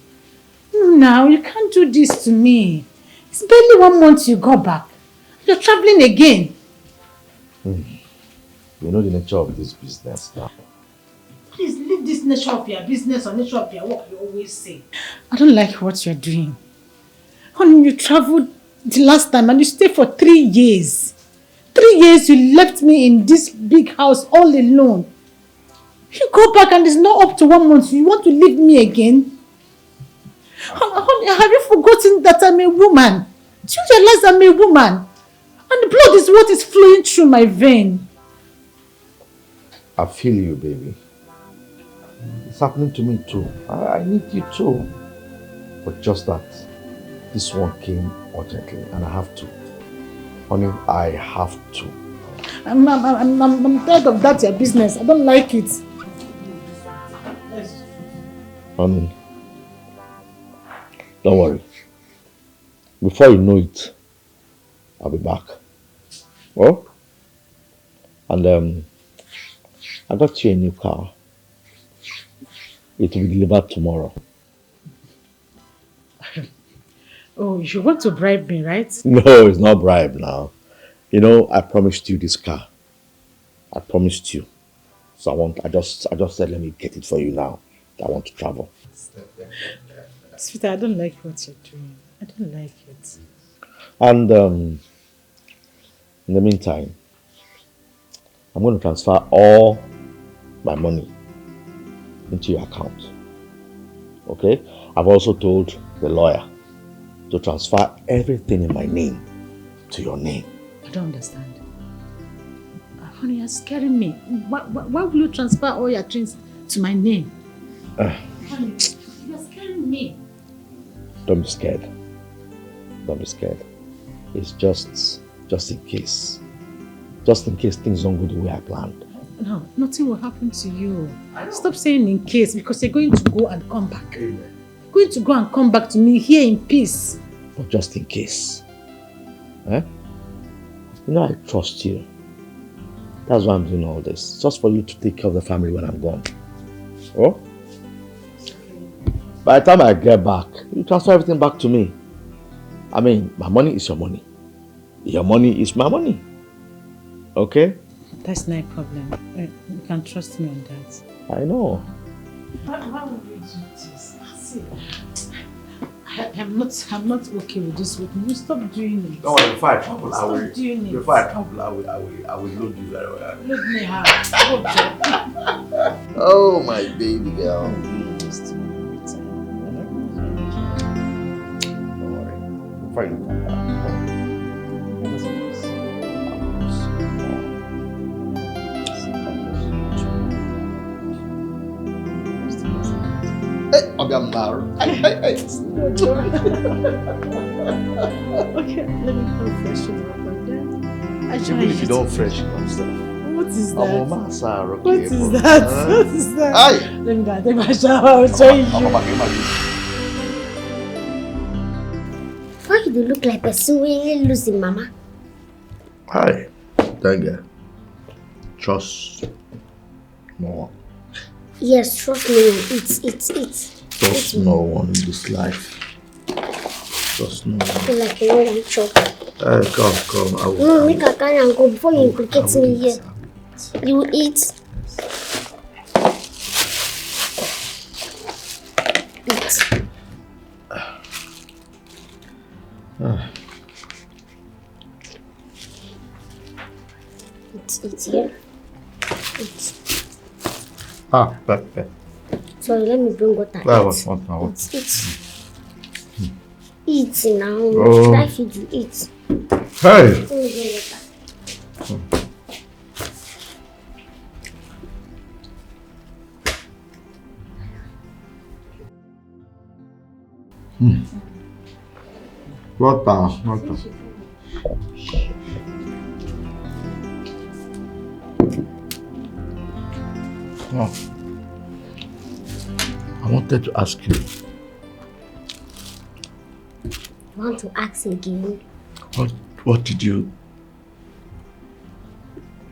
No, you can't do this to me. It's barely 1 month you got back. You're traveling again. You know the nature of this business now. Please leave this nature of your business or nature of your work you always say. I don't like what you're doing. Honey, you traveled the last time and you stayed for 3 years. 3 years you left me in this big house all alone. You go back and it's not up to 1 month. You want to leave me again? Honey, have you forgotten that I'm a woman? Do you realize I'm a woman? And the blood is what is flowing through my vein. I feel you, baby. It's happening to me too. I need you too. But just that, this one came urgently and I have to. Honey, I have to. I'm tired of that, your business. I don't like it. Honey, don't worry. Before you know it, I'll be back. Oh? And I got you a new car. It will be delivered tomorrow. Oh, you want to bribe me, right? No, it's not bribe now. You know, I promised you this car. I promised you. So I just said, let me get it for you now. I want to travel. Sweetheart, I don't like what you're doing. I don't like it. And in the meantime, I'm going to transfer all my money into your account. Okay? I've also told the lawyer to transfer everything in my name to your name. I don't understand. Honey, you're scaring me. Why will you transfer all your things to my name? Honey, you're scaring me. Don't be scared. Don't be scared. It's just in case. Just in case things don't go the way I planned. No, nothing will happen to you. Stop saying in case, because you're going to go and come back. Amen. You're going to go and come back to me here in peace. But just in case. Eh? You know I trust you. That's why I'm doing all this. Just for you to take care of the family when I'm gone. Oh? By the time I get back, you transfer everything back to me. I mean, my money is your money. Your money is my money. Okay? That's no problem. You can trust me on that. I know. Why would you do this? See, I'm not okay with this with you. Stop doing it. Don't worry, if I travel, I will. Stop doing it. If I travel, I will load you very well. Load me how? Oh, my baby girl. Don't worry. Before you come back. Hey, I'm loud. Hey. Okay, let me go freshen up and then Even if you don't freshen up stuff. What is that? What is that? What is that? Aye. Let me go and take my shower. I'll show you. Why do you look like a person really losing, Mama? Hi, Ndiwge. Trust no one. Yes, trust me. It's. Trust no one in this life. Trust no one. I feel like you want to chop. Hey, come. I will. No, make a carry and go before you implicate me here. You eat. Eat. Eat here. Eat. Pepper. Sorry, let me bring water. Eat now. Oh. Try feed you. Eat. Hey. Let me bring water. Water. Oh. I wanted to ask you. You want to ask again? What did you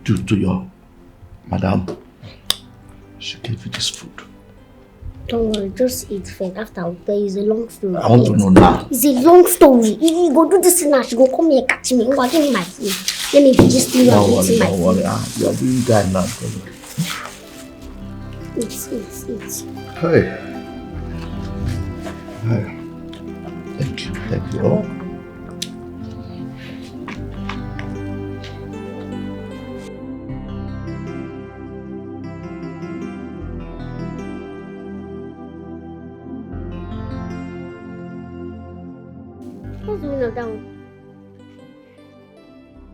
do to your madam? She gave you this food. Don't worry, just eat first. After I'll tell you, it's a long story. I want to know now. It's a long story. If you go do this now, she go come here catch me. Go give me my food. Let me be just you and eating my food. Don't worry. You are doing that now. Eat. Hey. Hey. Thank you. Oh. What's the meaning of that one?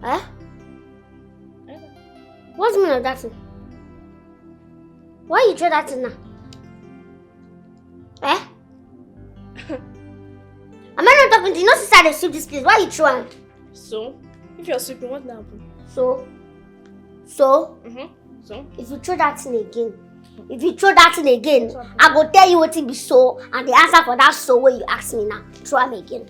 Huh? What's the meaning of that thing? Why you throw that thing now? Eh? Am I not talking to you? Not since I sweep this place. Why you throwing? So, if you're sweeping, what will happen? So? So? If you throw that thing again, I go tell you what it be so, and the answer for that so when you ask me now, throw me again.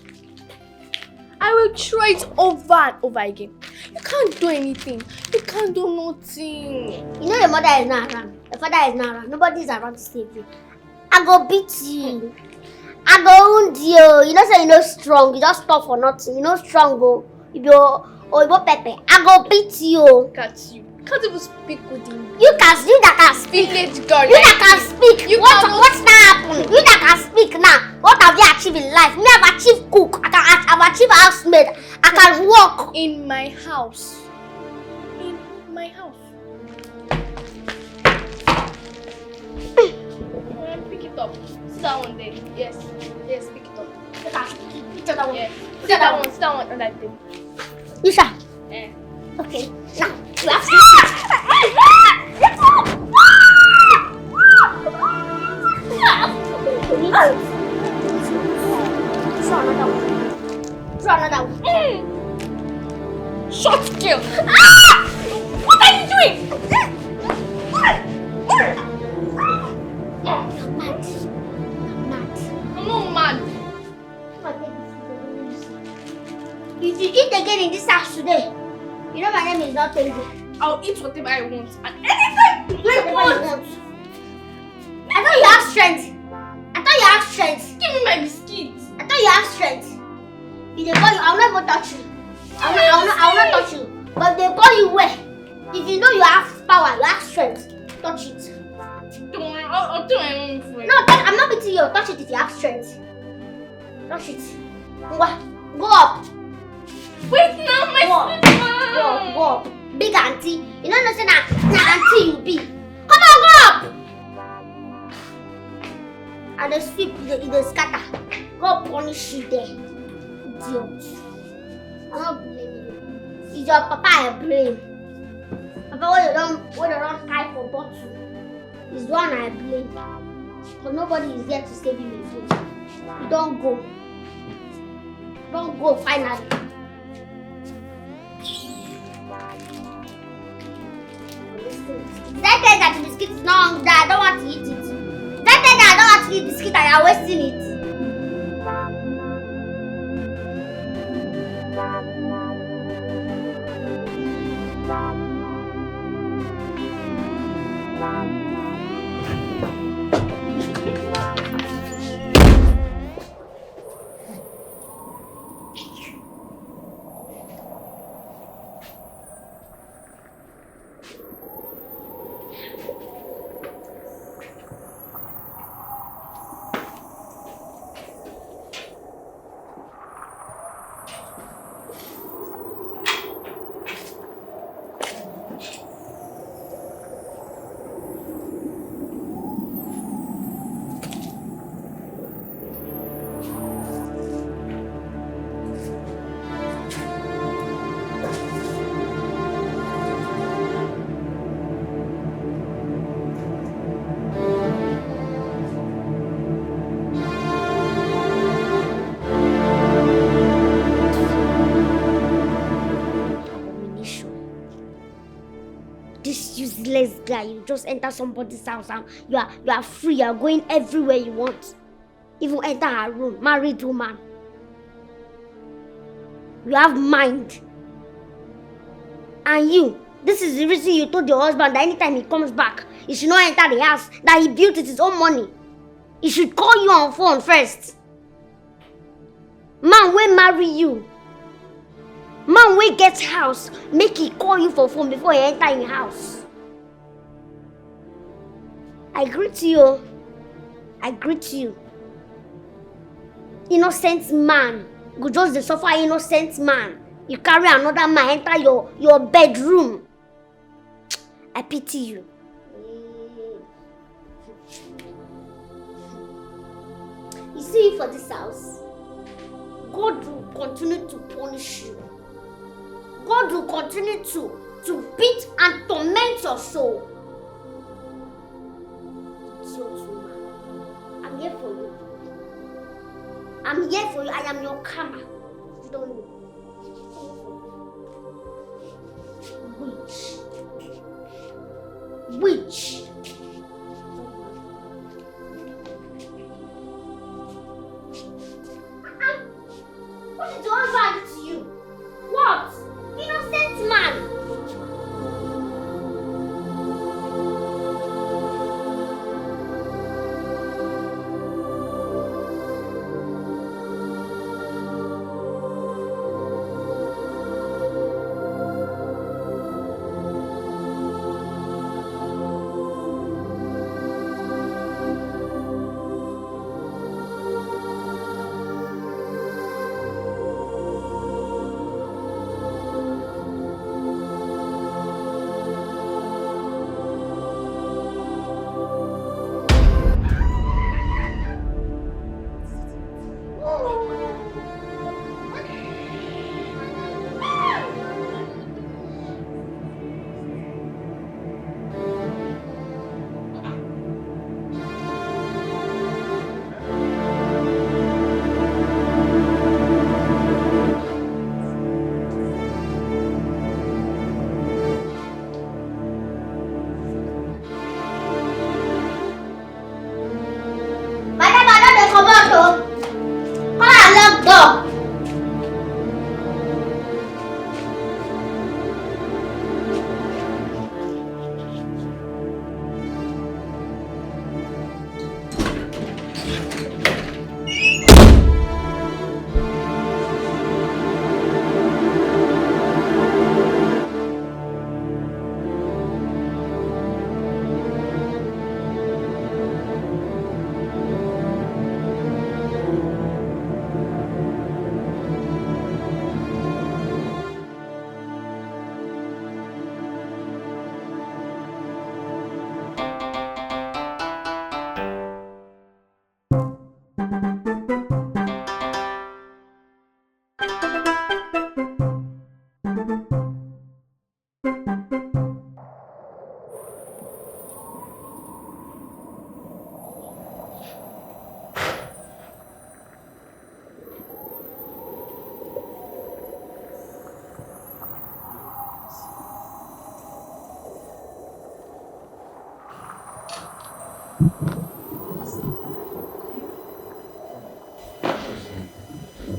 I will try it over and over again. You can't do anything. You can't do nothing. You know your mother is not around. Your father is not around. Nobody is around to save you. I go beat you. I go wound you. You know say you know strong. You just stop for nothing. You know strong go. You go pepper. I go beat you. Look at you. You can't even speak good English. You that can speak. Village girl. You that can speak. What's now happen? You that can speak now. What have you achieved in life? Me have achieved cook. I've achieved housemaid. I can walk. In my house. In my house. Pick it up. Sit that one there. Yes, pick it up. Pick that one. Yes. Sit that one. Sit that one on that table. Isha. Okay. Now you have to. Draw another one. Short skill. What are you doing? I'm mad. I'm not mad. If you eat again in this house today, you know my name is not Ndiwge. I'll eat whatever I want and anything I want. I thought you have strength. Give me my biscuits. I thought you have strength. If they call you, I will not touch you. I will not touch you. But if they call you where? If you know you have power, you have strength, touch it. I'll do my own friend. No, I'm not beating you. Touch it if you have strength. Touch it. Go up. Wait now, my slipper. Go up. Big auntie. You know say na auntie you be. Come on, go up. And the sweep, the scatter. God punish you there. Idiot. I'm not blaming you. It's your papa I blame. Papa, when you don't tie for bottle, it's the one I blame. Because nobody is there to save you again. You don't go. Don't go finally. Did I tell that the biscuit is not hungry? I don't want to eat it. Did I tell that I don't want to eat biscuit and you're wasting it? Useless guy, you just enter somebody's house and you are free, you are going everywhere you want. Even enter her room, married woman. You have mind. And you, this is the reason you told your husband that anytime he comes back, he should not enter the house, that he built with his own money. He should call you on phone first. Man will marry you. Man will get house, make he call you for phone before he enter in house. I greet you. I greet you. Innocent man. You just dey suffer innocent man. You carry another man enter your bedroom. I pity you. You see, for this house, God will continue to punish you. God will continue to beat and torment your soul. It's your true man. I'm here for you. I'm here for you. I am your karma. You don't know. Witch. What is wrong with you? What? Innocent man.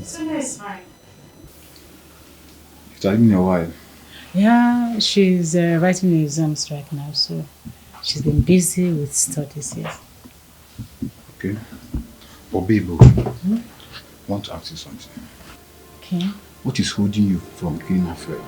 Suna is fine. It's taking a while. Yeah, she's writing her exams right now, so she's been busy with studies, yes. Okay. But Bibo, I want to ask you something. Okay. What is holding you from killing Alfred?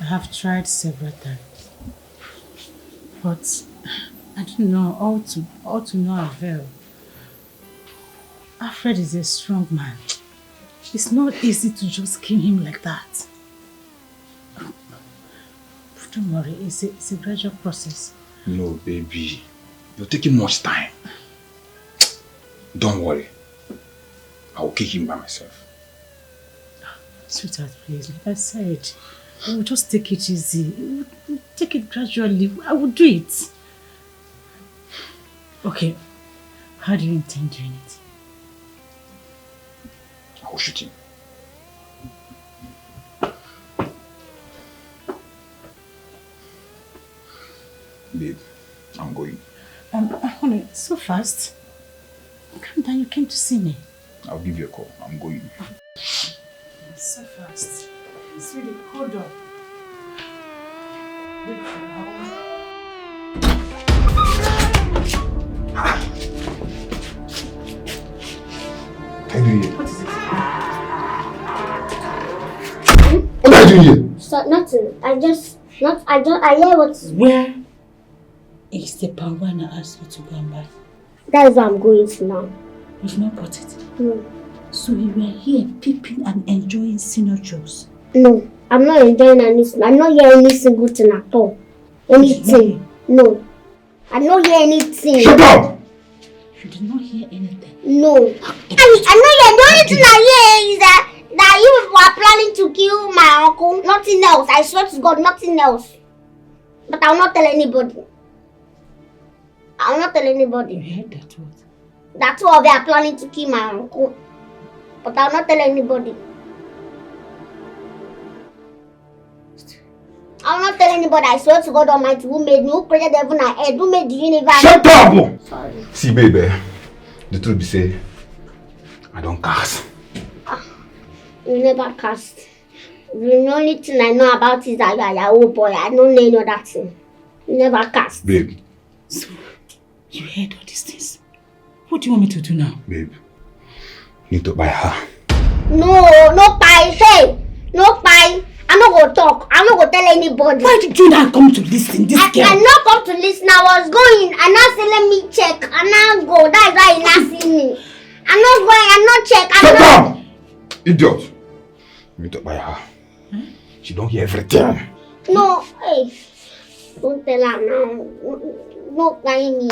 have tried several times, but I don't know, all to no avail. Alfred is a strong man. It's not easy to just kill him like that. Don't worry, it's a gradual process. No, baby. You're taking much time. Don't worry. I will kill him by myself. Sweetheart, please, like I said, we'll just take it easy. We'll take it gradually. I will do it. Okay, how do you intend doing it? I will shoot him. Babe, I'm going. Honey, so fast. Calm down, you came to see me. I'll give you a call. I'm going. So fast. Sweetie, hold on. Wait for an hour. What are you doing here? What is it? What are you doing here? So, nothing. I hear what's... Where is the power I asked you to go and buy? That is where I'm going to now. You've not bought it? No. So you were here peeping and enjoying senior jokes? No, I'm not enjoying anything. I'm not hearing any single thing at all. Anything. No. I don't hear anything. Shut up! You did not hear anything? No. I know the only thing I hear is that you were planning to kill my uncle. Nothing else. I swear to God, nothing else. But I will not tell anybody. I will not tell anybody. You heard that what? That two of you are planning to kill my uncle. But I will not tell anybody. I will not tell anybody. I swear to God Almighty, who made me, who created heaven and earth, who made the universe. Shut up! Sorry. See, baby, the truth be say, I don't cast. You never cast. The only thing I know about is that you are your old boy. I don't know any other thing. You never cast. Babe. So, you heard all these things. What do you want me to do now? Babe, you need to buy her. No pie. Hey, no pie. I'm not going to talk. I'm not going to tell anybody. Why did you not come to listen? This girl. I not come to listen. I was going. And now say, let me check. And now go. That's why you not see me. I'm not going. I'm not check. Shut up! Idiot. You need to buy her. She don't hear everything. No, hey. Don't tell her now. Don't buy me.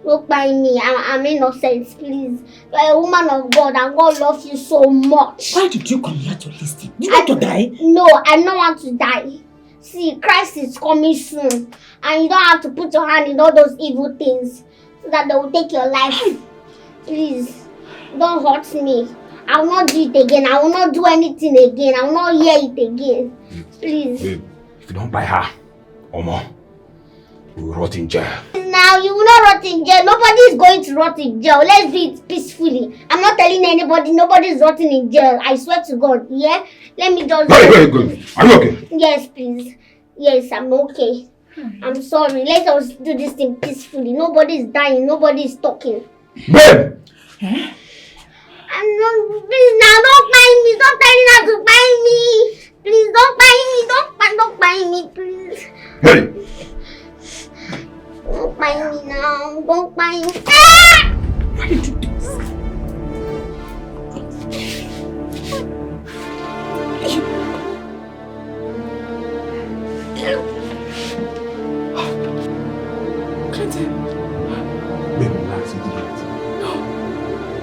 Don't buy me. I'm innocent, please. You're a woman of God and God loves you so much. Why did you come here to listen? You want to die? No, I don't want to die. See, Christ is coming soon. And you don't have to put your hand in all those evil things so that they will take your life. Please, don't hurt me. I will not do it again. I will not do anything again. I will not hear it again. Please. Babe, if you don't buy her, Omo, you will rot in jail. Now, you will not rot in jail. Nobody is going to rot in jail. Let's do it peacefully. I'm not telling anybody. Nobody is rotting in jail. I swear to God. Yeah? Let me just... Very good. Are you okay? Yes, please. Yes, I'm okay. I'm sorry. Let us do this thing peacefully. Nobody is dying. Nobody is talking. Babe! I'm not... Please, now, don't buy me. Stop telling her to buy me. Please, don't buy me. Don't buy me, please. Hey! Don't buy me now. Don't buy me. Ah! Why did you do this? Babe, relax. You did right. No.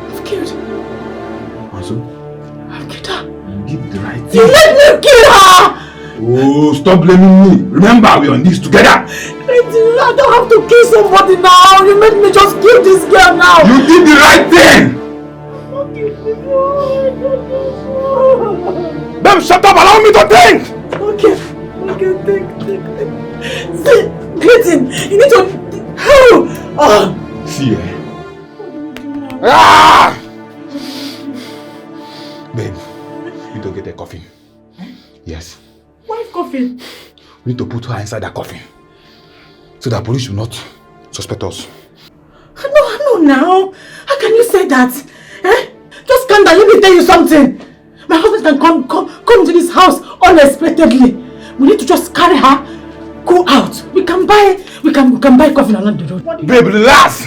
I've killed her. And so? I've killed her. You did the right thing. You let me kill her! Oh, stop blaming me. Remember, we're on this together. I don't have to kill somebody now. You made me just kill this girl now. You did the right thing. Babe, shut up. Allow me to think. Okay, think. See, Clayton, you need to... How? See, Ah! Babe, you need to get a coffin. Yes. Why coffin? We need to put her inside that coffin. So that police will not suspect us. No, now. How can you say that? Just calm down. Let me tell you something. My husband can come to this house unexpectedly. We need to just carry her, go out. We can buy coffee along the road. Babe, relax.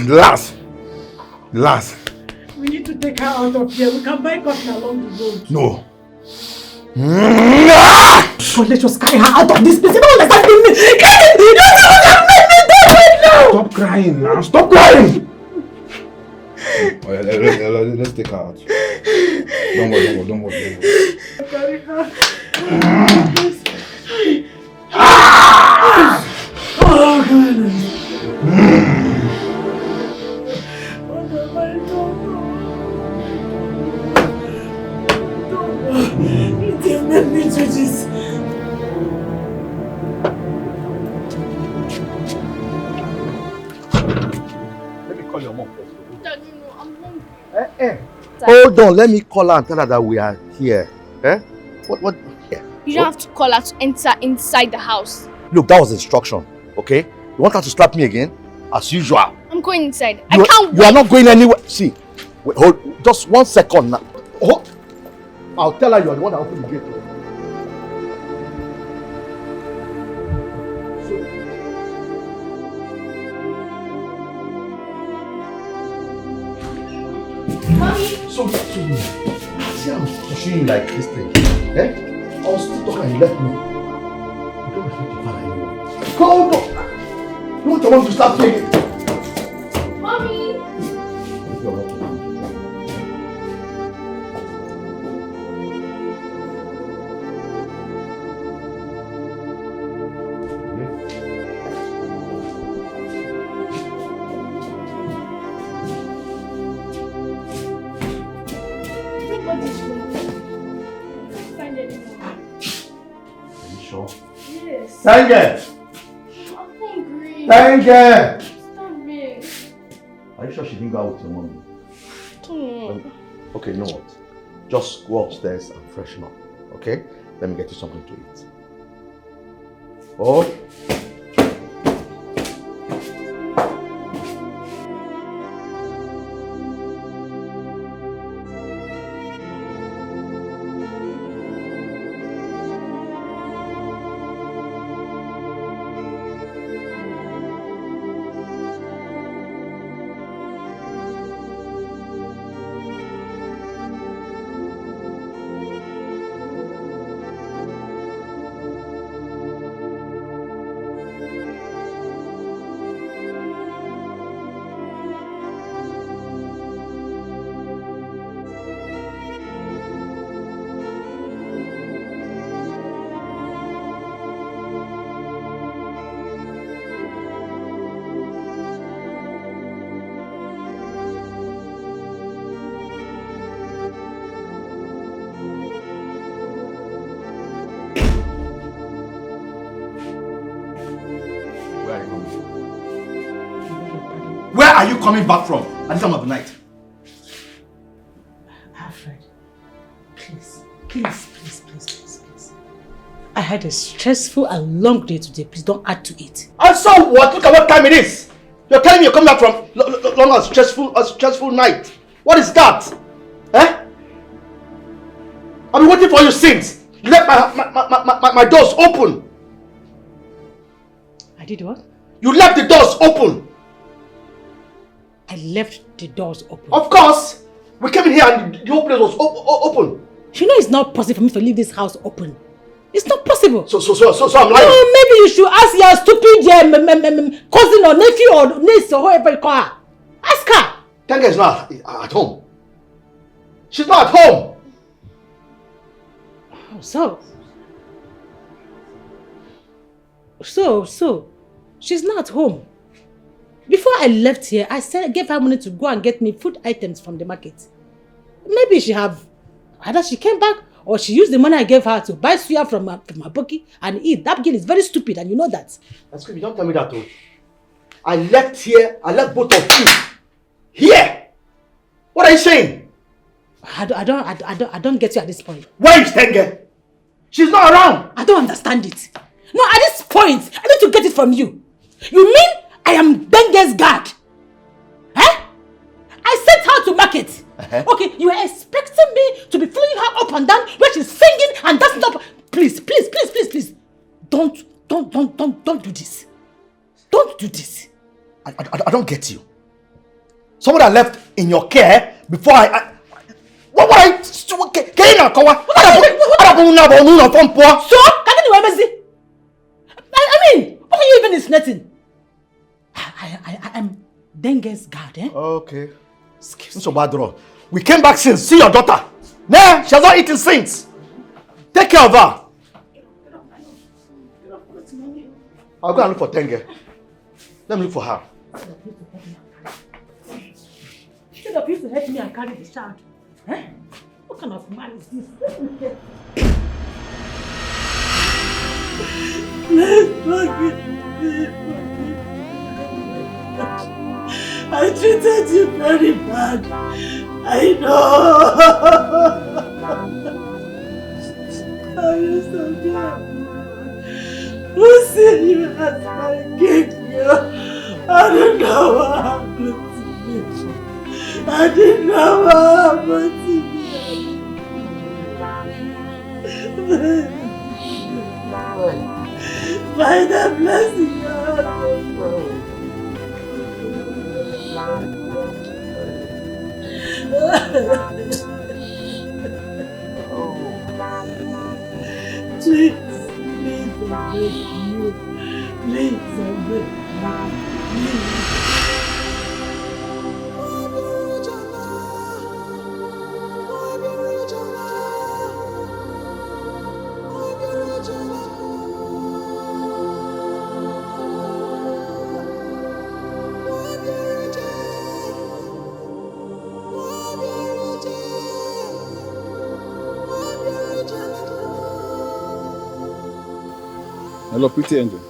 We need to take her out of here. We can buy coffee along the road. No. So let's just carry her out of this place. You don't understand me. You don't make me do it now. Stop crying now. Stop crying. Oh, yeah, let's take her out. Don't worry. Carry her. Oh, goodness. What have I done? You didn't make me do this. Let me call your mom first. Daddy, no, I'm hungry. Hold on, let me call her and tell her that we are here. What? Yeah. You don't have to call her to enter inside the house. Look, that was instruction, okay? You want her to slap me again? As usual. I'm going inside. I can't wait. You are not going anywhere. See, wait, hold, just 1 second now. Oh, I'll tell her you are the one that opened the gate. So, see I'm pushing you like this thing. I was still talking and you left me. You don't respect your father anymore. Hold on! You want your mom to start playing? Mommy! Ndiwge! I'm hungry. Ndiwge! Stop me. Are you sure she didn't go out with your mommy? No. Okay, you know what? Just go upstairs and freshen up, okay? Let me get you something to eat. Oh. Where are you coming back from at this time of the night? Alfred, please. I had a stressful and long day today. Please don't add to it. And so what? Look at what time it is. You're telling me you're coming back from long and stressful night. What is that? I've been waiting for you since. You left my doors open. I did what? You left the doors open. I left the doors open. Of course. We came in here and the whole place was open. You know it's not possible for me to leave this house open. It's not possible. So I'm lying. No, maybe you should ask your stupid cousin or nephew or niece or whoever you call her. Ask her. Ndiwge is not at home. She's not at home. So she's not home. Before I left here, I gave her money to go and get me food items from the market. Maybe either she came back or she used the money I gave her to buy suya from her bookie and eat. That girl is very stupid and you know that. That's good. You don't tell me that though. I left both of you here. What are you saying? I don't get you at this point. Where is Ndiwge? She's not around. I don't understand it. No, at this point, I need to get it from you. You mean I am Ndiwge's guard? I sent her to market. Okay, you are expecting me to be following her up and down when she's singing and dancing up. Please. don't do this. Don't do this. I don't get you. Someone that left in your care before what would I... So, can you not cover? I mean, what are you even insinuating? I am Denge's guard, eh? Okay. Excuse me. So bad, we came back since. See your daughter. Nah, she has not eaten since. Take care of her. I'll go and look for Denge. Let me look for her. You should have used to help me and carry the child. Eh? What kind of man is this? Please forgive me. I treated you very bad. I know. I used to be. Who said you had my cake? I don't know what happened to me. I didn't know what happened to me. By the blessing Please, I beg you. Please, I beg you. Hello, pretty angel.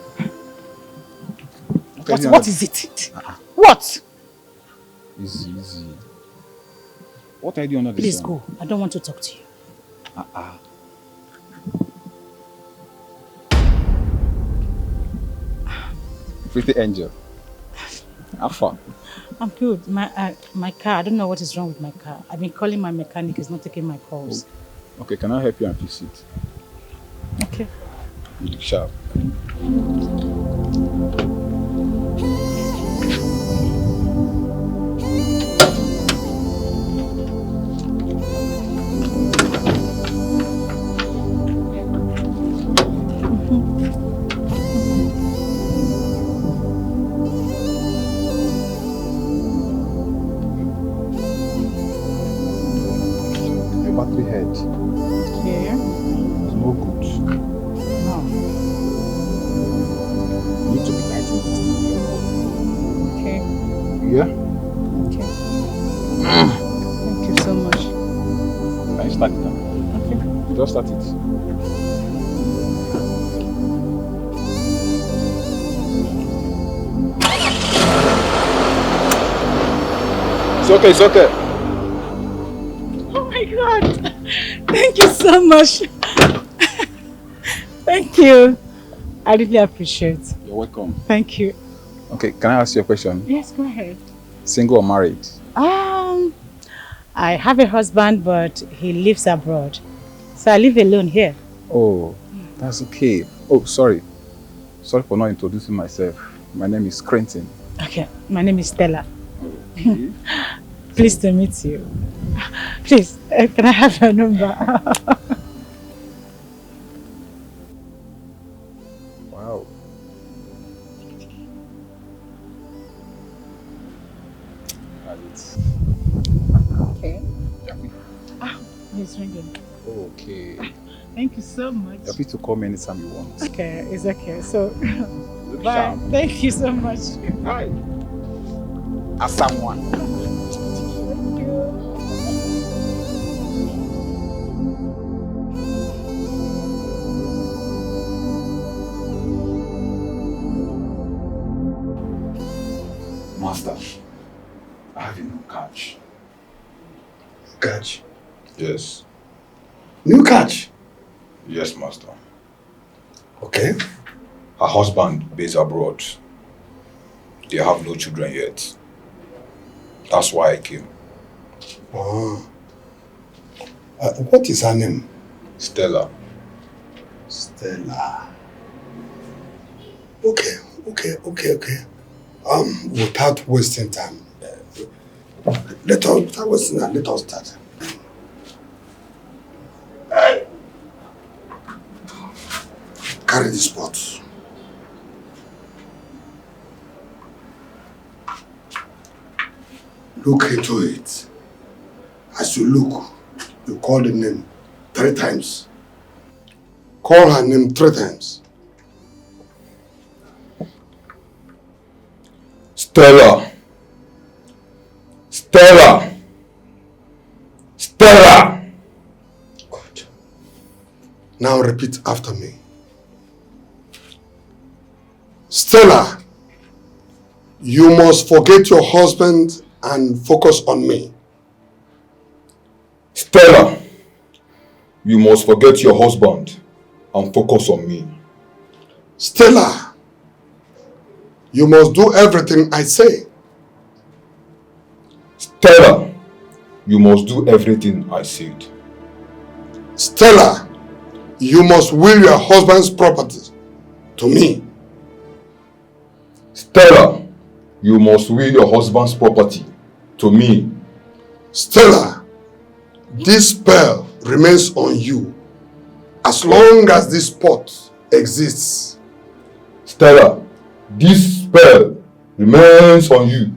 What is it? What? Easy. What are you doing under the sun? Please go. I don't want to talk to you. Pretty angel. How far? I'm good. My car, I don't know what is wrong with my car. I've been calling my mechanic, he's not taking my calls. Oh. Okay, can I help you and fix it? Okay. You look sharp. Battery head. Yeah. It's no good. No. You need to be lighting this thing. Okay. Yeah? Okay. Thank you so much. Can you start it now? Okay. Just start it. It's okay. Oh my God. Thank you so much. Thank you. I really appreciate it. You're welcome. Thank you. Okay, can I ask you a question? Yes, go ahead. Single or married? I have a husband, but he lives abroad. So I live alone here. Oh, that's okay. Oh, sorry. Sorry for not introducing myself. My name is Confronting. Okay, my name is Stella. Okay. Pleased to meet you. Please, can I have your number? Wow. Okay. He's ringing. Okay. Thank you so much. You're free to call me anytime you want. Okay, it's okay. So, Look bye. sharp. Thank you so much. Bye. As someone. Master, I have a new catch. Catch? Yes. New catch? Yes, master. Okay. Her husband based abroad. They have no children yet. That's why I came. Oh. What is her name? Stella. Stella. Okay. Without wasting time, let us start. Carry this pot. Look into it. As you look, you call the name 3 times. Call her name 3 times. Stella. Stella. Stella. Good. Now repeat after me. Stella, you must forget your husband and focus on me. Stella, you must forget your husband and focus on me. Stella, you must do everything I say. Stella, you must do everything I said. Stella, you must will your husband's property to me. Stella, you must will your husband's property to me. Stella, this spell remains on you as long as this pot exists. Stella, this spell remains on you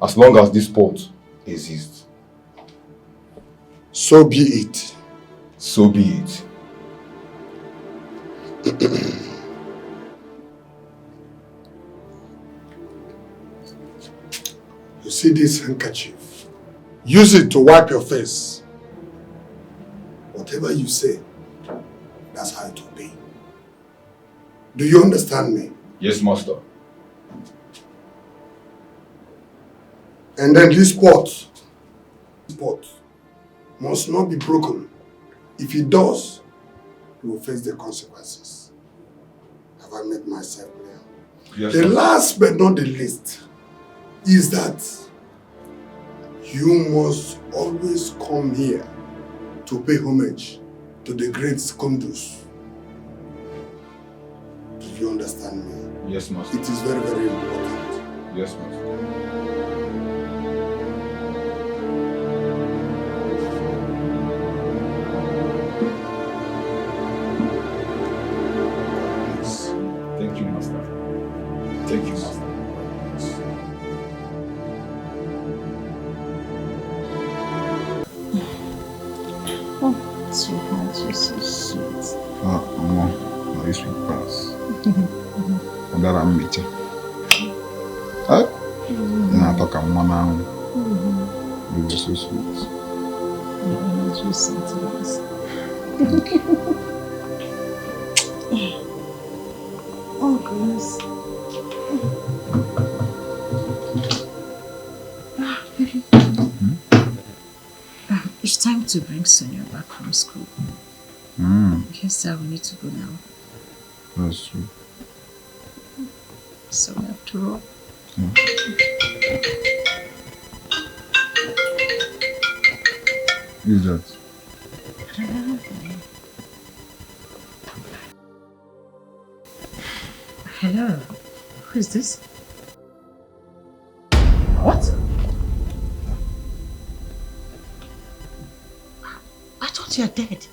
as long as this pot exists. So be it. So be it. You see this handkerchief? Use it to wipe your face. Whatever you say, that's how it will be. Do you understand me? Yes, master. And then this pot must not be broken. If it does, you will face the consequences. Have I made myself clear? Yes, the master. last but not the least is that you must always come here to pay homage to the great Kunduz. Do you understand me? Yes, master. It is very, very important. Yes, master. Thank you, master. Thank you, master. Oh, sweetheart, you're so sweet. No, this will pass. And that I'm meeting. Now I talk I'm one now. You're so sweet. You're so sweet. Oh, goodness. It's time to bring Sonia back from school. Yes, sir, we need to go now. That's true. So we have to roll. Who's that? Hello, who is this? What? I thought you were dead.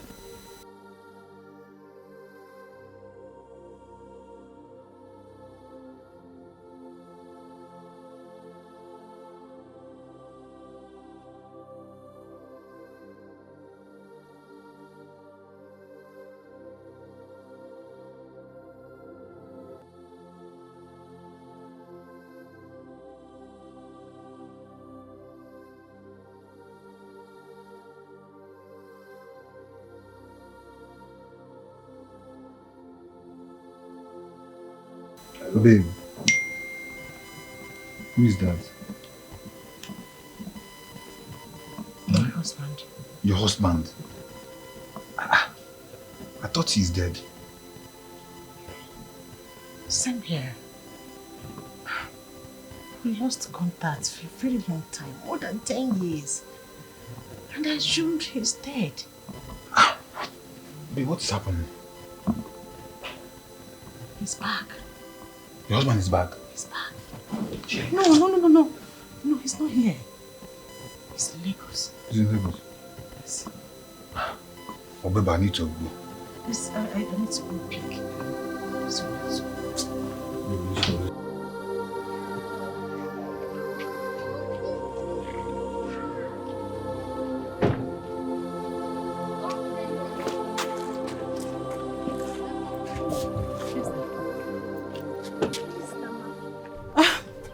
Babe, who is that? My husband. Your husband? I thought he's dead. Same here. We lost contact for a very long time, more than 10 years. And I assumed he's dead. Babe, what's happening? He's back. Your husband is back. He's back. No. No, he's not here. He's in Lagos. He's in Lagos. Yes. Oh, babe, I need to go. Yes, I need to go pick.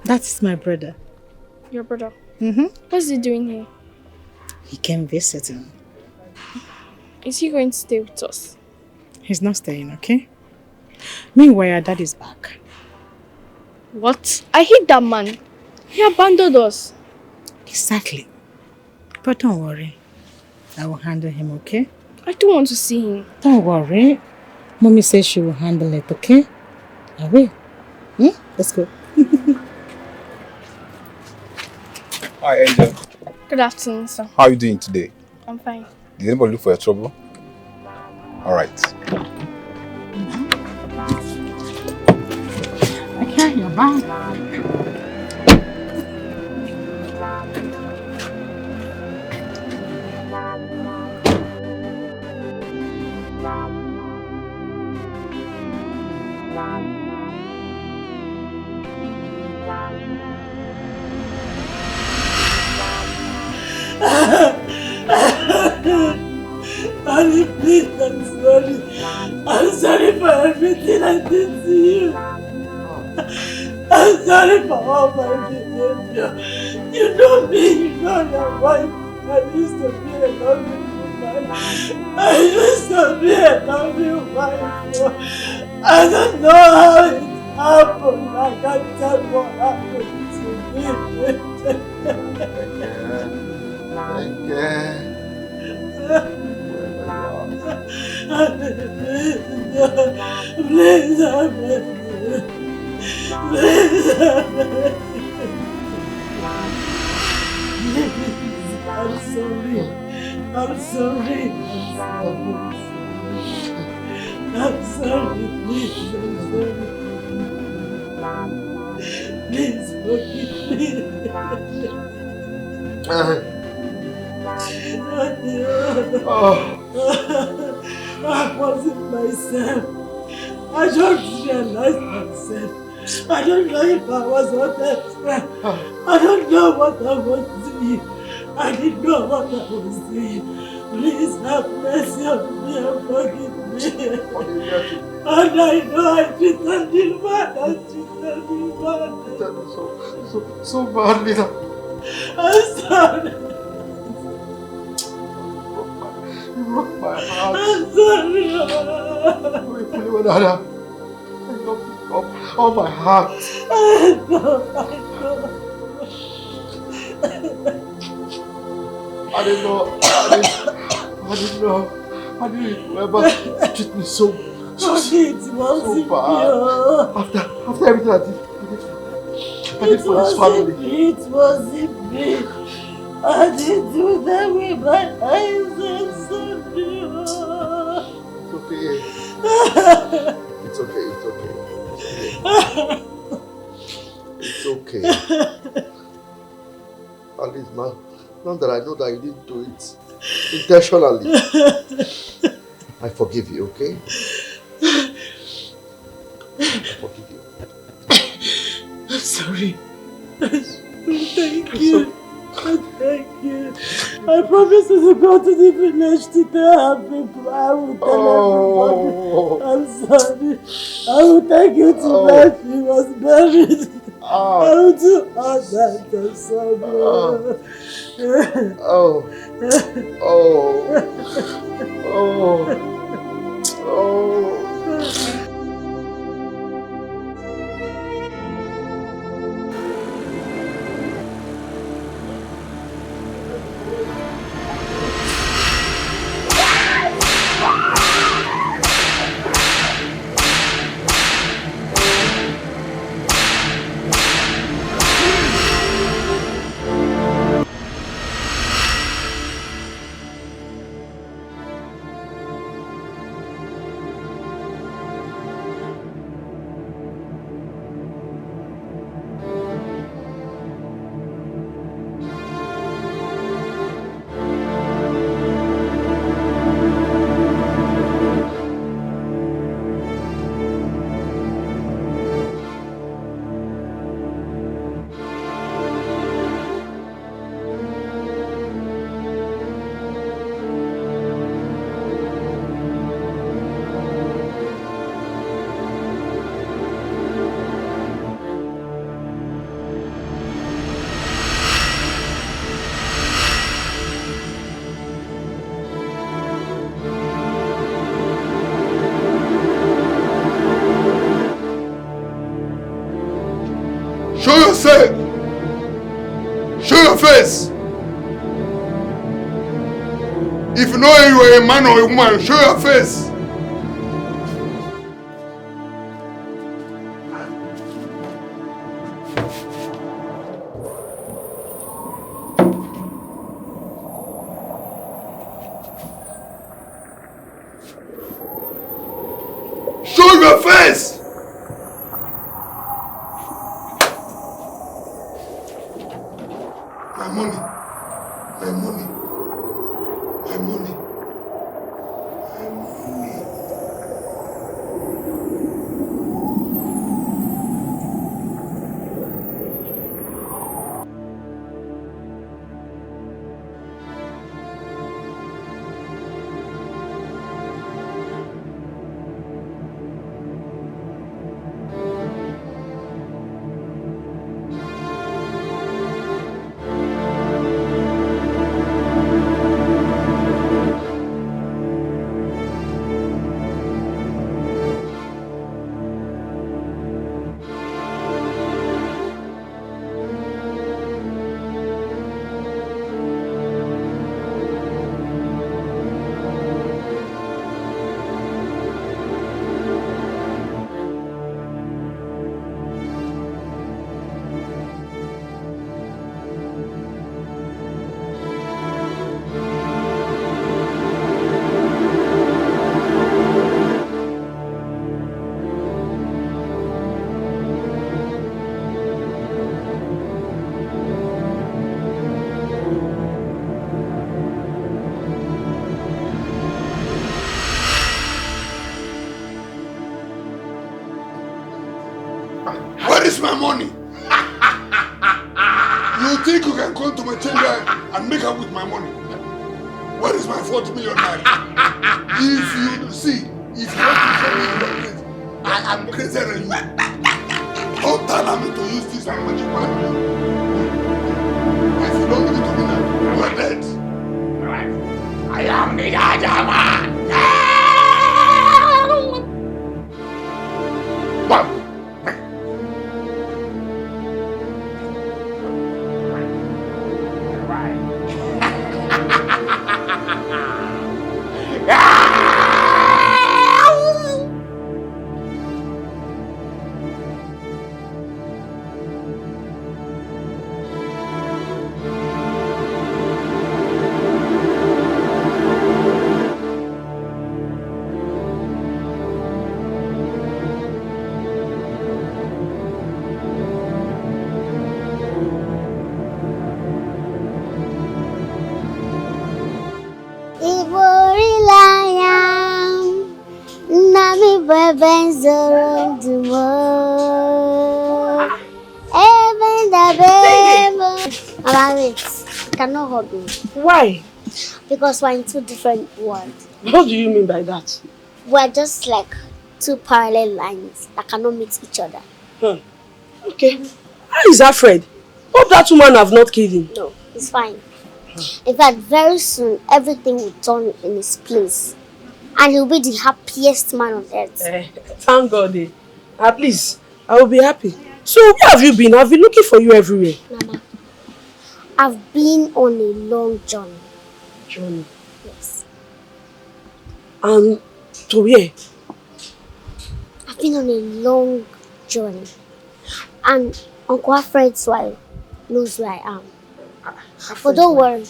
That is my brother. Your brother? Mm-hmm. What's he doing here? He came visiting. Is he going to stay with us? He's not staying, okay? Meanwhile, your dad is back. What? I hate that man. He abandoned us. Exactly. But don't worry. I will handle him, okay? I don't want to see him. Don't worry. Mommy says she will handle it, okay? I will. Let's go. Hi, Angel. Good afternoon, sir. How are you doing today? I'm fine. Did anybody look for your trouble? Alright. Okay, you're back. Honey, please, I'm sorry. I'm sorry for everything I did to you. I'm sorry for all my behavior. You know me, you know your wife. I used to be a loving woman. I used to be a loving wife. I don't know how it happened. I can't tell what happened to me. Please help me. Please help me. I'm sorry. I'm sorry. I'm sorry. Please, I'm sorry. Please forgive me. I wasn't myself. I don't realize myself. I don't know if I was honest. I don't know what I was doing. I didn't know what I was doing. Please have mercy on me and forgive me. And I know I treated you bad. I treated you bad. So badly. I'm sorry. You broke my heart. I'm sorry. I love you with all my heart. I know. I didn't know. I didn't ever treat me so bad. After everything I did for his family. It wasn't me. I didn't do that with my eyes. I'm sorry. It's okay. It's okay. At least now that I know that you didn't do it intentionally, I forgive you, okay? I forgive you. I'm sorry. Thank you. Thank you. I promise to go to the village to tell people. I will tell everybody. I'm sorry. I will take you to where she was buried. I will do all that. I'm sorry. face. If you know you are a man or a woman, show your face. Show your face! My money. My money. My money. My money. Where is my money? You think you can come to my chamber and make up with my money? Where is my 40 million naira? If you see, if you want to show me your place, I am crazier than you. Don't tell me to use this and magic man. If you don't give it to me now, you are dead. I am the Jajama. Wow. I cannot hold you. Why? Because we're in two different worlds. What do you mean by that? We're just like two parallel lines that cannot meet each other. Okay. How is Alfred? Hope that woman have not killed him. No, it's fine. In fact, very soon everything will turn in its place. And he'll be the happiest man on earth. Thank God. At least I will be happy. So where have you been? I've been looking for you everywhere. Mama, I've been on a long journey. Journey? Yes. And to where? I've been on a long journey. And Uncle Alfred's wife knows where I am. But don't worry.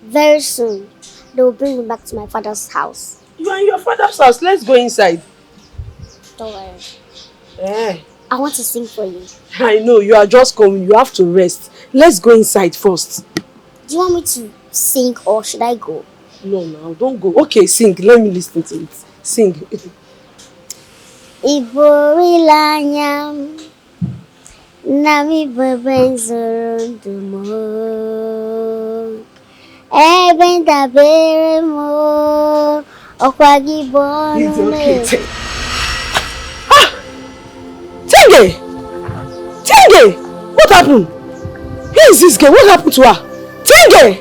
Very soon, they will bring me back to my father's house. You are in your father's house. Let's go inside. Don't worry. I want to sing for you. I know. You are just coming. You have to rest. Let's go inside first. Do you want me to sing or should I go? No, don't go. Okay, sing. Let me listen to it. Sing. Iborilanyam Nami bebenzoro dumo Eben dabere mo Okwagi bonu me. Tinge! What happened? Who is this girl? What happened to her? Tinge!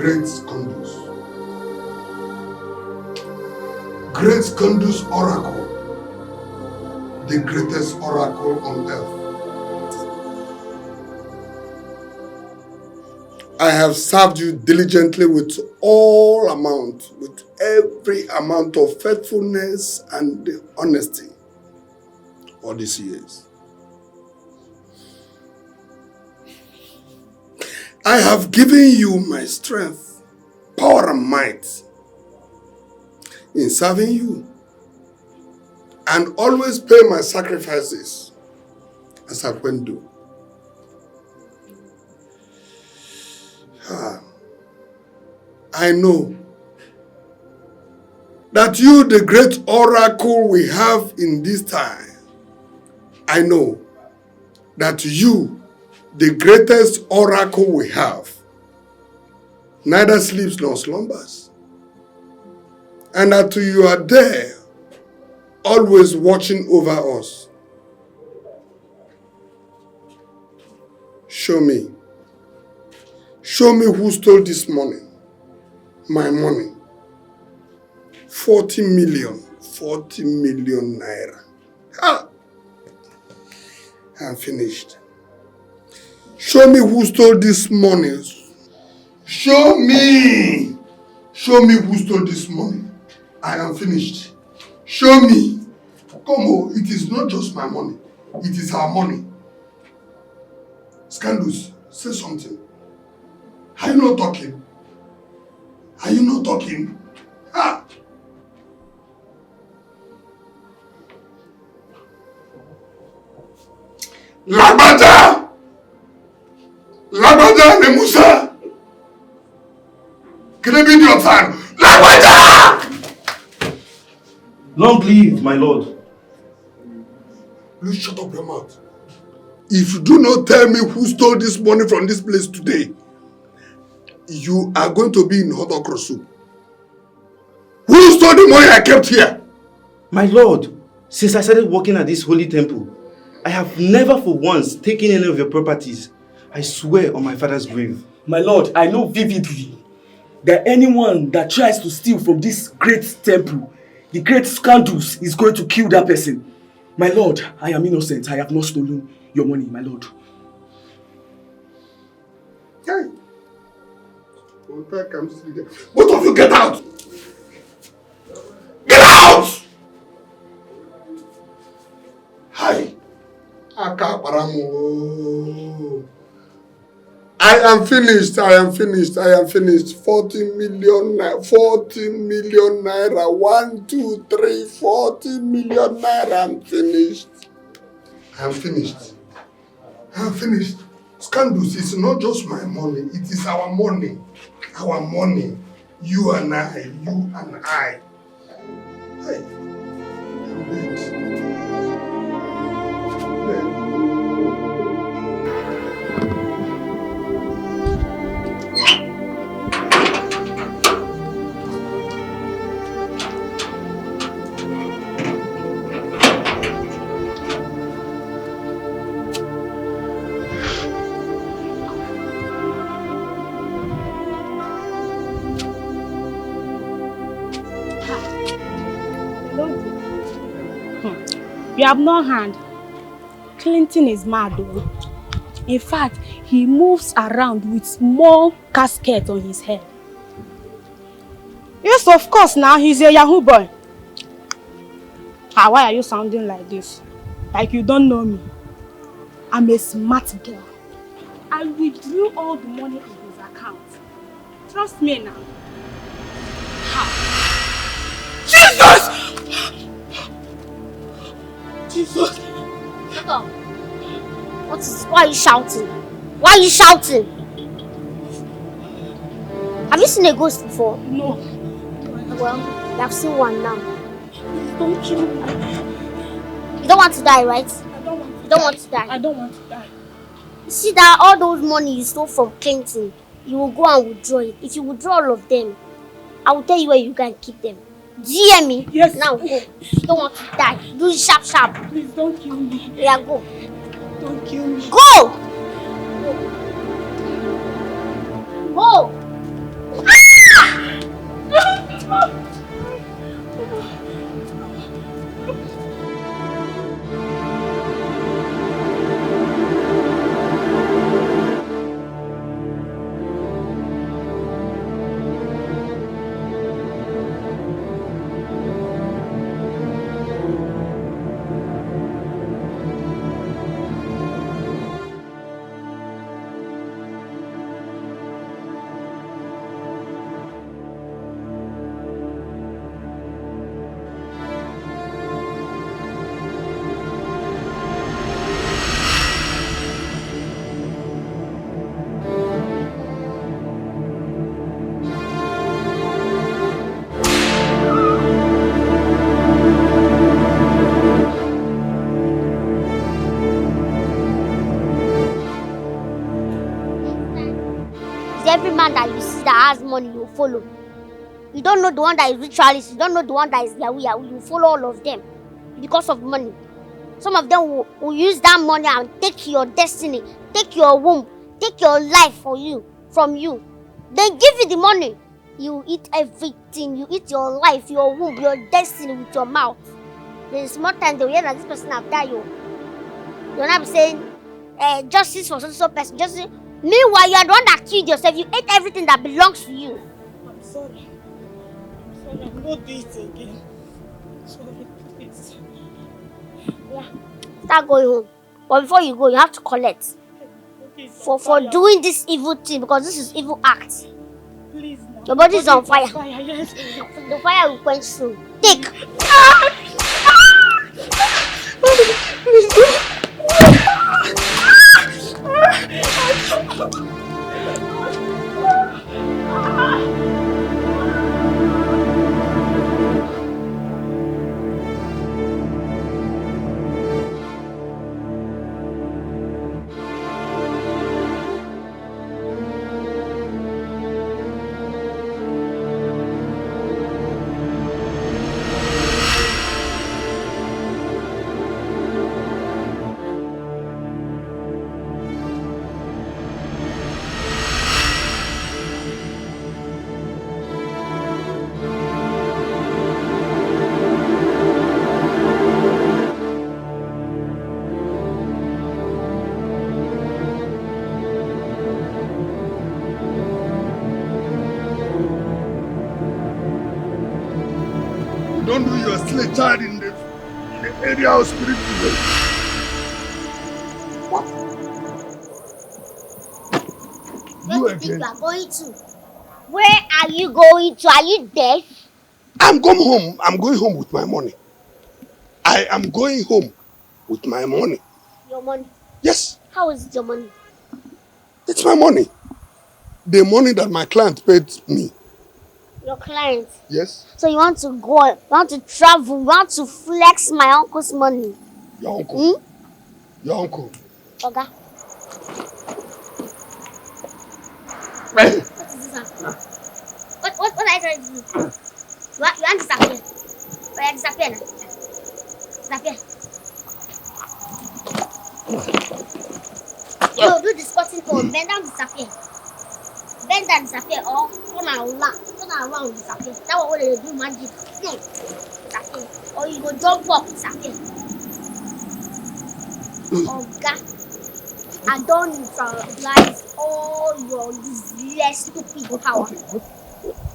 great Scandus. Great Scandus oracle, the greatest oracle on earth. I have served you diligently with every amount of faithfulness and honesty all these years. I have given you my strength, power and might in serving you, and always pay my sacrifices as I went do. I know that you, the great oracle we have in this time, I know that you, the greatest oracle we have, neither sleeps nor slumbers, and that you are there, always watching over us. Show me who stole this money, my money. 40 million naira. Ah! I'm finished. Show me who stole this money. Show me who stole this money. I am finished. Show me. Come on, it is not just my money. It is our money. Scandus, say something. Are you not talking? Are you not talking? Ah! Lagbaja and Musa! Can I be your time? Lagbaja! Long live, my lord. You shut up your mouth. If you do not tell me who stole this money from this place today, you are going to be in hot okra soup. Who stole the money I kept here? My lord, since I started working at this holy temple, I have never for once taken any of your properties. I swear on my father's grave. My lord, I know vividly that anyone that tries to steal from this great temple, the great Scandus, is going to kill that person. My lord, I am innocent. I have not stolen your money, my lord. Hey. Both of you get out! Get out! Hi. I am finished. 40 million naira. 1, 2, 3, 40 million naira. I'm finished. Scandus is not just my money, it is our money. Our money. You and I. Hey. I'm dead. You have no hand. Clinton is mad though. In fact, he moves around with small casket on his head. Yes, of course now, he's a Yahoo boy. Why are you sounding like this? Like you don't know me. I'm a smart girl. I withdrew all the money in his account. Trust me now. Jesus! Shut up. Why are you shouting? Why are you shouting? Have you seen a ghost before? No. Well, you have seen one now. Don't kill me. You don't want to die, right? I don't want to You don't want to die. I don't want to die. You see that all those money you stole from Clinton, you will go and withdraw it. If you withdraw all of them, I will tell you where you can keep them. Do you hear me? Yes. Now go. You don't want to die. Do it sharp. Please don't kill me. Yeah, go. Don't kill me. Go! Go! Every man that you see that has money, you follow. You don't know the one that is ritualist, you don't know the one that is yahoo yahoo, you follow all of them because of money. Some of them will use that money and take your destiny, take your womb, take your life from you. They give you the money. You eat everything, you eat your life, your womb, your destiny with your mouth. There is more time they will hear that this person have died. You'll not be saying, justice for so person, justice. Meanwhile, you are the one that killed yourself. You ate everything that belongs to you. I'm sorry. I'm not doing it again. Sorry, please. Yeah, start going home. But before you go, you have to collect. Okay, for doing this evil thing, because this is evil act. Please now. Your body is on fire. Yes. The fire will quench soon. Take. Don't do your slay child in the area of spirit today. What? Where do you think you are going to? Where are you going to? Are you dead? I'm going home. I'm going home with my money. I am going home with my money. Your money? Yes. How is it your money? It's my money. The money that my client paid me. Your client? Yes. So you want to go, you want to travel, you want to flex my uncle's money? Your uncle? Your uncle? Oga. Hey. What is this? What are you trying to do? You want to disappear? Oh, yeah, disappear now. Disappear. No, do the squatting pose. Bend down, disappear. Bend down, disappear. Or turn around, disappear. That one when they do magic. Disappear. Or you go jump up, disappear. Oga, I don't neutralize all your useless stupid power.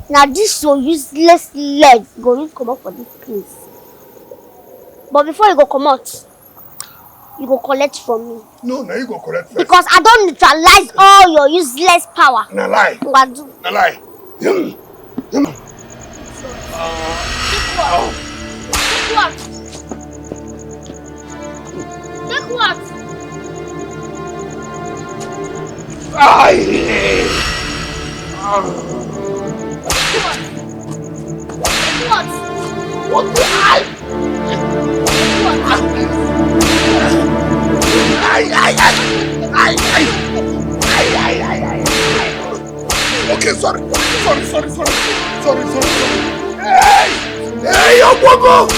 Now this your useless legs go use come out for this place. But before you go come out, you go collect from me. No, now you go collect first. Because I don't neutralize all your useless power. Na lie. Na lie. Take what? Take what? What the hell? Okay, sorry. Hey, Oluebube!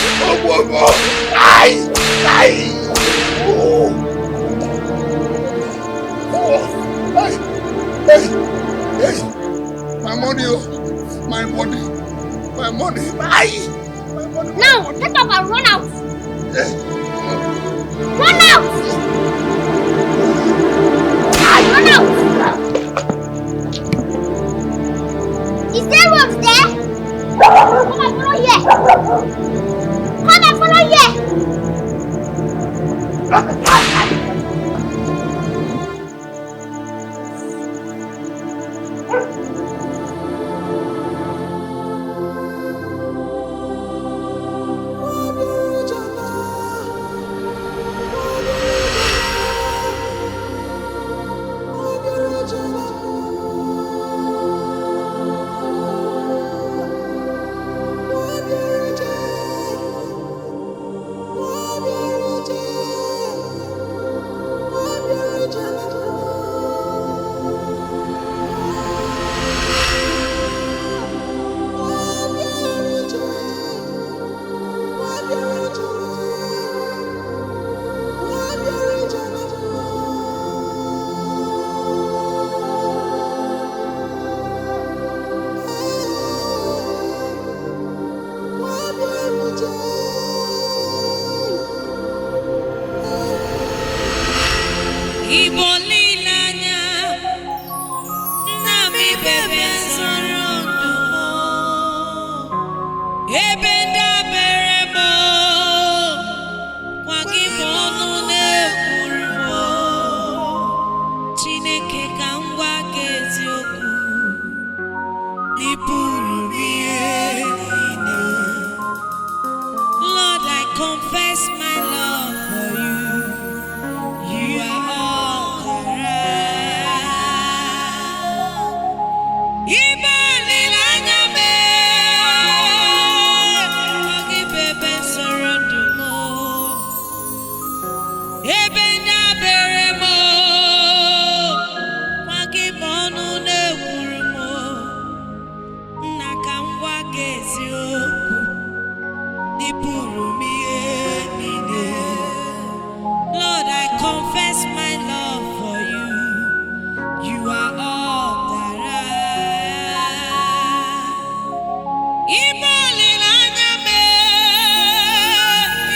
Hey, my money, my body, my Ibo lilanya Nami bebe sorondo Ebenda beremo Kwagibonu ne kurmo Chineke kangwa kezioku Lipuru miene Lord, I confess my love for you. You are all around. Ibali lanyame, agibebe sorondumo, ebenda beremo, magibonu ne kurumo, nakangwa gezioku. Lord, I confess my love for you. You are all that I. Ibolilanyame,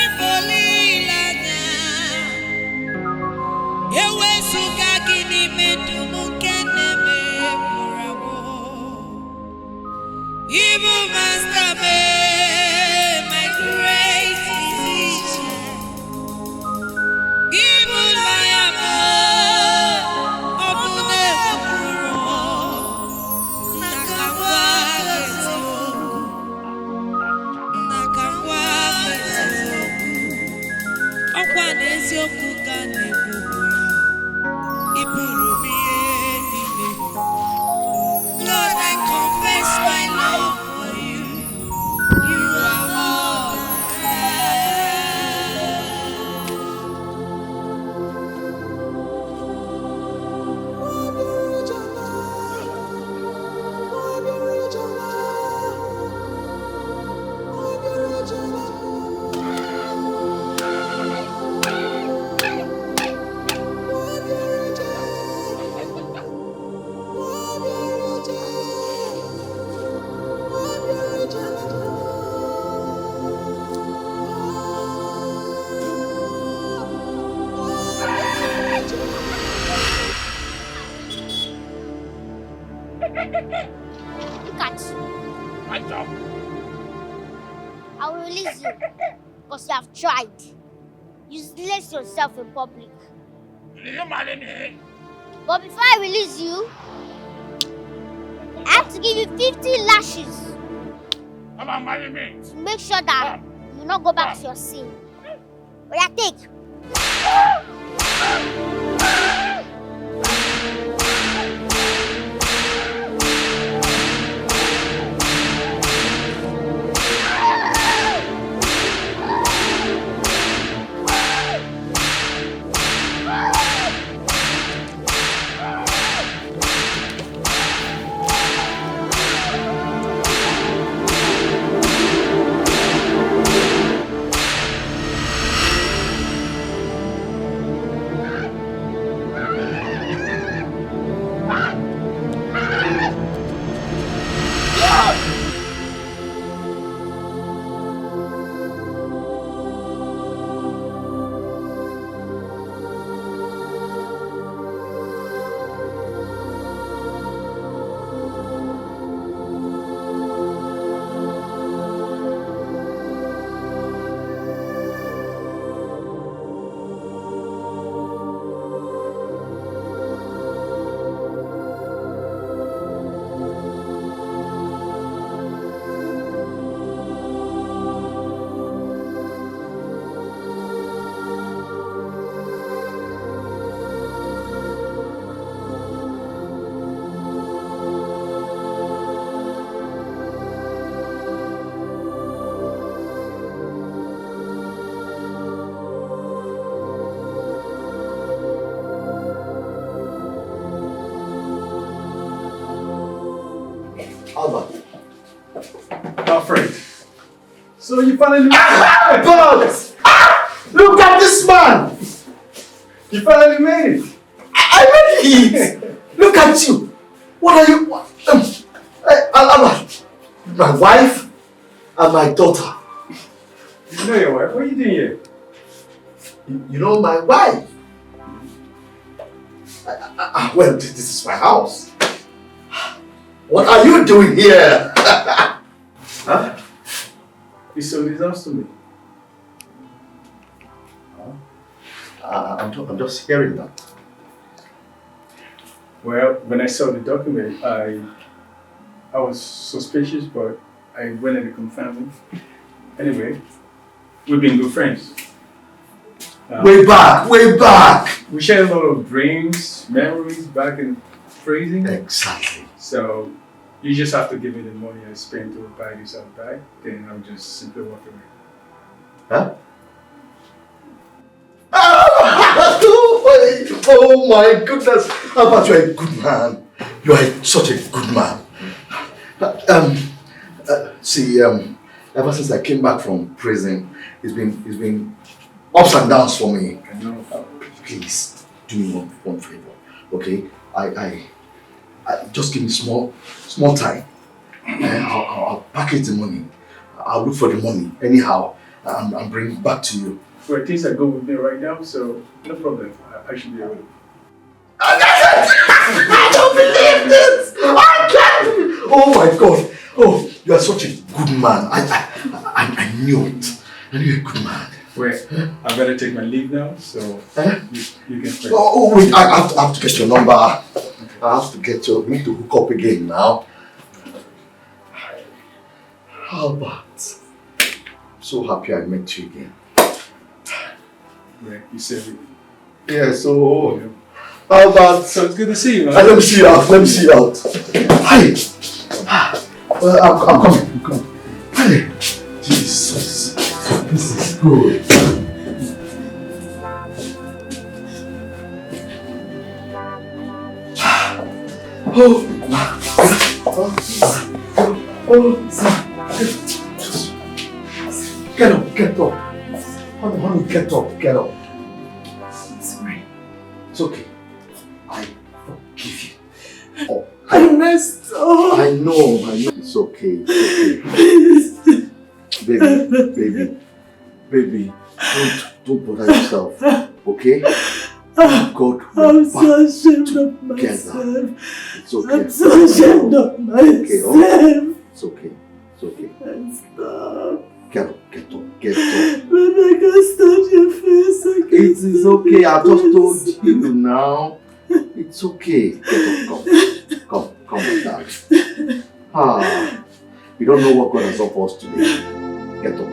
ibolilanya. Ewezuga gini medumu keneme murawo. Ibu master me. Lord, I confess my love for you. You are all Look at you. My job. I will release you because you have tried. You slash yourself in public. But before I release you, I have to give you 50 lashes. To make sure that you will not go back to your sin. But yeah, take. Alfred. So you finally God! Look at this man! You finally made it. I made it! Look at you! What are you? My wife and my daughter. You know your wife? What are you doing here? You know my wife? Well, this is my house. What are you doing here? Huh? You sold his house to me. I'm just hearing that. Well, when I saw the document, I was suspicious, but I went and confirmed it. Anyway, we've been good friends. Way back! We shared a lot of dreams, memories back in freezing. Exactly. So you just have to give me the money I spent to buy this out back, then I'll just simply walk away. Huh? Oh my goodness! How about you're a good man? You are such a good man. See, ever since I came back from prison, it's been ups and downs for me. I know. Please do me one favor, okay? I just give me small time. I'll package the money. I'll look for the money anyhow and bring it back to you. Well, things are good with me right now, so no problem. I should be able to. I don't believe this! I can't! Oh my God! Oh, you are such a good man. I knew it. I knew you're a good man. Wait, I've got to take my leave now, so you can stay. Oh wait, I have to get your number. I have to get your. We need to hook up again now. How about? I'm so happy I met you again. Yeah, you said it. Yeah, so. How about? So it's good to see you, man. Let me see you out. Hi. Well, I'm coming. Hi. Jesus. This is good. Get up. Honey, get up. It's fine. It's okay. I forgive you. Oh, I messed up. I know. It's okay. Baby, don't bother yourself, okay? God will I'm so ashamed of myself. It's okay. I'm so ashamed of myself. It's okay. Stop. Get up. Baby, I can't stand your face. It is okay. I just told you now. It's okay. Get up. Come with that. You don't know what God has done for us today. Get up.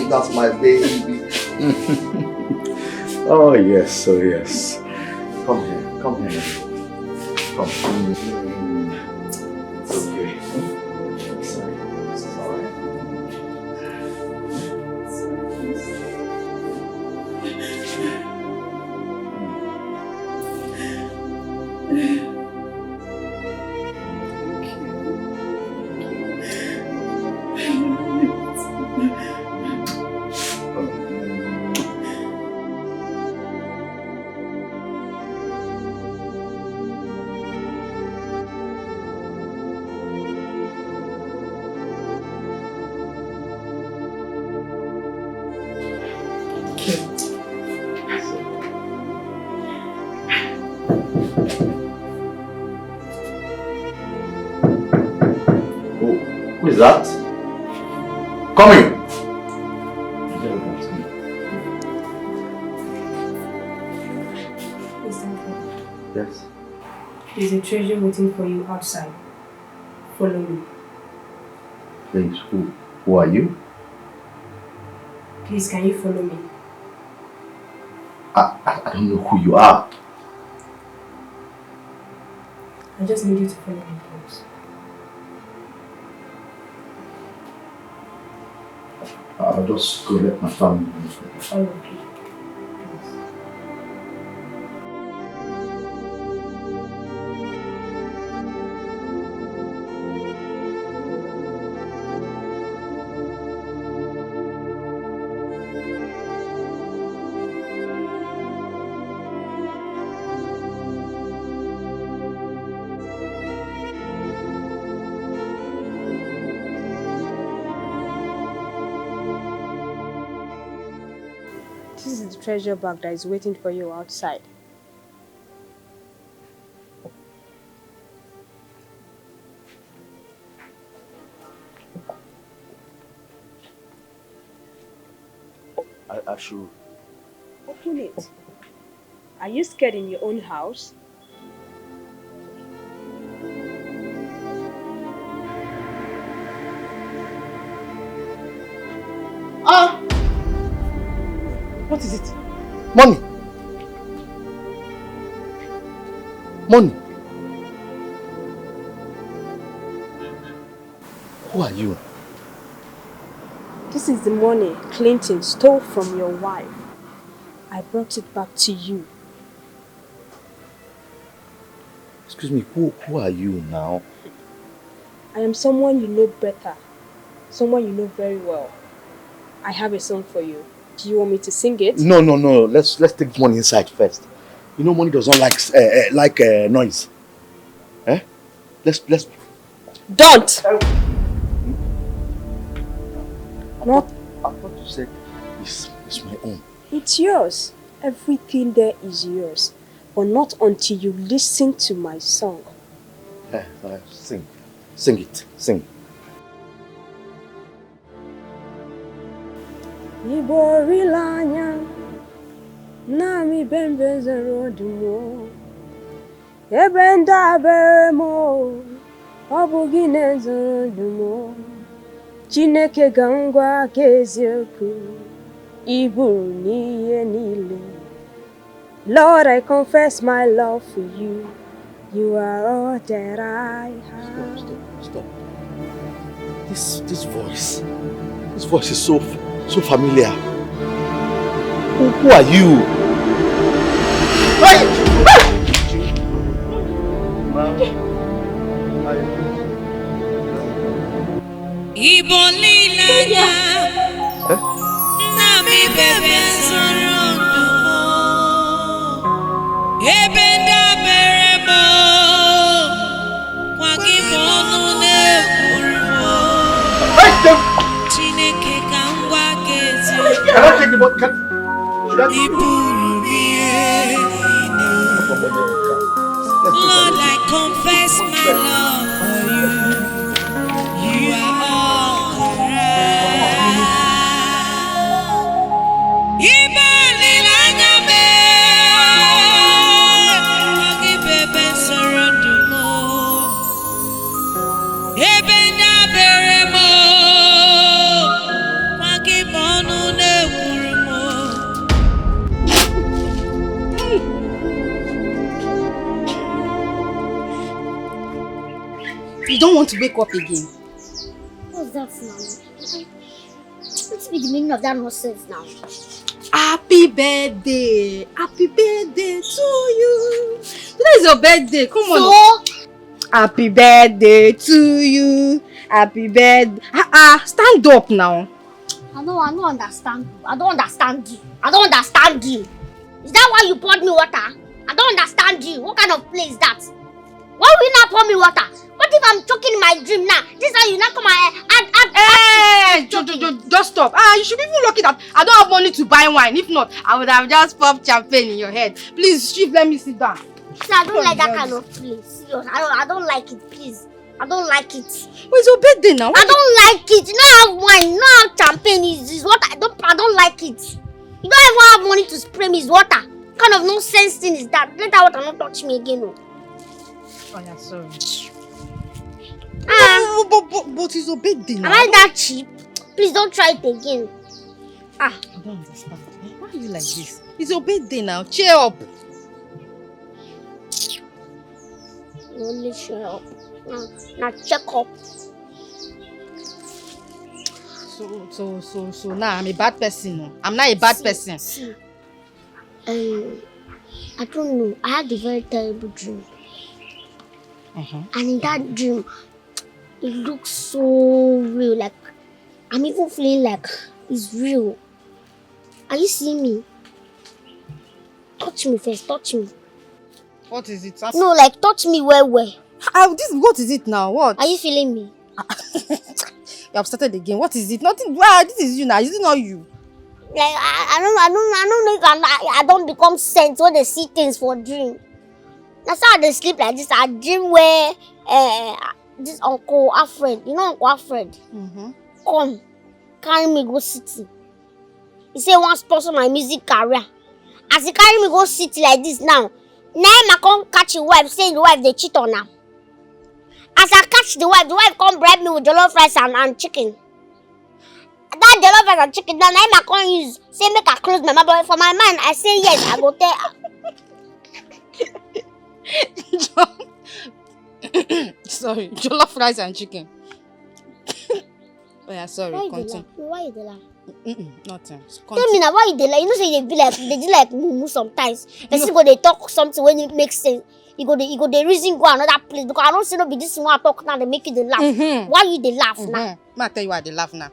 That's my baby. Oh yes. Come here. Come. It's okay. Sorry. This is alright. Who is that? Coming! Yes. There's a treasure waiting for you outside. Follow me. Please, who are you? Please, can you follow me? I don't know who you are. I just need you to follow me, please. I'll just go let my family know. Follow me. This is the treasure bag that is waiting for you outside. I should... Open it. Are you scared in your own house? Ah! What is it? Money! Money! Who are you? This is the money Clinton stole from your wife. I brought it back to you. Excuse me, who are you now? I am someone you know better. Someone you know very well. I have a song for you. Do you want me to sing it? No. Let's take money inside first. You know money does not like noise. Eh? Let's. Don't. I thought you said it's my own. It's yours. Everything there is yours. But not until you listen to my song. Sing. Sing it. Sing. Iborilanya Nami bembezero dumo Ebenda beremo Obuginezo dumo Chineke gangwa kezioku Iburu niye nile. Lord, I confess my love for you. You are all that I have. Stop. This voice is so familiar. Who are you? Ibolilanya Nami bebe sorondo Ebenda beremo Wakibonu ne kurmo Chineke kangwa kezi Iburu biye Lord, I confess my love for you. You are all right. Ibolilanya me Wakibebe sorondo Ebenda beremo Wakibonu ne kurmo You don't want to wake up again. What's that now? What's be the meaning of that nonsense now? Happy birthday! Happy birthday to you! Today is your birthday. Come on. So? Happy birthday to you. Happy birthday. Stand up now. I don't understand you. I don't understand you. Is that why you poured me water? I don't understand you. What kind of play is that? Why will you not pour me water? What if I'm choking in my dream now? This is how you not come and Hey, just stop. You should be even lucky that I don't have money to buy wine. If not, I would have just popped champagne in your head. Please, Chief, let me sit down. See, I don't like that kind of play. Serious. I don't like it, please. I don't like it. Well, it's your birthday now. I don't like it. You don't have wine, you don't have champagne. Is what I don't like it. You don't even have money to spray me. It's water. What kind of nonsense thing is that? Let that water not touch me again. No. Oh, yeah, sorry. But it's your birthday now. Am I that cheap? Please don't try it again. I don't understand. Why are you like this? It's your birthday now. Cheer up. You only cheer up. Now check up. So now I'm a bad person. No? I'm not a bad person. See. I don't know. I had a very terrible dream. And in that dream, it looks so real. Like, I'm even feeling like it's real. Are you seeing me? Touch me first, touch me. What is it? No, like touch me well. What is it now? What? Are you feeling me? You have started again. What is it? Nothing. Wow, this is you now. Is it not you? Like I don't know if I don't become sent when they see things for dream. That's how they sleep like this. I dream where this Uncle Alfred, you know Uncle Alfred, come carry me go city. He say he wan sponsor my music career. As he carry me go city like this now I come catch the wife, say the wife they cheat on her. As I catch the wife come bribe me with jollof rice and chicken. That jollof rice and chicken, now I come use, say make I close my mouth, but for my mind, I say yes, I go tell. Sorry, jollof rice and chicken. Oh yeah, sorry, continue. Why you dey laugh? Nothing. Tell me now, why you dey laugh? You know say they do like mumu sometimes. Person go dey talk something when it makes sense. You go dey reason go another place because I don't say no be this one I talk now they make you dey laugh. Why you dey laugh now? I tell you why they laugh now.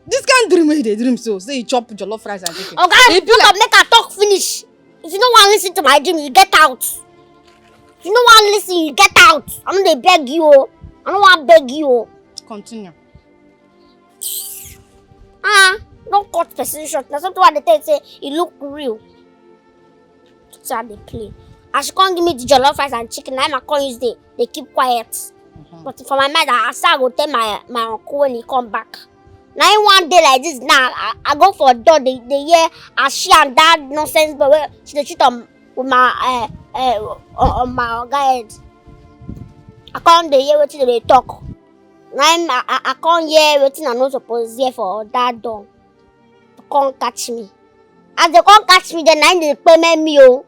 This kind dream where they dream so say you chop jollof rice and chicken. Okay, look up, make I talk finish. If you don't want to listen to my dream, you get out. If you don't want to listen, you get out. I know they beg you. I don't want to beg you. Continue. Don't cut person short. That's something what they tell you say it look real. That's how they play. As she can't give me the jollof rice and chicken, I can't use they keep quiet. But for my mind, I start go tell my uncle when he come back. Now one day like this, now I go for a door. They hear as she and that nonsense, but she dey cheat on with my on my guide. I can't hear what they talk. Now I can't hear what I not supposed to hear for that door. They can't catch me. As they can't catch me, then they payment me oh.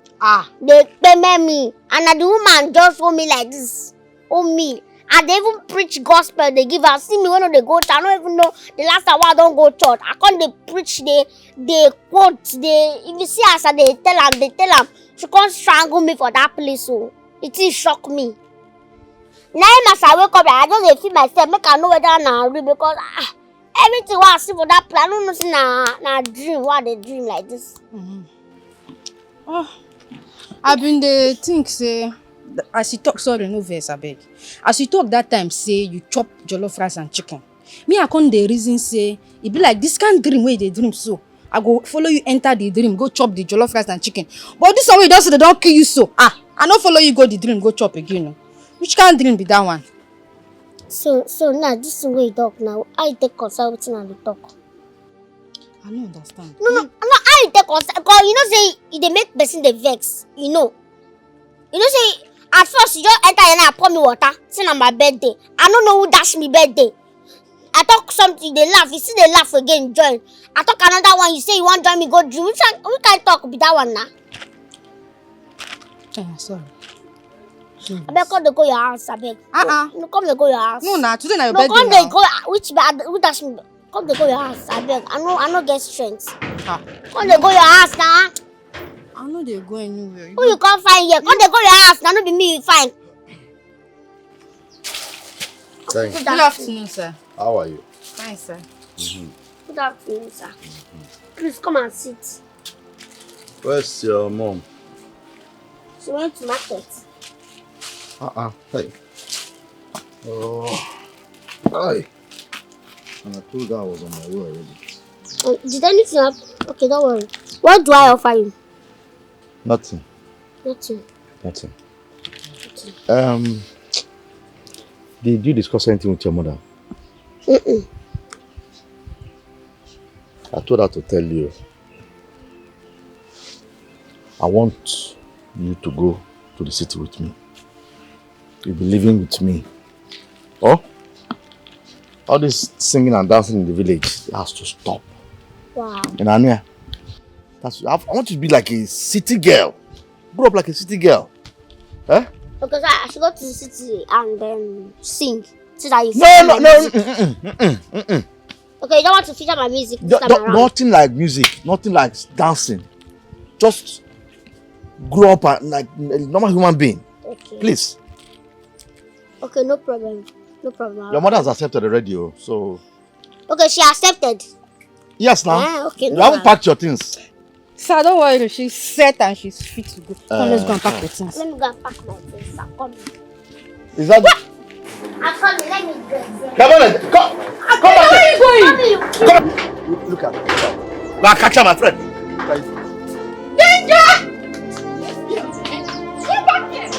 They payment me, and the woman just hold me like this, hold me. And they even preach gospel, they give her. See me when they go church. I don't even know the last time I don't go church. I can't they preach, they quote, if you see us, they tell them, she can't strangle me for that place. So it is shock me. Now as I wake up, I just feel myself, make I know whether I'm real because everything what I see for that place, I don't know see na dream, what they dream like this. I've been the think say as you talk, sorry, no verse, I beg. As you talk that time, say you chop jollof rice and chicken. Me, I can't the reason say it be like this kind dream where they dream so. I go follow you enter the dream, go chop the jollof rice and chicken. But this way they don't kill you so. I don't follow you go the dream, go chop again. No. Which kind of dream be that one? So now this is where you talk now. I take consulting and the talk. I don't understand. No, I take consult because you know say they make person the vex. You know say at first you just enter and I pour me water. Say na my birthday. I don't know who dash me birthday. I talk something, they laugh. You see they laugh again, join. I talk another one. You say you want join me go dream. Which can talk be that one now? Sorry. I beg come they go your house. I beg. No, come they go your house. No, nah. Today na your birthday. No, come now. they go. Which bad? Who dash me? Come they go your house. I beg. I no get strength. Come they go your house now. I know they go anywhere. Who you can't find here? Come they go your house. Now no be me you find. Thanks. Good afternoon, sir. How are you? Fine, sir. Good afternoon, sir. Please come and sit. Where's your mom? She went to market. Hey. Oh. Hi. And I told her I was on my way already. Did anything happen? Okay, don't worry. What do I offer you? Nothing. Nothing. Did you discuss anything with your mother? I told her to tell you. I want you to go to the city with me. You'll be living with me. Oh? All this singing and dancing in the village has to stop. Wow. In Anya. I want you to be like a city girl. Grow up like a city girl. Eh? Okay, so I should go to the city and then sing. So that you No. Okay, you don't want to feature my music this time around? Nothing like music. Nothing like dancing. Just grow up like a normal human being. Okay. Please. Okay, no problem. No problem. Your mother has accepted already, so... Okay, she accepted? Yes, now. Okay, you haven't packed your things. Sir, don't worry. She's set and she's fit to go. Come, let's go and pack your things. Let me go and pack my things, sir. Come. Is that... I'm coming. Let me dress. Come on, come Where are you going? Come. Look at me. Go and catch her, my friend. Danger! Come back here!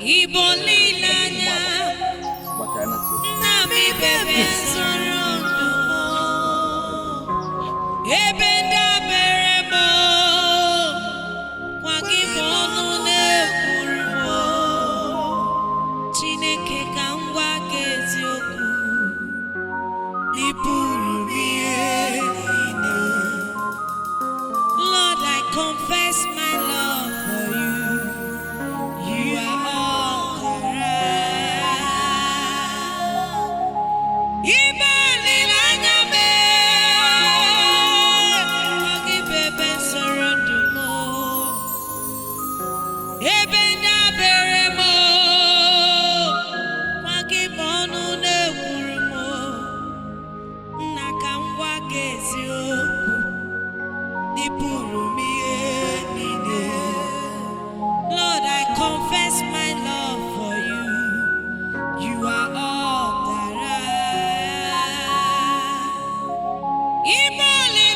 Ibolilanya, nami bebe